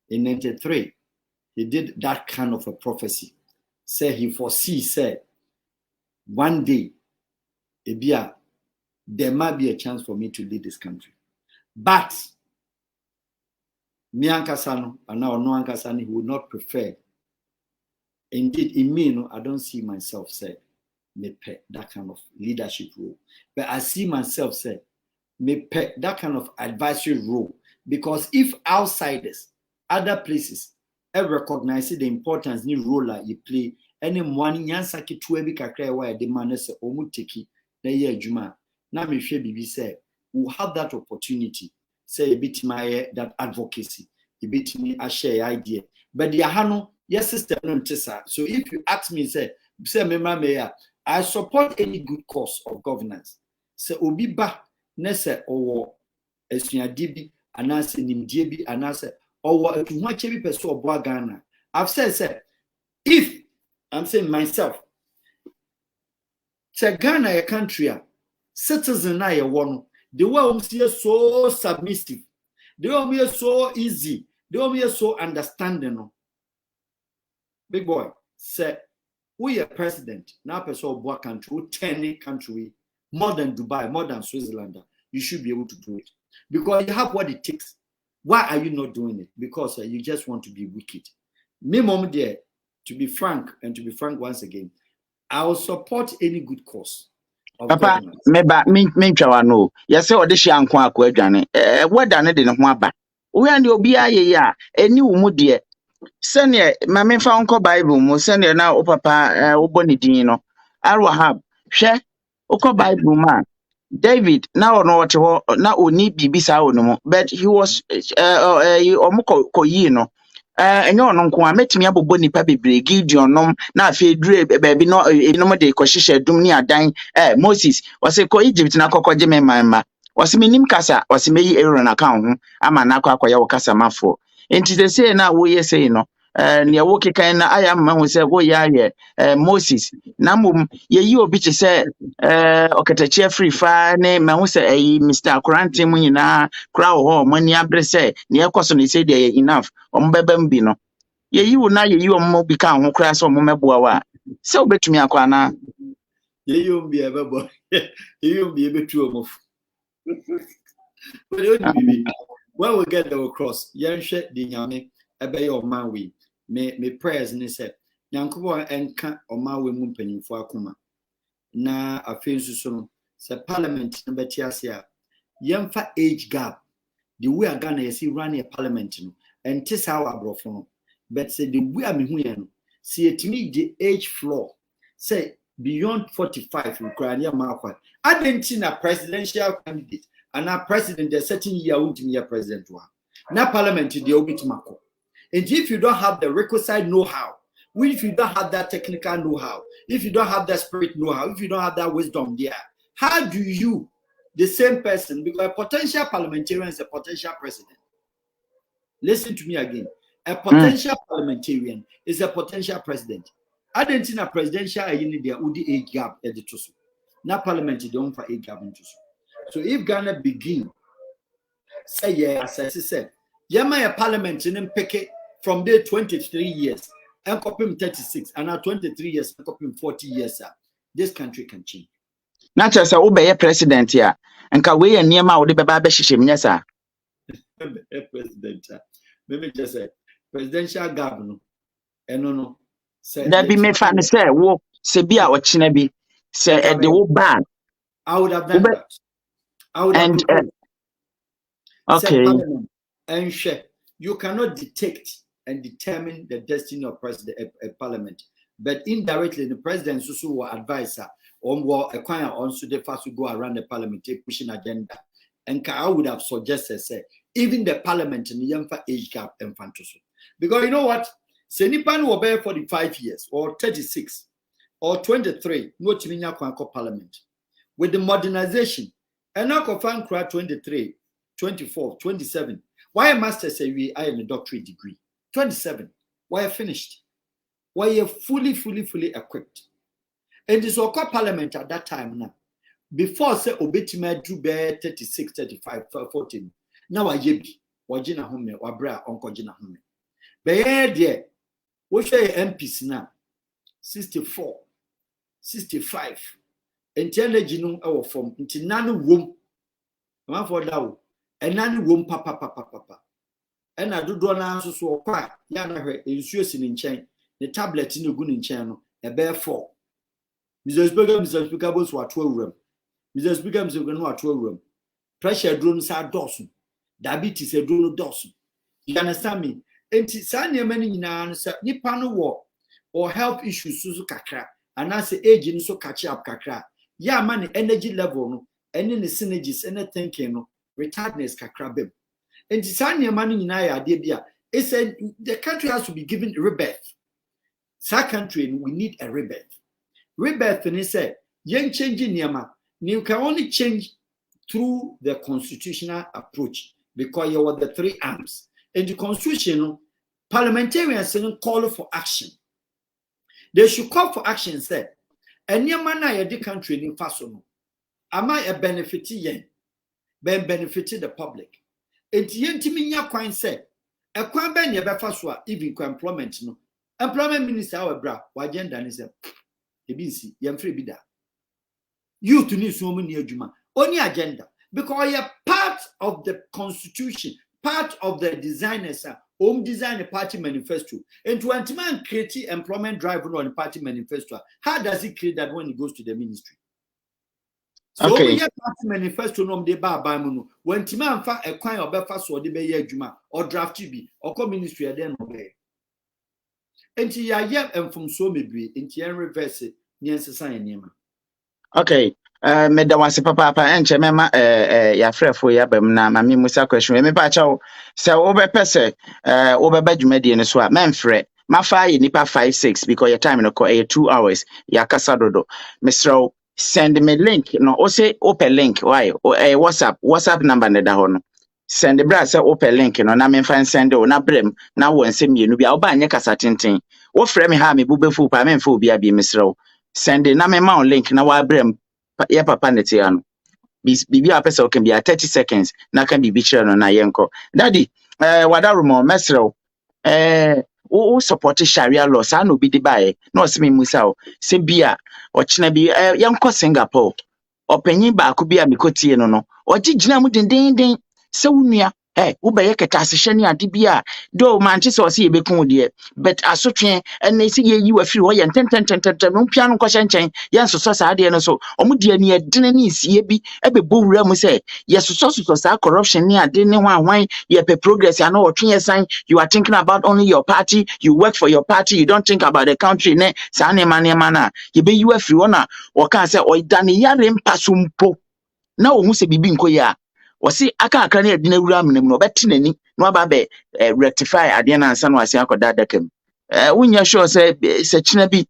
In 93, he did that kind of a prophecy. He said, one day, there might be a chance for me to lead this country. But me ankasano and now no ankasani, he would not prefer. Indeed, in me, no, I don't see myself say me pet that kind of leadership role. But I see myself say me pet that kind of advisory role. Because if outsiders, other places, recognize the importance ni role that you play, any money yansaki tuebi kakra why the man say omuteki na ye juma. Na me share bibi say we'll have that opportunity. Say a bit my that advocacy, a bit me a share idea. But the ahano, yes, system no. So if you ask me, say member mayor, I support any good cause of governance. Say obi ba nese owo esunya dibi anase nimdie bi anase owo atuhuache bi peso obo Ghana. I've said if I'm saying myself, say Ghana a country citizen na ye wono. The way we so submissive, the way we so easy, the way we so understanding. Big boy, say we are president now. Person of what country, 10 country, more than Dubai, more than Switzerland. You should be able to do it because you have what it takes. Why are you not doing it? Because you just want to be wicked. Me, mom, there. To be frank once again, I will support any good cause. Papa, meba mentwa no. Yese ode hia nko akọ adwane. Weda ne de ne ho aba. We and obi aye ya, eni wo mu de. Sene ma memfa onko Bible mu, sene na o papa wo boni din no. Arwahab, hwe, okọ Bible ma. David na ono wote ho na oni bibisa wo no mu, but he was omko yi no. Enyo ono nko a metimi abobọ nipa bebre Gideon nom na afi dure baabi no ebinom de kɔhyehyɛ dum ni adan Moses wase kɔ Egypt na kɔkɔgye memma wase menim kasa wase meyi Aaron aka ho ama na akɔyɛ wo kasa mafo enti they say na wo ye say no ne wo kekan na aya ma hu sɛ wo ya ye Moses na mum ye yi obi che sɛ okatachi free fa ne ma hu sɛ Mr. Quarantine mu nyina kra wo ho mani abre sɛ ne ekoso ne say dey enough ombebam bi no ye yi wo na ye yi ommo bi ka ho kra sɛ ommo meboa wa sɛ obetumi akwa na ye yi ombi ebebo ye yi ombi ebetu omo but when we get the cross yenhwe di nyame ebe ye oman we me prayers ni say nyankobo enka oman we mu mpanyimfo akoma na afensu so no say parliament no beti ase a yemfa age gap the way Ghana you see run a parliament no and tis how abrofo but say the way me hu ye no see it need the age floor say beyond 45 Ukraine ma akwa adentina presidential candidate and our president the certain year ultimate year president wa na parliament the obitimako and if you don't have the requisite know-how if you don't have that technical know-how if you don't have that spirit know-how, if you don't have that wisdom there, how do you, the same person, because a potential parliamentarian is a potential president. Listen to me again. A potential parliamentarian is a potential president. I didn't see a presidential age gap at the Tusu. Now parliament don't for age gap into. So if Ghana begin, say yes, as I said, Yama a parliament in Peke from there 23 years and copy 36 and now 23 years and copy 40 years, this country can change. Not just a obey president here and can we near my old baby shishim, yes, sir. President, maybe just say presidential governor, and no, that be me fan say, wo, Sebia or Chinabi, say at the old band. I would have done that. I would have okay. And share. You cannot detect and determine the destiny of a parliament, but indirectly the president also advisor on what acquire on so the first to go around the parliament pushing agenda. And I would have suggested say even the parliament in the young age gap and fantasy. Because you know what? Say Nipan will bear 45 years or 36 or 23, no Chiminya Kwanko parliament. With the modernization, and now confirm 23, 24, 27. Why a master say we are in a doctorate degree? 27. Why are finished? Why are fully equipped? And this all parliament at that time now. Before say obetima drew bear 36, 35, 14. Now I yebi wajina home wabra onko jina home. Be there we share MPs now 64, 65. Intelligent no our form into nano womb. One for that and nano womb papa. And I do na so kwa yana her insurance in chain the tablet in the gun in channel a bear 4. Mr. Speaker was what 12 room. Mr. Speaker is going to 12 room. Pressure drones are dozen. Diabetes a drone dozen. You understand me? And Sanya many in answer Nipano war or health issues Suzu Kakra and I say aging so catch up Kakra. Yeah, money energy level no and in the synergies and thinking no retardness Kakra bim. And Sanya money in Debia. It said the country has to be given rebirth. Sa country we need a rebirth. Rebirth and he said, young changing Yama. You can only change through the constitutional approach because you are the 3 arms. In the constitution, parliamentarians call for action. They should call for action, say, and your man the country in Fasono. Am I a benefit ben benefited the public? And the Yentiminia coin said, a quan ben ya befaswa, even employment no. Employment minister, our bra, wagenda is a ABC, yam free bida. You to need so many juma only agenda because you're part of the constitution, part of the designers, home design a party manifesto. And to anti-man create employment drive on the party manifesto. How does he create that when he goes to the ministry? So we have party manifesto no de ba ba mu no when timan fa a kwan obefa so de be ye adwuma or draft bi or come ministry e den no be. Enti ya ye emfom so mebie enti en reverse ni ensesa enema. Okay. Me da wase papa enche mema ya frefo ya bam na mami musa question me pa chawo se wo be pese wo be badwumadi ne so a memfre mafa ye nipa 5-6 because your time no ko 2 hours ya kasa dodo misro send me link no o say open link why whatsapp number ne da ho no send bra say open link no na me fan send o na brem na wo nsem yenu bia wo ba anye kasa tenten wo frɛ me ha me bubefu pa me mfa obi abi misro send na me ma link na wa brem ya papa netiano bibi apesa can be 30 seconds na can be bichira no na yenko daddy wadarumo mesro o support sharia law sa no bi di bae na osimi musa o se bia o china bi yenko Singapore opanyin ba ko bia mikotie no ogigina mu dindindin se wunua ubeye ketasehye ne ade bia do manche se o se yebekun de but asotwe ene se ye yi wafiri ho ye ntentententente no pia no kwahye nchen ye nsoso sa ade no so omu de ne edene ne isie bi ebebo wura mu se ye soso sa corruption ne ade ne hwan ye pe progress ya no otwe san you are thinking about only your party, you work for your party, you don't think about the country ne sa ne ma na ye be yi wafiri ho na o kan se o dane yare mpasumpo na o hu se bibi nkoya wasi aka akra na edina wura menam no beti nani no aba be rectify ade na ansa no wasi akoda dakam wunya sure say china bi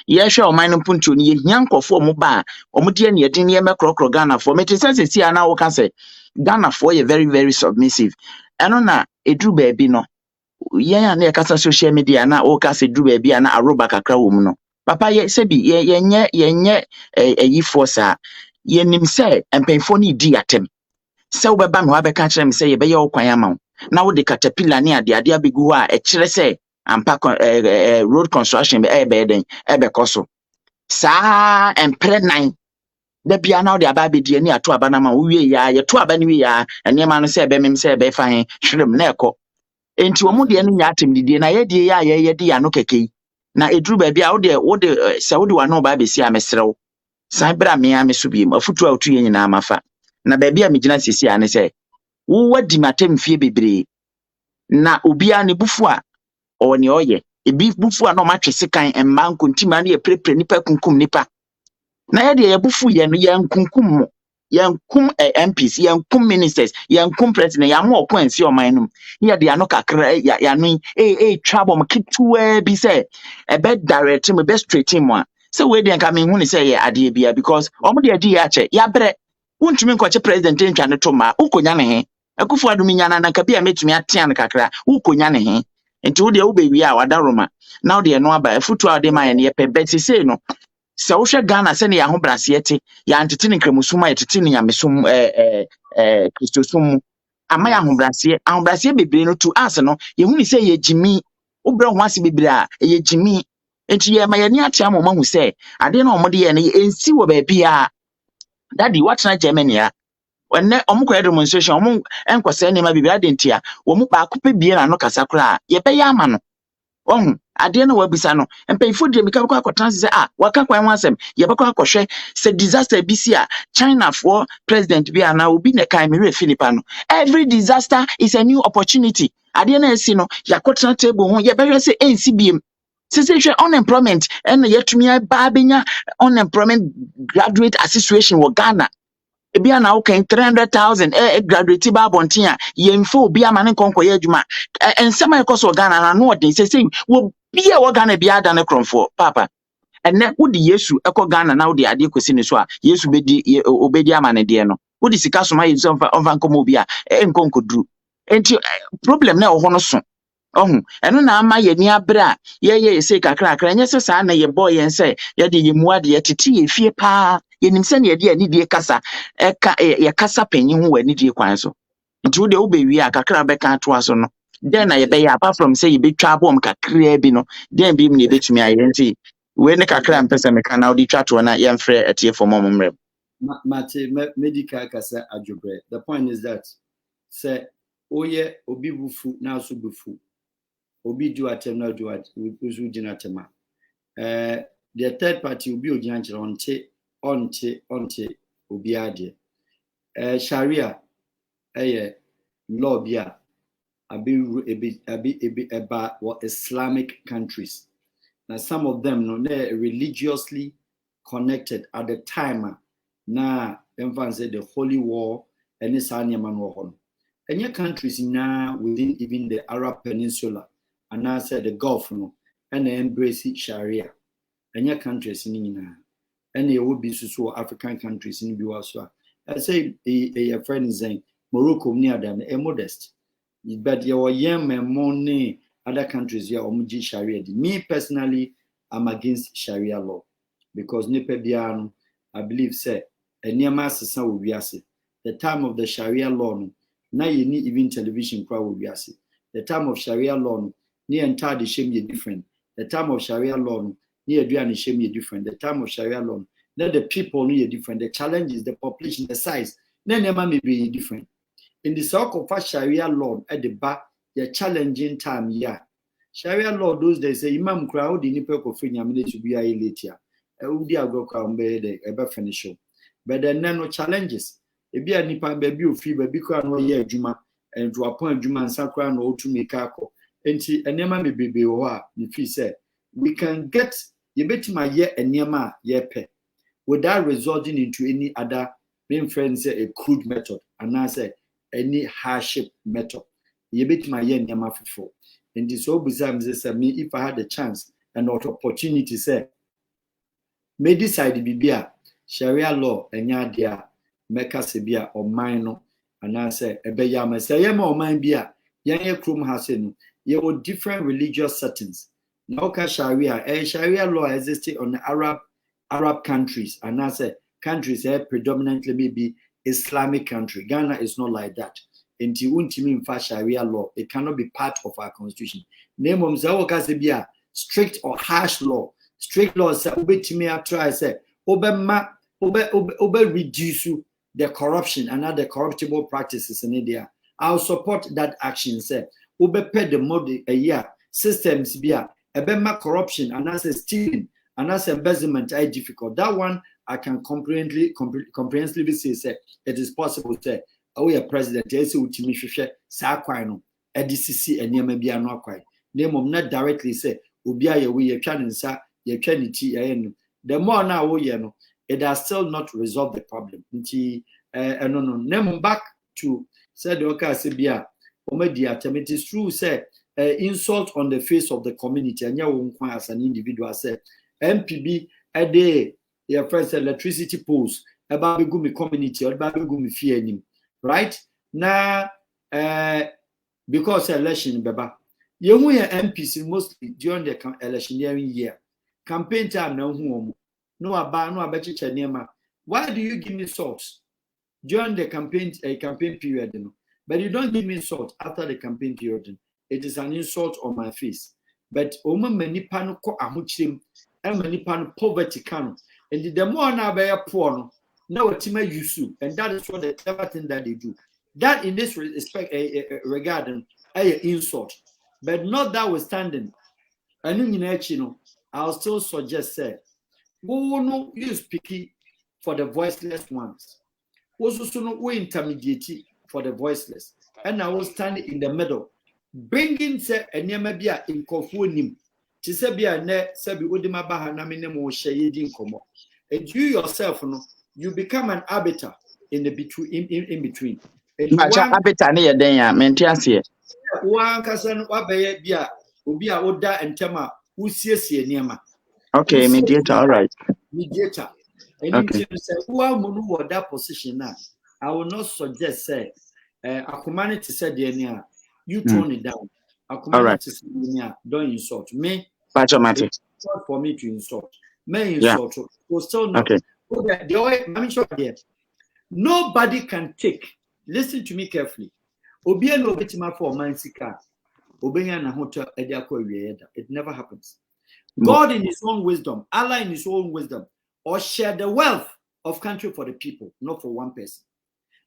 yɛhwɛ ɔman no mpuntuo no yɛhia nkɔfoɔ ɔmo ba a ɔmo deɛ ne yɛde nneɛma korɔkorɔ Ghanafoɔ mete sɛ sɛsi a na woka sɛ Ghanafoɔ yɛ very very submissive ɛno na ɛduru baabi no yɛn a na yɛkasa social media na woka sɛ duru baabi a na aroba kakra wɔ mu no papa yɛ sɛbi yɛnyɛ ayifoɔ saa yɛnim sɛ mpanyinfoɔ no di atɛm sɛ wobɛba me hɔ abɛka kyerɛ me sɛ yɛbɛyɛ wo kwan ama wo na wode caterpillar ne ade abɛgu hɔ a ɛkyerɛ sɛ ampa road construction ɛbɛyɛ den ɛbɛkɔ so saa ɛmprɛ nan da bia na wode aba abɛdi ani ato aba no ma wowie yɛa yɛto aba no wie yɛa nneɛma no sɛ ɛbɛmem sɛ ɛbɛfa he hwerem na ɛkɔ enti wɔn deɛ no nyɛ atemdidie na yɛdeɛ yɛ a yɛde yɛ ano kɛkɛ yi na ɛduru baabi a wode sɛ wode wano ba abɛsi a mesrɛ wo san bra me a me so biem afutu a wotu yɛ nyinaa mafa na baabi a megyina sisi a ne sɛ wowadi matam fie bebree na obiara ne bufu a ɔwɔ ne ɔyɛ ebi bufu a na ɔmatwe sekan mma nkontima ne yɛprɛprɛ nipa kunkum nipa na yɛdeɛ yɛbufu yɛ no yɛnkunkum mo yɛnkum MPs yɛnkum ministers yɛnkum president yɛamo ɔko ansi ɔman no mu yɛde ano kakra yɛano twa bɔ mo ketewa bi sɛ ɛbɛ direct mo bɛ straight mo a sɛ wei deɛ nka mehu ne sɛ yɛ adeɛ bia because ɔmo deɛ di yɛ akyɛ yɛabrɛ wontumi nkɔkye president ntwa ne to ma wokonya ne he akufo adumi nya na nka bia metumi atea no kakra wokonya ne he nti wo deɛ wobɛwie a wada roma na wo deɛ no aba afutu a wode ma yɛ ne yɛpɛ bɛte sei no sɛ wohwɛ Ghana sɛ ne yɛ ahobraseɛ te yɛantete ne nkramusum a yɛtete ne nyamesom kristosum mu ama yɛ ahobraseɛ bebree no to ase no yɛhu ne sɛ yɛgyimi wobrɛ ho ase bebree a yɛgyimi nti yɛma yɛne ate ama ɔmahu sɛ adeɛ na ɔmode yɛ no ɛnsi wɔ baabi a daddy watena Germany a ɔnɛ ɔmo kɔyɛ demonstration ɔmo nkɔsɛ nneɛma bebree adentia wɔn baako pɛ bie na no kasa koraa yɛbɛyɛ ama no ɔho adeɛ no wabisa no mpanyinfo deɛ meka bɛkɔ akɔtena sɛ waka kwan ho asɛm yɛbɛkɔ akɔhwɛ sɛ disaster bi si a China for president bi ana obi na kan mmerɛ Philippa no every disaster is a new opportunity adeɛ na esi no yɛakɔtena table ho yɛbɛhwɛ sɛ ɛnsi biem sɛ hwɛ unemployment ɛna yɛtumi aba abɛnya unemployment graduate association wɔ Ghana ebi ana wokan 300,000 graduate ba abɔnten a yɛmfa obi ama ne nkɔnkɔyɛ adwuma nsɛm a ɛkɔ so Ghana na no ɔden sɛ wo bia wɔ Ghana bia ada ne krɔmfoɔ papa ɛnɛ wode Yesu ɛkɔ Ghana na wode adeɛ kɔsi ne so a Yesu obedi ama ne deɛ no wode sika soma Yesu ɔmfa nkɔmɔ obi a nkɔnkɔduru enti problem na ɛwɔ hɔ no so ɔho ɛno na ama yɛni abrɛ a yɛyɛ yɛsɛ kakrakra nyɛ sɛ saa na yɛbɔ yɛn sɛ yɛde yɛmu adeɛ tete yɛ fie paa yɛnim sɛ ne yɛde anidie kasa yɛkasa panyin ho wɔ anidie kwan so nti wode wobɛwie a kakra bɛka atoa so no den na yɛbɛyɛ apart from sɛ yɛbɛtwa abɔm kakraa bi no den bi mu na yɛbɛtumi ayɛ nti wei ne kakra mpɛ sɛ meka na wode twa toɔ na yɛmfrɛ atiefoɔ ma mo mmerɛ Mate medical kasa adwobrɛ the point is that sɛ woyɛ obi bufu na so bufu obi do atem na do usu gyina tema the third party obi ogyina kyerɛ onte obi ade sharia law bi a about what Islamic countries now some of them no they're religiously connected at the time na emphasis say the holy war and this animal no any countries now within even the Arab Peninsula and now say the Gulf no and they embrace Sharia. Any countries in and it would be so African countries in Biwaswa. I say a friend is saying Morocco near them a modest. But your young and money other countries here omuji Sharia. Me personally, I'm against Sharia law because Nepebiano, I believe say a near master son will be assay. The time of the Sharia law. Now you need even television crowd will be assay. The time of Sharia law, near entire the shame you different. The time of Sharia law, near do and shame you different. The time of Sharia law, then the people need different. The challenges, the population, the size, then they may be different. In the circle of Sharia law at the back, the challenging time, yeah. Sharia law those days say Imam crowd in Nipe Kofinya minute to be a later. Udi agro crown be a finish. But then no challenges. If you are nipa baby of free baby crown no year juma and to appoint juma and sacra no to make ako. Enti enema me baby wa ni fi say we can get you bet my year enema ye pe without resorting into any other main friends say a crude method and I say any hardship method. You bet my year enema for. And this all besides me if I had a chance and opportunity say may decide bibia Sharia law enya dia meka se bia oman no anase ebeya ma say yema oman bia yanye krum hase no ye with different religious settings. Now Sharia law existed on the Arab countries anase countries predominantly maybe Islamic country. Ghana is not like that. Until untimi mfa Sharia law, it cannot be part of our constitution. Name of Zawaka strict or harsh law. Strict law say obetimi try say obe reduce the corruption and other corruptible practices in India. I'll support that action. Say obe pay the model a year systems bia ebema corruption and as stealing and as embezzlement are difficult. That one I can comprehensively say it is possible to say we are president yes ultimate sa kwan no edcc enema bia no akwai name of not directly say obi aye we yetwa nsa yetwa ni ti no the more now we no it has still not resolved the problem nti no name back to said okay say bia omedi atem. It is true say insult on the face of the community anya wo nkwa as an individual say MPB a day your first electricity poles about me community or about me fear him. Right now, because election, Baba, you MPs mostly during the electioneering year. Campaign time, no about why do you give me salt during the campaign period? But you don't give me salt after the campaign period. It is an insult on my face. But many pano ko amuchim and many pan poverty can. And the more now be poor. No, and that is what the clever thing that they do. That in this respect, regarding insult, but not that withstanding. I'll still suggest say, no, you speak for the voiceless ones. Also, no, we intermediate for the voiceless, and I will stand in the middle, bringing say a nemabia in conforming. Tisabia ne sabi udima baha na minemo shayedin komo. And you yourself, no. You become an arbiter in the in between. Arbiter near Denya, Mentiasia. One cousin, Wabaya Bia, Ubia Oda and Tema, who sees Niama. Okay, mediator, all right. Mediator. And you say, who are Munu that position now? I will not suggest, say, a community said, Denia, you tone it down. A community said, Denia, don't insult me. It's not for me to insult. May insult, will still not. Okay. Nobody can take. Listen to me carefully. It never happens. God in his own wisdom, Allah in his own wisdom, or share the wealth of country for the people, not for one person.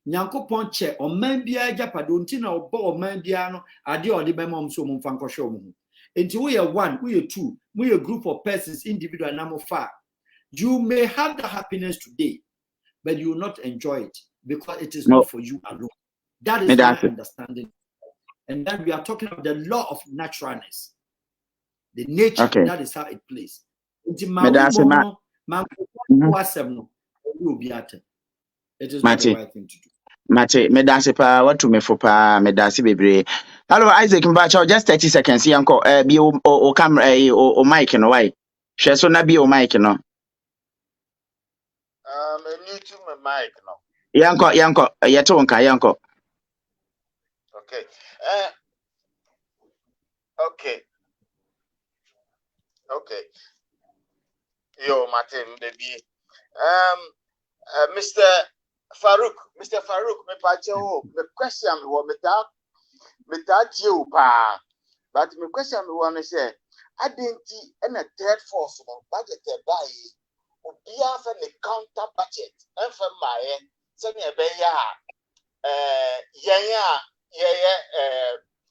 Nyanko ponche o mambia japadonti na obo o mambia no ade o de bema mso mo fanko show mo. Enti we are one, we are two, we are a group of persons, individual na mo fa. You may have the happiness today, but you will not enjoy it because it is not for you alone. That is my understanding. And then we are talking about the law of naturalness. The nature, that is how it plays. It is not the right thing to do. Mate, medase pa what to me for pa medase bebre. Hello Isaac Mbacho, just 30 seconds. Yanko be o camera o mic no why. She so na be o mic no. New to my mic no. Yanko, Yanko. Okay. Okay. Yo, Martin, baby. Mr. Farouk, me pacho, me question me what me that you pa. But me question me want to say, I didn't see any third force on budget by Obia for the counter budget and for my send me a beya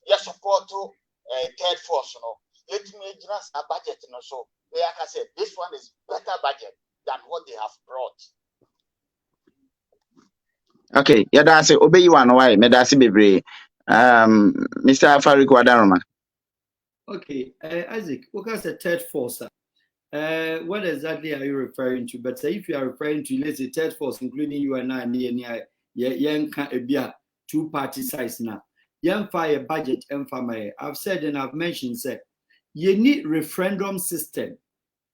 yeah support to third force no. Let me just a budget no so. Like I said, this one is better budget than what they have brought. Okay, that's it. Obey you one why medasi bebre. Mr. Farouk Wadaroma. Okay, Isaac, what is the third force? What exactly are you referring to? But if you are referring to, let's say, third force, including you and I, young two-party size now. Young fire budget and family. I've said and I've mentioned, say, you need referendum system.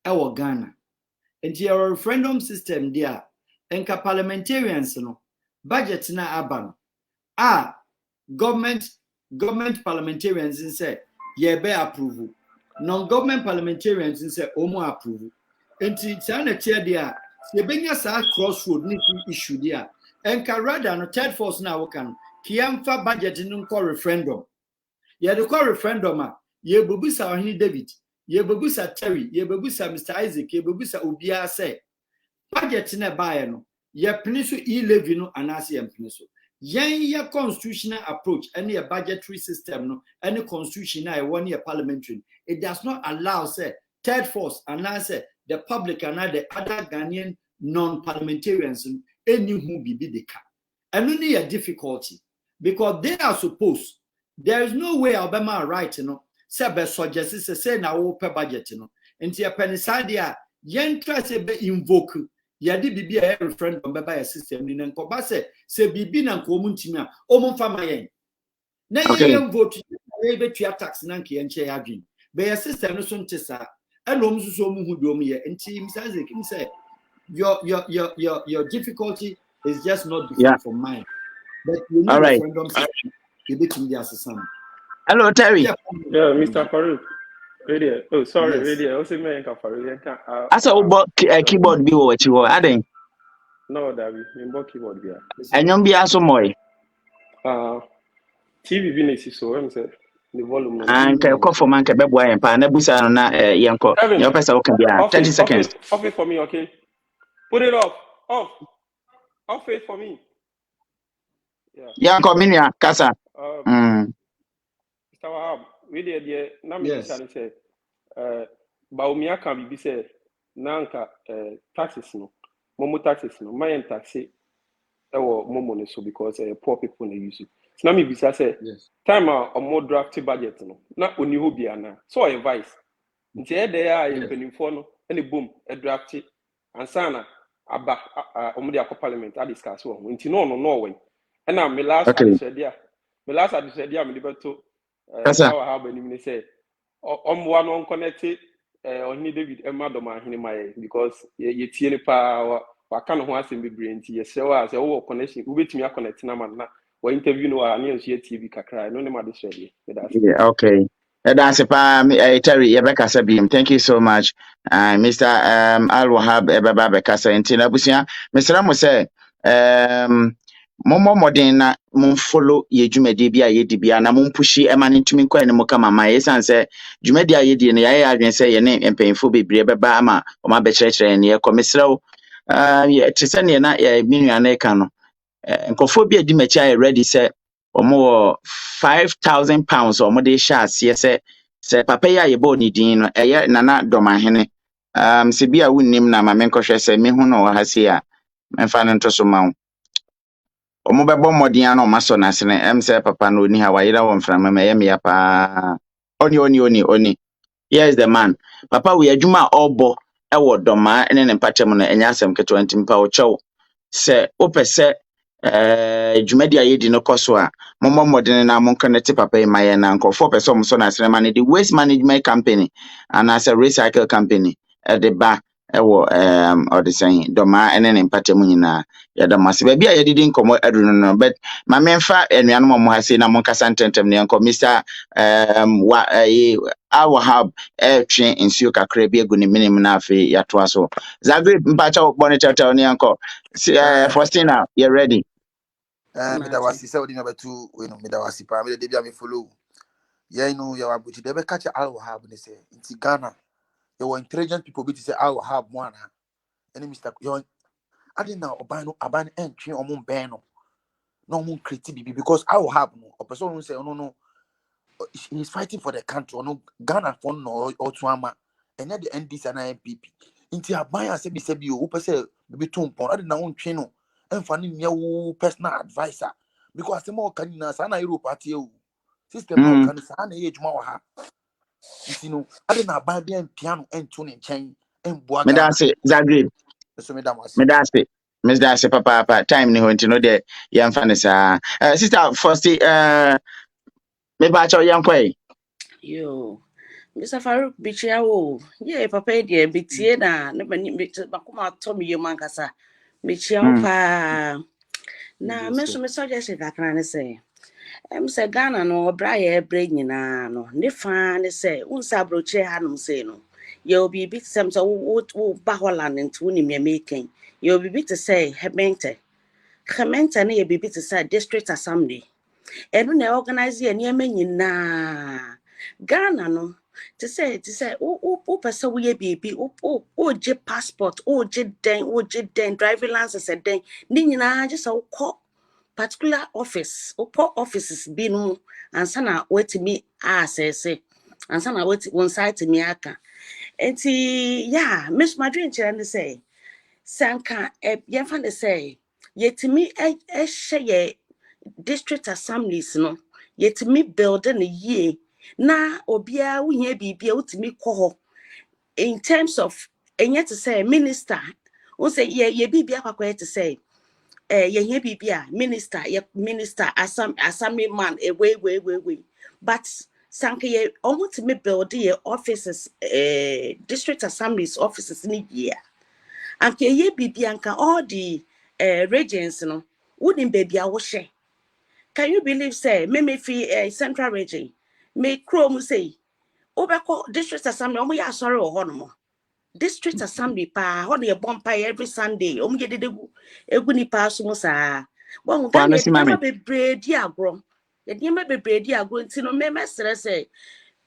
Our Ghana. into your referendum system there enka parliamentarians no budget na aban government parliamentarians say ye be approve non-government parliamentarians say omo approve enti sana tie dia ye benya sa crossroad ni issue dia enka rather no third force na wo kan kiamfa budget no ko referendum ye de ko referendum ye bobisa ohini David ye bobisa Terry ye bobisa Mr Isaac ye bobisa obia say budget na buy no ye pinisu e-levy no anase ye pinisu ye constitutional approach and a budgetary system no any constitution na 1 year parliamentary it does not allow say third force and say the public and the other Ghanaian non-parliamentarians any who be the car and only a difficulty because they are supposed there is no way Obama right say be suggest say na wo per budget into a peniside yen try say be invoke yadi bibi a referendum be by a system ni nko ba say bibi na nko mu ntimi a o mu fama yen na yen vote e be tua tax na nke yen che ya adwin be a system no so ntesa and o mu so mu hu do mu ye nti msaze kim say your difficulty is just not different from mine but you need referendum system you be to the assessment. Hello Terry. Yeah, Mr. Farouk. Radio. Oh, sorry, radio. Also, me and Farouk. Asa ubo keyboard bi wo chi wo aden. No, David. Me keyboard bi. Enyom bi aso moy. TV bi nesi so em say the volume. Anka ko for man ka bebo ayen pa na busa no na yenko. You pesa wo kan bia 30 seconds. Off it for me, okay? Put it off. Off it for me. Yeah. Yanko minia kasa. Mr. Wahab, we dey na me say Baumia can be say nanka taxes no. Momo taxes no. My taxi momo ne so because poor people no use it. So na me bisa say time a more draft budget no. Na oni ho bia na. So advice. Nti e dey a penifo no any boom a draft ansana aba omo dey parliament a discuss wo. Nti no way. And now my last idea me liberto how have any say one on connected only David Emadoma Hinima because ye tie pa wa kan ho asem bebre nti ye se wa se wo connection we betimi a connect na man na wa interview no ani nso ye TV kakra no ne ma de share yeah, okay. That's Terry Yebeka Sabim. Thank you so much. Mr. Al Wahab Ebaba Bekasa Intina Busia. Mr. Ramo say Momo modern na mun follow ye dwumadi bia ye di bia na mun pushi e man ntumi kwa ne mo kama ma ye san se dwumadi a ye di ne ye adwen se ye ne empanyfo bebre beba ama o ma be kyerɛkyerɛ ne ye komisrew ye tse ne na ye minua na ka no nkofo bia di machi aye ready se omo 5,000 pounds omo de sha ase se papa ya ye bo ni din no eye nana domahene se bia wunnim na ma menkɔhwɛ se me hu no ha se a memfa no nto so ma omo bebo modern na omaso na sene say papa no oni ha wayira won frama me ya pa oni here is the man papa we adwuma obo e wo doma ene ne patem no enya asem keto antimpa o chew se opese dwumadi ayedi no koso a momo modern na mon connect papa ma ye na nkofo pese omo so na sene man the waste management company and as a recycle company at the ba ewo or the saying doma ene ne patem nyina ya da mase ba bia ya didi nkomo adunu no but ma memfa enuanom mo ha sei na mon kasa ntentem ne nko Mr our hub twen nsuo kakra bi egu ne minim na afi ya to aso Zagre mpacha bonne tata ne nko Faustina you ready me da wasi se odi number 2 we no me da wasi pa me de bia me follow yeah no ya wabuti de be catch our hub ne say inti Ghana you were intelligent people be to say our hub mo ana any Mr. you I didn't know aban entry on ben no moon creativity because I will have no a person who say no he's fighting for the country no Ghana for no or trauma and at the end this and IPP into a buyer say be you say be 2 pound I didn't know channel and finding your personal advisor because the more can you sana Europe party system no can sana age more ha you know I didn't buy them piano and tuning chain and boy me da say Zagre so me da Miss Darcy papa time ni ho ntino de yemfa ne saa sister first me ba cho yankwai Yo Mr. Farouk Bichiao, yeah, papa dear, Bitiena, never Bakuma Tommy, your mancasa. Bichiao pa. Now, Mr. Suggested that can I say. Say Ghana no Briar bringing no, Nifan say, Unsabroche Hanum say no. You'll be bit some so wood Baholand and Tunim you're making. You'll be bit to say, Hemente. Hemente near be bit to say district assembly. And when they organize the near na Ghana no. To say, person we be, je passport, je den, driving license, and then, Nina just so call particular office, offices be no, and sana wait me, say, and sana wait one side to me, aka. And yeah, Miss Madrid, and say, Sanka, Yafan say, yet to me, share district assemblies, no, yet to me building a year. Na obia wuhia bibia utimi kɔ in terms of enya to say minister won say ye bibia kwakwa to say ye hia bibia minister assembly man we but sanke ye omo to me build ye offices district assemblies offices ni year anke ye bibia anka all the regions no wouldn't baby wo hye. Can you believe say me fi central region me chrome say Obeko district assembly, omo ya sorry o hono. District assembly pa, hono ye bompa every Sunday. Omo ye de egu ni pa so sa. Won kan ye nyama bebre di agro. Ye nyama bebre di agro nti no me mesere say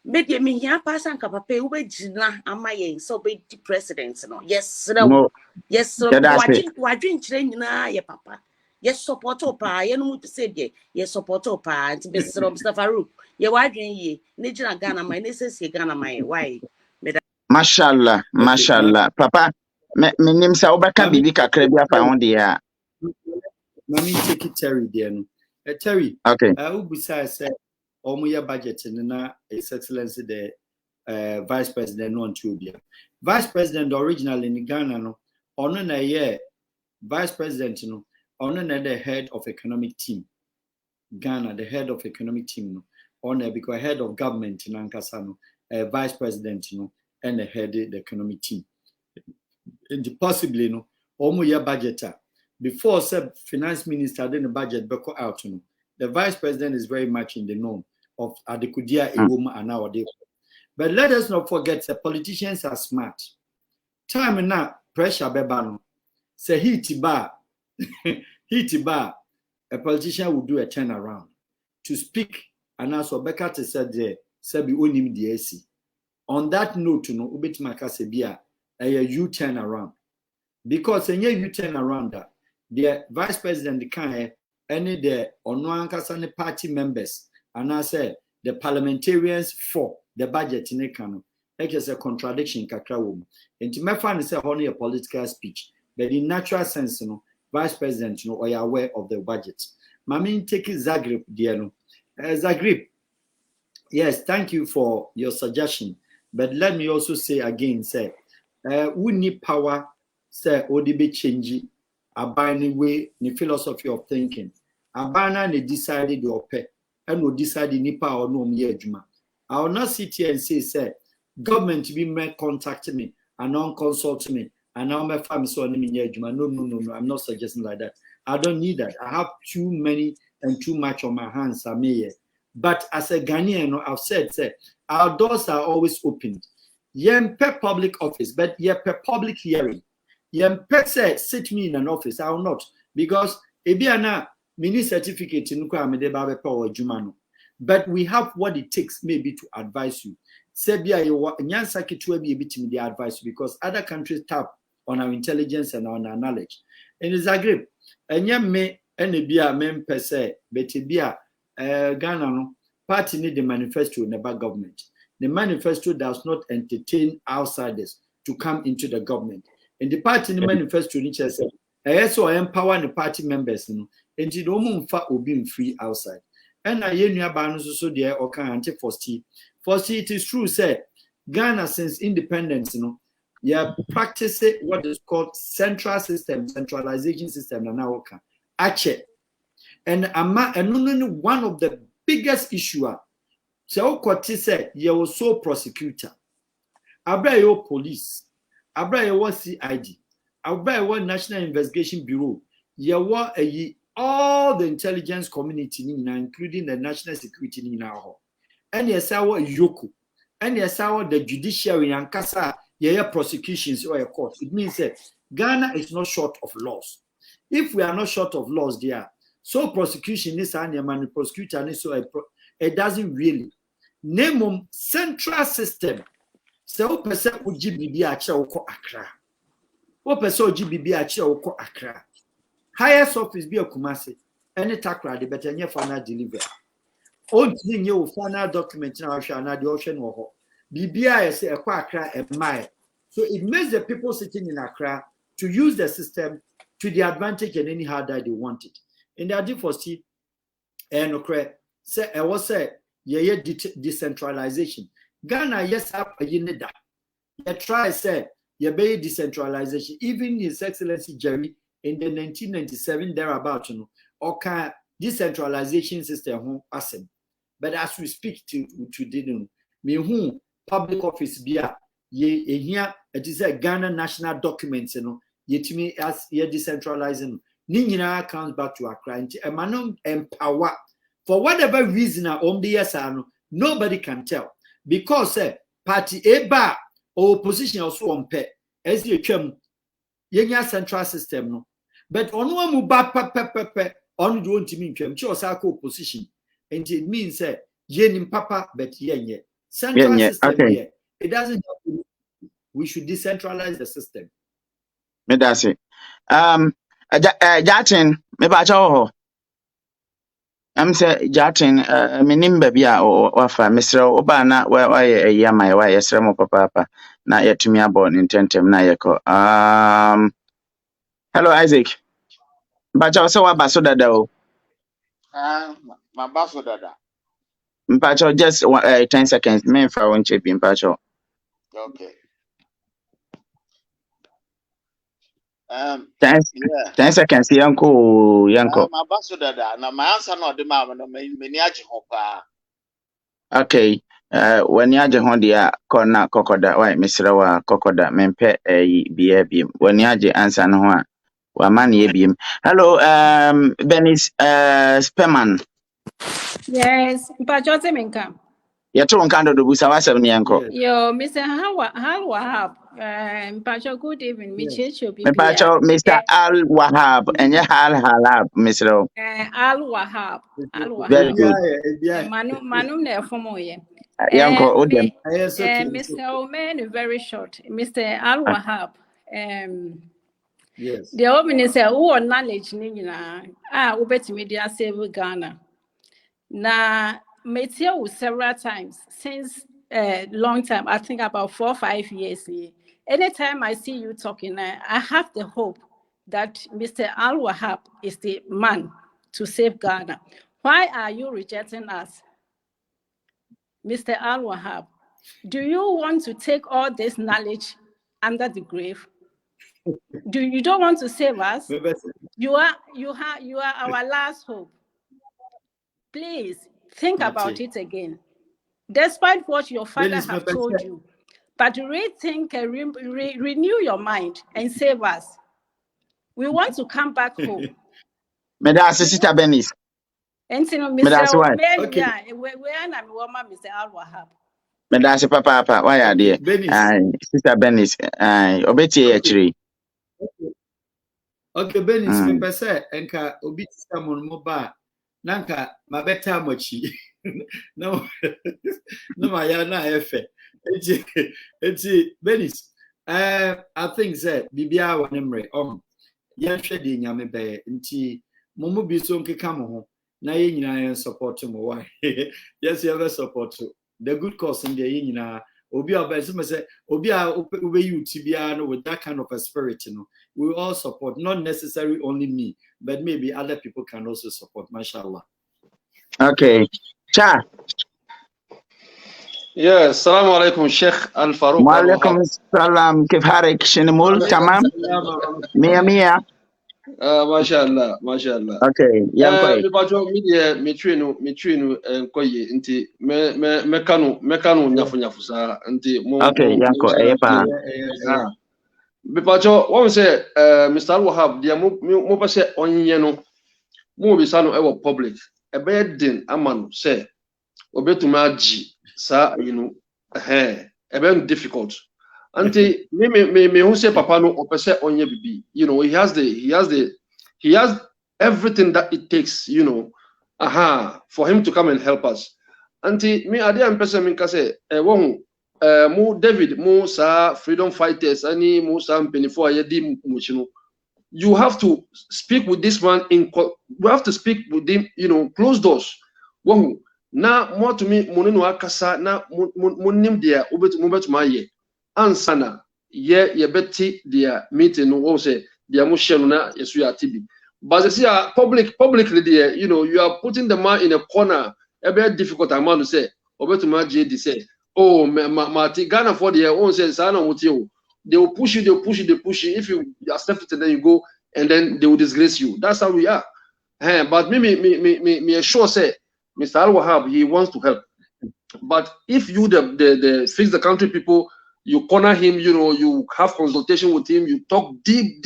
me de me hia pa san ka papa e wo gina amaye so be di president no. Yes, no. Yes, so wadwin kire nyina ye papa. Yes, support pa, ye no mu say de, yes support pa nti be sero Mr. Farouk. Ye wadwen ye ne gina Ghana man ne sese Ghana man why mashallah mashallah papa me nim sa obeka bibi kakra bi afa ho de ya mami take it Terry there no Terry okay ubisa say omo ya budget na his excellency the vice president no ntu obia vice president originally in Ghana no ono na ye vice president no ono na the head of economic team Ghana the head of economic team no ono because head of government in Ankasa no vice president no and the head of the economic team and possibly no omo ya budgeter before said finance minister did the budget beko out no the vice president is very much in the know of adekudia ewom and nowadays. But let us not forget that politicians are smart. Time now pressure bebano. Say heat bar, a politician will do a turnaround to speak and also Becca to said there, Sabi onim DSC. On that note, no ubit makasebia a you turn around. Because when you turn around that the vice president can any the onoankasane party members and I said the parliamentarians for the budget in the canon. It's just a contradiction kakra wom. And to my friend say only a political speech, but in natural sense, you know, vice president, you know, are aware of the budget. Mami take Zagreb, dear no. Zagreb, yes, thank you for your suggestion. But let me also say again, say, we need power, say, ODB change, abiding way, the philosophy of thinking. Abana they decided to pay, and we decided nipa or no me juma. I will not sit here and say, government be me contact me and non consult me and now my family so me juma. No, I'm not suggesting like that. I don't need that. I have too many and too much on my hands. I may. But as a Ghanaian, I've said, our doors are always opened. Yempe public office, but yempe public hearing. Yempe say sit me in an office. I will not because ebiana mini certificate in Jumano. But we have what it takes maybe to advise you. Sebia nyansa kitwe be bit me advice because other countries tap on our intelligence and on our knowledge. And Zagreb, and me and ebia mempe say betibia Ghana no party need the manifesto in the government. The manifesto does not entertain outsiders to come into the government. And the party in the manifesto which says also empower the party members, you know, and the woman will be free outside. And I hear so there or can anti-forty. It is true, say Ghana since independence, you know, yeah, practice what is called centralization system and now can actually. And only one of the biggest issue So Koti said, you were so prosecutor. Abra your police. Abra your CID. Abra your National Investigation Bureau. You were all the intelligence community, including the national security in our and yes, our Yoku. And yes, our the judiciary and Kasa, prosecutions or a court. It means that Ghana is not short of laws. If we are not short of laws there, so prosecution is an prosecutor, so it doesn't really. Name central system. So person UGBB acha oko Accra. O person UGBB acha oko Accra. Highest office be Kumasi. Any takra de better nye final deliver. Only new final document now shall not the ocean or BBI say Accra and my. So it makes the people sitting in Accra to use the system to the advantage and anyhow that they want it. In the advocacy, and okay, say I was say decentralization. Ghana yes up a unit that. You try say you be decentralization. Even His Excellency Jerry in the 1997 thereabout, okay, decentralization system home assem. But as we speak to today, me who public office be ye here it is a Ghana national documents, yet to me as ye decentralizing. Nina comes back to Accra and Emanom empower for whatever reason nobody can tell because party Eba or opposition also on pet as you come yenya central system no but on one muba on you want to mean opposition and it means yenim papa but yenye central system okay. here it doesn't help. We should decentralize the system. Me that's it. Jatin, me ba chawo. I'm say Jatin, me nimba bia o wafa Mr. Obana wa ya mai wa yesre mo papa na yetumi abo intentem na yeko. Hello Isaac. Ba chawo se wa baso dada o. My baso dada. Mpacho just 10 seconds. Me fa won chepi mpacho. Okay. 10 seconds yanko. My baso dada. Now my answer not the mama no me niaje ho pa. Okay. When yaje ho dia kona kokoda why Mr. wa kokoda mempe biye biem. When yaje answer no ho a wa man ye biem. Hello Benis Speman. Yes, Mpachote Minka. Yato nkando do busa wasem ne yanko. Yo, Mr. Al Wahab. Mpacho, good evening. Michecho Mpacho Mr. Al Wahab and ya Al Halab Mr. Al Wahab. Very good. Manu ne fomoye. Yanko Odem. Mr. Omen very short. Mr. Al Wahab. Yes. The woman is who knowledge nina ubeti media save Ghana. Na met you several times since a long time. I think about 4 or 5 years. Anytime I see you talking, I have the hope that Mr. Al Wahab is the man to save Ghana. Why are you rejecting us, Mr. Al Wahab? Do you want to take all this knowledge under the grave? You don't want to save us? You are our last hope. Please think about it again. Despite what your father has told you, but rethink and renew your mind and save us. We want to come back home. Madam Sister Benis. Mr. Okay. Where am I, Mr. Al Wahab? Madam Papa, why are there? Sister Benis, obeti actually. Okay, Benis, me pese enka obi samon moba nanka mabeta mochi. No, my yana efe. Eti Benis. I think that bibia wanemre yanhwe de nyame be nti momo bi so nkeka mo ho na ye nyina support mo why. Yes, you have support the good cause in the ye nyina obi obese say obi a obe you tibia no with that kind of a spirit, we all support, not necessarily only me, but maybe other people can also support, mashallah. Okay. Cha. Yeah, assalamu alaikum Sheikh Al Farouk. Wa alaikum salam. كيف حالك شنمول تمام؟ مية مية. Mashallah, mashallah. Okay, yankoi. Me bajo me train nkoye nti me kanu nyafu sa nti Okay, yanko eyepa. Me bajo what say Mr. Al-Wahab dia mo pa say onye no mo bi sa no e public e be den amanu say obetuma agi sa e be difficult. Auntie, me who say papa no opese onye bibi. You know, he has everything that it takes, you know, for him to come and help us. Auntie, me ade am person me say mo David mo sa freedom fighters ani mo sa mpenifo ayedi mo. You have to speak with this man we have to speak with him, you know, close doors. Na more to me moneno akasa na monim dia obetuma ye. Ansana ye beti dia meeting no say dia mo share na yesu ya tibi but see publicly there, you know, you are putting the man in a corner. A very difficult amount to say obetuma JD say oh mati Ghana for the own say sana mutio they will push you if you accept it and then you go and then they will disgrace you. That's how we are. But me sure say Mr. Al-Wahab, he wants to help, but if you the fix the country people, you corner him, you know, you have consultation with him, you talk deep.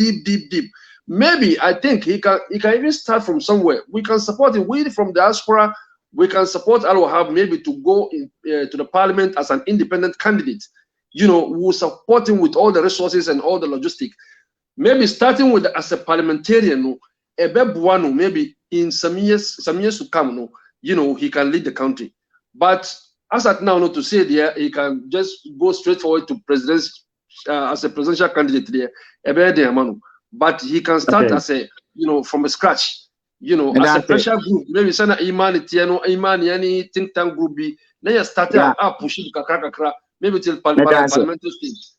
Maybe I think he can even start from somewhere. We can support him. We from Diaspora, we can support Al-Wahab maybe to go to the parliament as an independent candidate. You know, we'll support him with all the resources and all the logistics. Maybe starting with as a parliamentarian, maybe in some years to come, you know, he can lead the country. But as at now, not to say there, he can just go straight forward to presidency as a presidential candidate there. But he can start as a, you know, from scratch, you know, as a pressure group. Maybe sana imani any think tank group be. Then you start up pushing kakra maybe till parliamentary stage.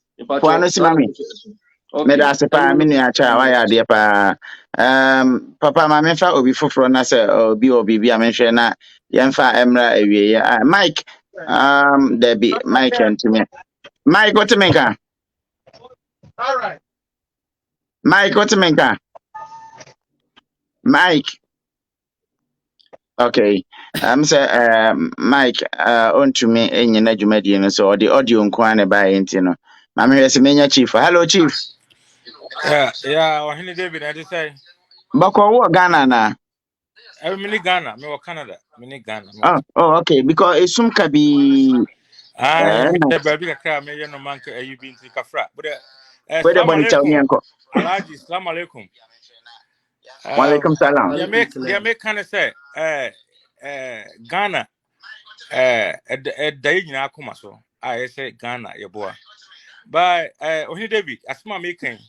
Medase pa mini acha wa ya de pa papa ma menfa obi foforo na se obi bia menhwe na yemfa emra awie Mike there be Mike and to me Mike what to make all right Mike what to make Mike okay say Mike on to me enyina dwumadi no so the audio nkwa na ba enti no ma me hwese menya chief. Hello chief. Yeah, Wahini David, I just say. Bako Ghana na. Mini Ghana, me Canada, mini Ghana. Oh, okay. Because it soon can be. The baby kakra me no man you been to Kafra. But Assalamu alaikum. Alaji, Assalamu alaikum. Walaikum salam. They make kind of say Ghana day nyina akoma so. I say Ghana your boy. But Wahini David, asma making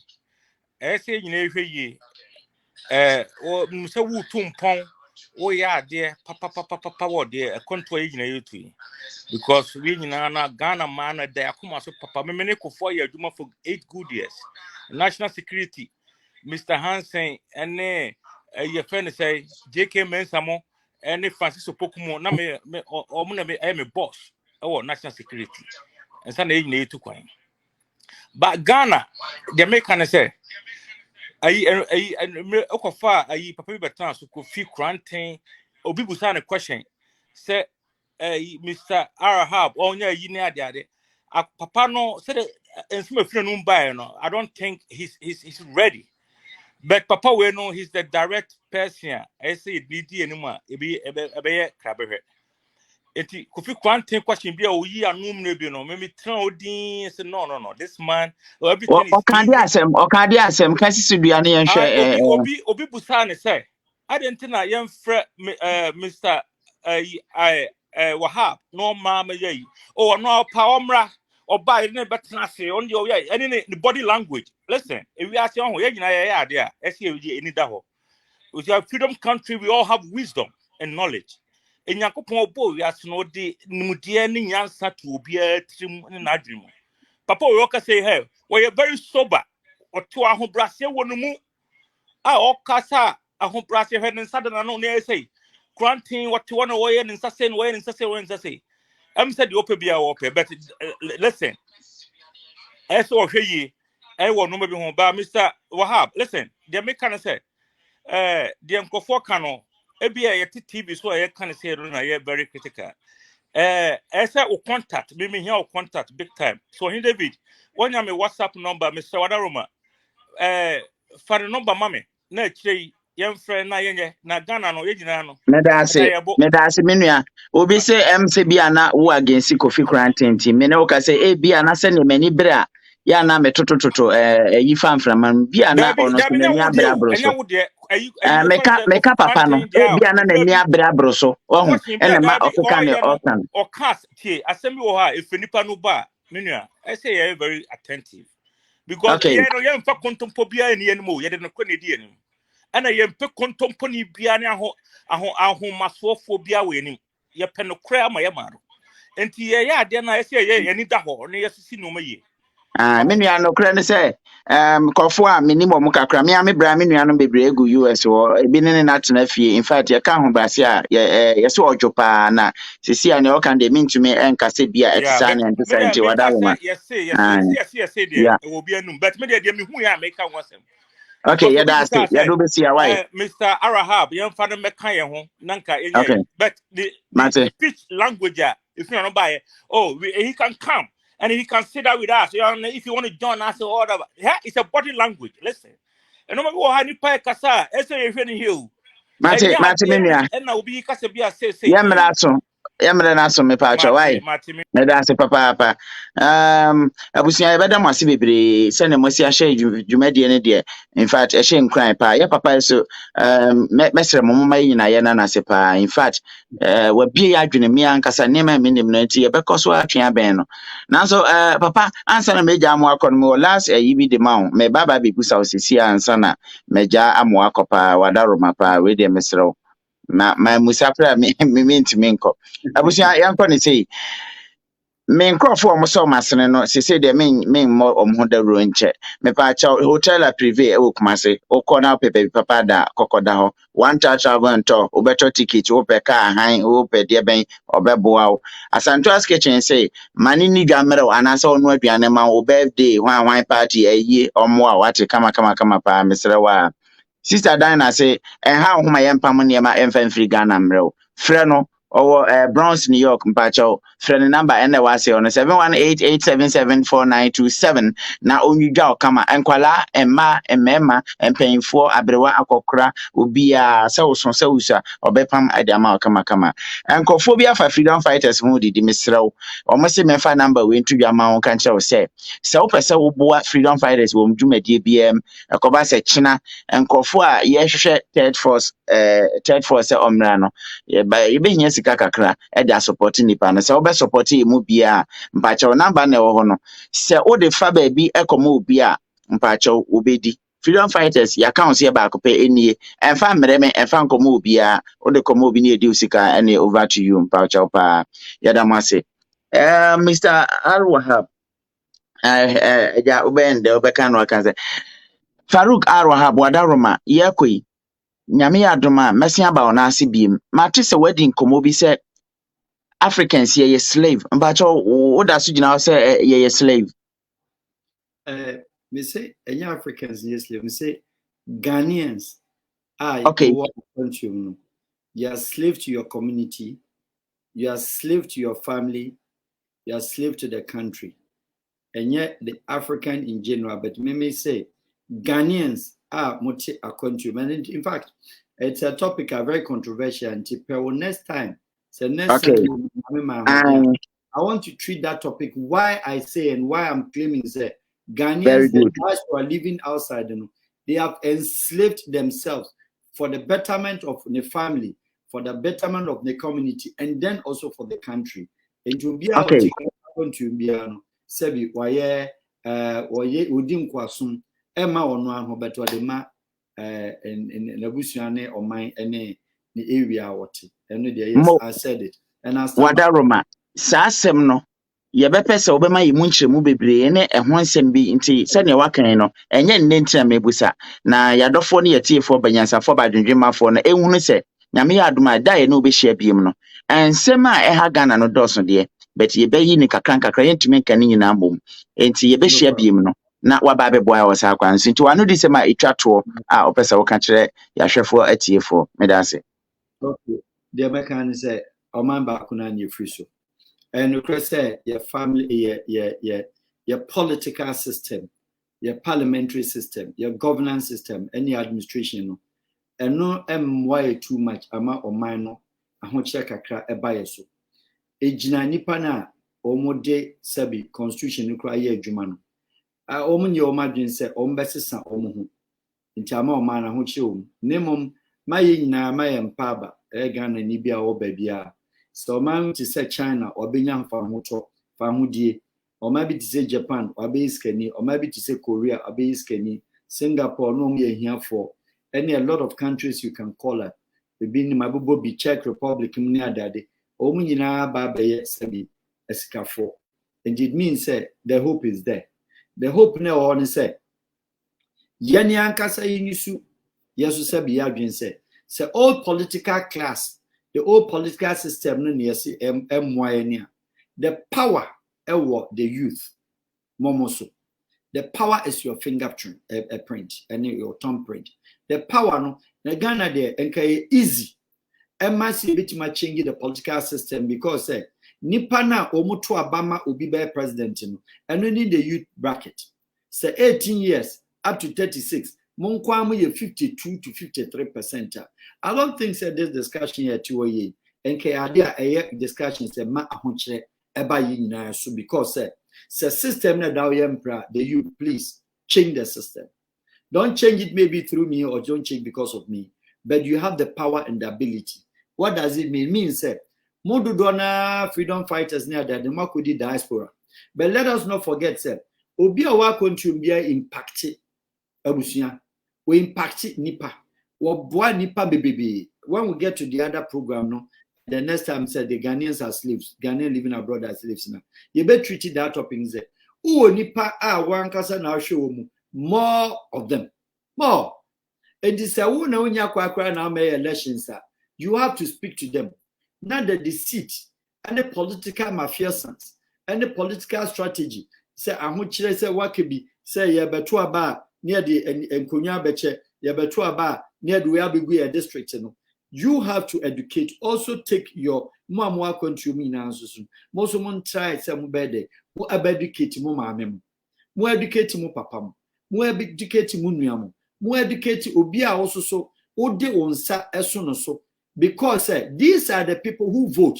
say nyina hwe yi or Musa Wu Tumpong, oh, yeah, dear, papa, dear, a contour in a YouTube. Because we in Ghana man, there come so papa, Memenico for your Juma for 8 good years. National security, Mr. Hansen, and your friend say, J.K. Mensamo, and Francis Pokumo, or I'm a boss, or national security, and Sunday need to coin. But Ghana, they make kind of say, Okofa papa betan so Kofi Kranten obi busa na question say Mr. Arahab onya yi ne ade papa no say ensuma fira no buy no I don't think he's ready, but papa we know he's the direct person I say DD anima ebi krabehwe eti Kofi Kranten question bi o yi anum na bi no me tran odin say no this man everything is okadi asem kasi suduane yen hwe obi busa ne say I didn't know yen frɛ Mr. Wahab no mama ye oh no pa omra oba ne betena se on the ye any the body language. Listen, if we are saying ho ye nyina ye ade a ese ye any da ho. With your freedom country we all have wisdom and knowledge. Enyakopon obo we as no de nimudie ne nyansa to obi atrim ne nadwem. Papa we oka say hey we are very sober oto ahobrase wonu mu a okasa ahobrase hwe ne sadana no ne say granting what you want to wear and say I'm said you open be our but listen as or ye I will no be home. But Mr. Wahab, listen, the make can say, the Nkofo Kano, a TV, so I can say, very critical. I say, contact, maybe here contact big time. So, in David, when you have a WhatsApp number, Mr. Wadaruma, for the number, mommy, na chay, young friend, na Ghana, no, Ejinano, Medase menua obi se MC bia na wo against Kofi Quarantine me ne wo ka se bia na se ne mani bra ya na metotototo yi fanframan bia na ono se mani abra broso meka papa no bia na nani abra broso ohu ene ma okeka ne otan o cast tie asemi wo ha efenipa no ba menua I say you very attentive because you know you mfa kontompo bia ni enimo ye de no kone die ni ana ye mpe kontompo ni bia ni aho masofo bia we ni ye pe no kra ma ye ma no enti ye ya de na I say ye ni da ho ne ye sisi no ma ye menua no kra ne se kofo a minimum mo kakra me bra menua no bebre egu US wo ebi ne na tena fie in fact ye ka ho brase a ye se ojopa na sisi a ne o kan de mintumi enkase bia etisa ne entisa nti wada wo ma yes say there e will be anum but me de me hu ya make am wasem okay yeah that's it yeah do be see why Mr. Arahab yan fa no meka ye ho nanka okay but the speech language if you no buy he can come and he can sit down with us. If you want to join us or whatever. Yeah, it's a body language. Listen. And no matter what any pay kasa, say if any hill. Mate menua. And now be kasa be say. Yamra na so me pacho why. Me da se papa. Abusia e beda mo ase bebre se ne mo si ahye dwumade ne de. In fact, e hye nkran pa. Ya papa so mesre mo mama yina ye na se pa. In fact, wa bie ya adwene mi ankasa ne ma me nim no nti ye bekoso atwe aben no. Nanso papa ansa na meja mo akọ no last yi bi de ma me baba be busa osisi ansa na meja amo akopa wadaroma pa we de mesre ma musafra me ntimi nko abusia yanko ne sei me nkrofo omo masene no se de me mo omho da ro nche me pa cha hotel a privé e wo Kumase o kona pepe papa da kokoda ho one touch travel to o beto ticket o pe ka han o pe de ben obeboa o Asanto's kitchen say mani ni dwamere anasa onu aduane ma o birthday wan party ayi omo a wate kama pa mesre wa Sister Diana say, and how my empam near my infant free Ghana mrel. Freno or Bronx, New York, Mpacho, friend number and the was on 718-877-4927. Now only jaw kama and kwala and ma and mema and paying for abrewa akokra will be a sausa or bepam adama kama. And cophobia for freedom fighters moody the misro or must me fa number win to your mount cancer say. So per so freedom fighters will do me DBM a cobasa china and kofua yehwe third force omra no ba yebehia sika kakra e da support nipa no se obe support mu bia mpacho number na wo ho no se o de fa ba bi ekomo obi a mpacho obedi freedom fighters ya count here back pe enie enfa mreme enfa nkomo obi a o de komo obi na edi sika ene over to you mpacho pa ya da mase Mr. Al-Wahab ja obende obeka no kan say Farouk Al-Wahab wadaroma yakoi nyame adoma mesi aba ona ase biem mate se wedding komo bi se Africans ye slave mbacho wo da so gina se ye slave me say any Africans ye slave me say Ghanaians okay you are slave to your community, you are slave to your family, you are slave to the country, and yet the African in general, but me may say Ghanaians are multi a country. And in fact, it's a topic very controversial. And next time, so next time, I want to treat that topic. Why I say and why I'm claiming that Ghanaians, the guys who are living outside, they have enslaved themselves for the betterment of the family, for the betterment of the community, and then also for the country. And to be able to be Sebi, why Udim Kwasum. Emma or no, but what the ma in the Busiane or mine any area what I said it and I wadaroma saasem no ye bepe se obema yi munchemu bebre ne ehon sem bi nti se ne wakan no enye nne ntia mebusa na yadofo ne yetiefo banyansafo badwendwemafo no ehunu se nyame ya adoma da ye no obehia biem no ensem a eha Ghana no doso de but ye bayi ni kakran yentime kan nyina mbom enti ye behia biem no na waba beboa wo sa kwan so nti wano di se ma etwa to a opese wo ka kire yahwefo atiefo medase. Okay, the American say o man ba kuna ni free so and you say your family your political system, your parliamentary system, your governance system, any administration no and no why too much ama o man no ahoche kakra eba yeso ejina nipa na omode sabi constitution no kra ye adwuma no omunye o madwen se o mbesesa omuhu nti ama o man ahoche o nemom maye nyina maye mpaba Ghana ni bia wo babia so man to say China or benya fa hoto fa hodie or maybe to say Japan or be iskani or maybe to say Korea or be iskani Singapore no me here for any a lot of countries you can call it be in mabubo be Czech Republic mni adade o mu nyina ba be sabi esikafo and it means say the hope is there. The hope na on say yani ankasa yinisu yesu sabi ya dwen say all political class, the old political system, the power the youth, momoso. The power is your fingerprint, print, and your thumb print. The power no, the Ghana there, and easy. And massive bit much change the political system because nipa na omutu abama obi be president no, and we need the youth bracket. Say 18 years up to 36. Monkwamu ye 52 to 53%. I don't think say this discussion here to ye and idea a discussion say ma ahonche eba yi nyina so because say system na daw yempra the you please change the system. Don't change it maybe through me or don't change because of me, but you have the power and the ability. What does it mean? Means say modudona freedom fighters near the democracy diaspora. But let us not forget say obi awa country be impacted abusia. We impact nipa. Boy nipa baby. When we get to the other program, no, the next time said the Ghanaians are slaves, Ghanaians living abroad as slaves now. You better treat that topic in there. Oh, nipa one kasa now show more of them. More. And this na unya kwa na may elections. You have to speak to them. Not the deceit and the political mafiasans and the political strategy. Say ahuchire say wakebi say ye beto aba near the Nkonya Beche, Yabetu Aba, near the Weabigu district. You have to educate. Also take your Mamwa country means. Most of them try some bede, who educate mu mamem, more educate mu papam, more educate munyam, more educate Obia also so, Ode on sa as soon as so. Because these are the people who vote.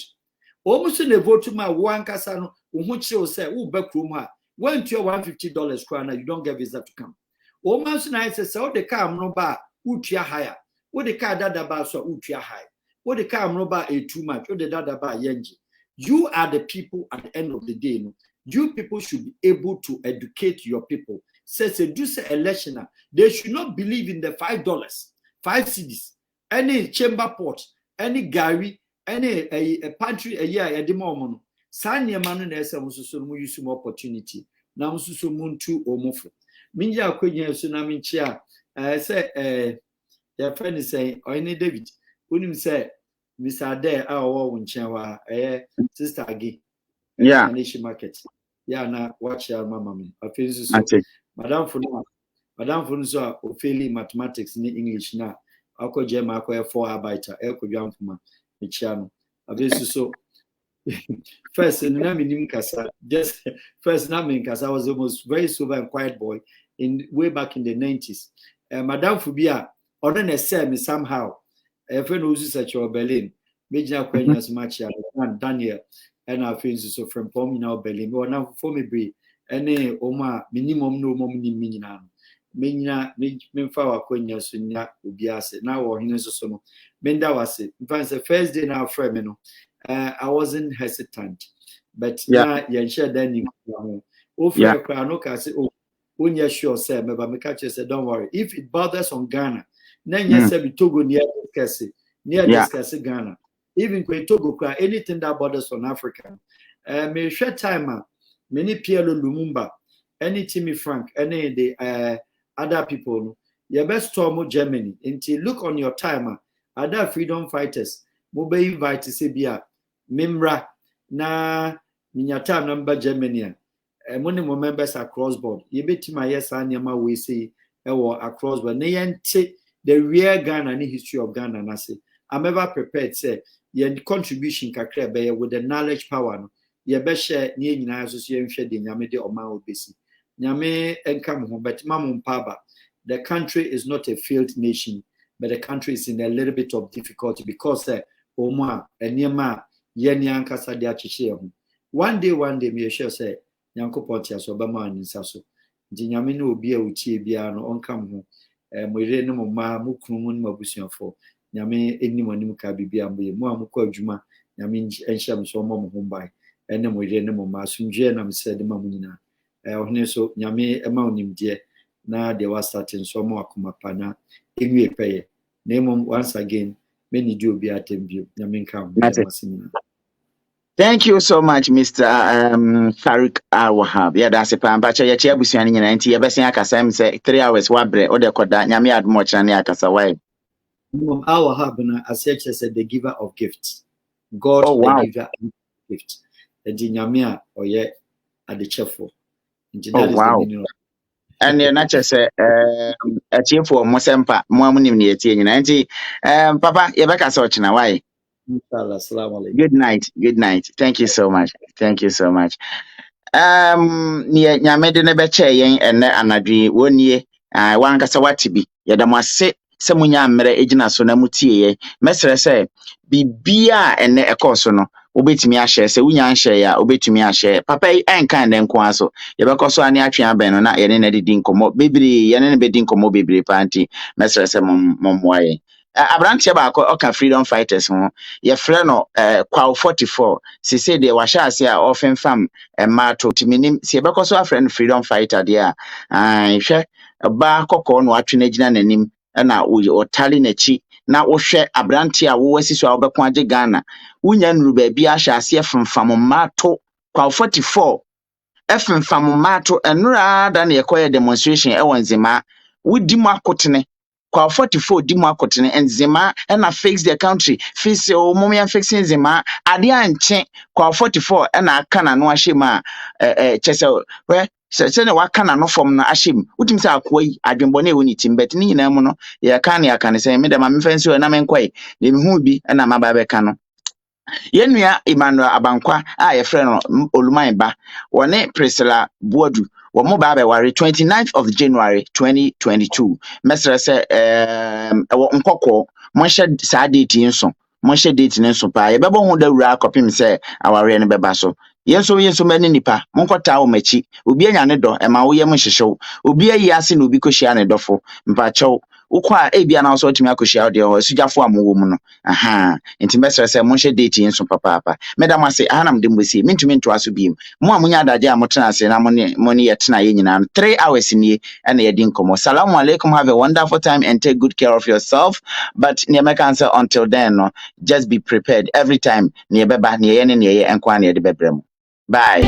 Almost in the vote to my one casano, which will say, who back room her. Went to your $150 crown, you don't get visa to come. Almost nice say the car no bar utia higher. What the car dada bar so utia high. What the car no bar a too much. What the dada bar yenji. You are the people at the end of the day. No? You people should be able to educate your people. Says a do say election. They should not believe in the $5, 5 cedis, any chamber pot, any Gary, any a pantry a year a demono. Sign your man and use some opportunity. Now so moon 2 or more. Minja kwenye tsunami chia say your friend is saying Oini David unim say Mr. Ade our winchawa sister Agi Nation market na watch your mama me so Madam Funso ofeli mathematics ni English na ako jema ako 4 Arbiter kodwan fuma michiano so first na minim kasa just first na min kasa was almost very sober and quiet boy in way back in the 90s. Madam Fubia, or then a say me somehow. A friend who's such your Berlin, major acquaintance match Daniel, and our friends so from Pommy now Berlin, or now for me be any Oma minimum no minimum. Mina Minfa acquaintance in ya Ubiase now or Hinosomo. Benda was it. The first day now, Fremeno. I wasn't hesitant, but yeah, share then when you're sure, sir, my catcher said, don't worry. If it bothers on Ghana, then yes, we Togo near this Ghana. Even when Togo cry anything that bothers on Africa. May share time, many Pierre Lumumba, any Timmy Frank, any the other people, your best storm Germany. Until look on your timer, other freedom fighters, Mobe invite Sibia, Mimra, na Minyata number Germany. money members across board. You bet my yes and yama we say across board. The real Ghana and history of Ghana. And I say, I'm ever prepared, say, your contribution kakra be with the knowledge power. You be share near in association share the Nyame de Oma Obesi. Nyame enkam but Mamum Paba. The country is not a failed nation, but the country is in a little bit of difficulty because Oma and Yema Yenyan Kasadia Chichim. One day, me sure say, Yanko Pontias Obama and Sasso. Dinyamino will be a uchi biano on come home. Mwere no ma mukrumun mabusian for. Nyame anyone muka bibiambe, Muamuko Juma, Yamin Ensham so mom home by. And then mwere no ma sumje na said the mamina. So Nyame amounim dear. Now they were starting some more kumapana. Anyway, pay. Name once again. Many do be at you. Thank you so much, Mr. Farouk Al-Wahab. Yeah, that's a pan. But you're chair busian in 90. You're basing Akasam say 3 hours wabre or the koda. Nyami had much and Yakasaway. Al-Wahab as such as the giver of gifts. God, the giver of gifts. The Dinyamia or yet at the cheerful. Oh, wow. And you're not just a cheer for Mosempa, Moamunim near T90. Papa, you're back as watching away. Good night. Good night. Thank you so much. Thank you so much. Near Yamede Nebeche yen and Anadri 1 year. One Kasawatibi. Yadamase, Samunya Mere Agina Sonamuti. Messer say, Bibia and a corsono. Obey me a share, say, we share, obey me a share. Papa and kind and quaso. Yabacoso and Yatrian Benona, and any dinko, baby, and any bedinko, baby panty. Messer say, Momway. Abrantia bako oka freedom fighters ho ye frɛ no kwa 44 se say de washa ase a often fam ma to timinim se beko so afrɛ no freedom fighter de a hwɛ ba kokɔ no atwe na gina nanim na o tali na chi na wo hwɛ abrantia wo wasi so a wobɛko age Ghana wunya nuru ba bi ahya ase fam ma to kwa 44 fam ma to enura da na yekoye demonstration e wonzima wudi mu akotene kwa 44 di mu akotene enzima na fix the country fix o momia fixing zima ade anche kwa 44 na aka na no ahyem a chese we se na waka na no fom na ahyem utim se akoyi adwenbone woni timbet ni nyina mu no ye ka na aka ne se me de ma mfensi we na menkwai de me hu bi na ma ba be ka no yenua Emmanuel Abankwa a ye frɛ no Oluman ba wone Priscilla Buodu wo ba ware 29th of January 2022 mesra se nkokɔ monhye saa date nso monhye date nso pa ye bɛbɔ hu da wura akɔpem se aware ne bɛba so yenso mani nipa monkɔta wo machi obi anya ne dɔ ma wo yɛ mo hyehyew obi ayi ase na obi kohyia ne dɔfo mpakyɛw ukwa ebia na so otimi akohyia de ho sujafo amowo mu no aha enti mesere se monhye date nso papa medam ase ahanam de mbosi mintumi nto aso biem mo amunya adaje amotena ase na mo ne yetena ye nyina 3 hours nie na ye din komo salamu alaikum, have a wonderful time and take good care of yourself, but ne make answer until then no just be prepared every time ne beba ne ye ne ye enkwa ne de bebrem. Bye.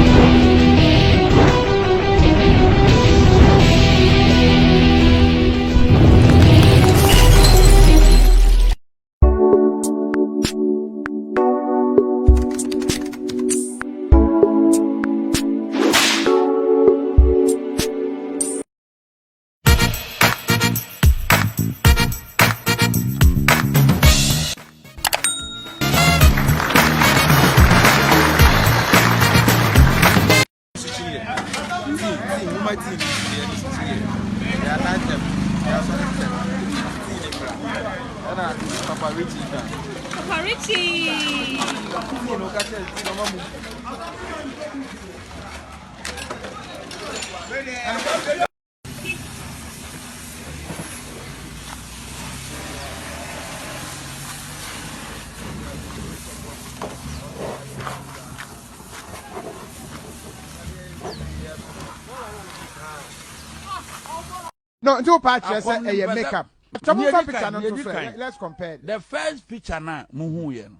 No, two parts say a makeup. Let's compare. The first picture na muhu ye no.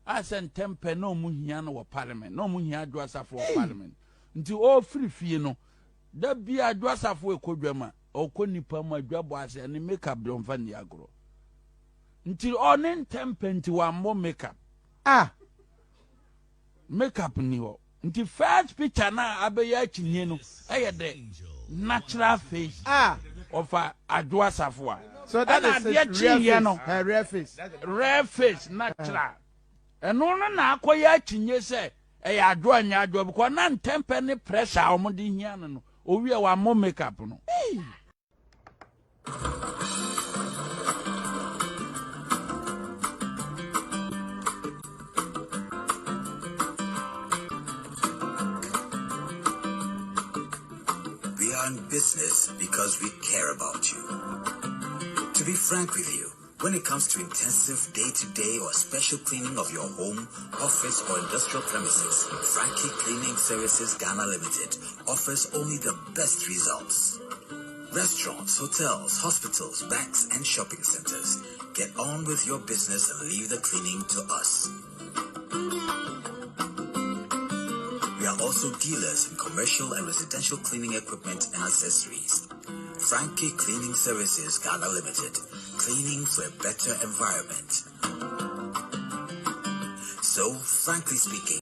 I sent temper no muhia no parliament. No muhia adwasa for parliament. Nti o free fie no. Da bia adwasa for ekodwama. Okonipa mu adwabo ase ne makeup don fa ni agro. Nti onen temper nti wa mo makeup. Makeup ni ho. The first picture na abeya chinye no the natural face of a Adwa Safwa. So that is her rare face. Rare face, natural. And no na akoya chinye say Adwa nya Adwa because nan temper ni pressure omodi hia no. Owi e wa mo makeup no. We are in business because we care about you. To be frank with you, when it comes to intensive day-to-day or special cleaning of your home, office, or industrial premises, Frankie Cleaning Services Ghana Limited offers only the best results. Restaurants, hotels, hospitals, banks, and shopping centers. Get on with your business and leave the cleaning to us. We are also dealers in commercial and residential cleaning equipment and accessories. Frankie Cleaning Services Ghana Limited. Cleaning for a better environment. So, frankly speaking,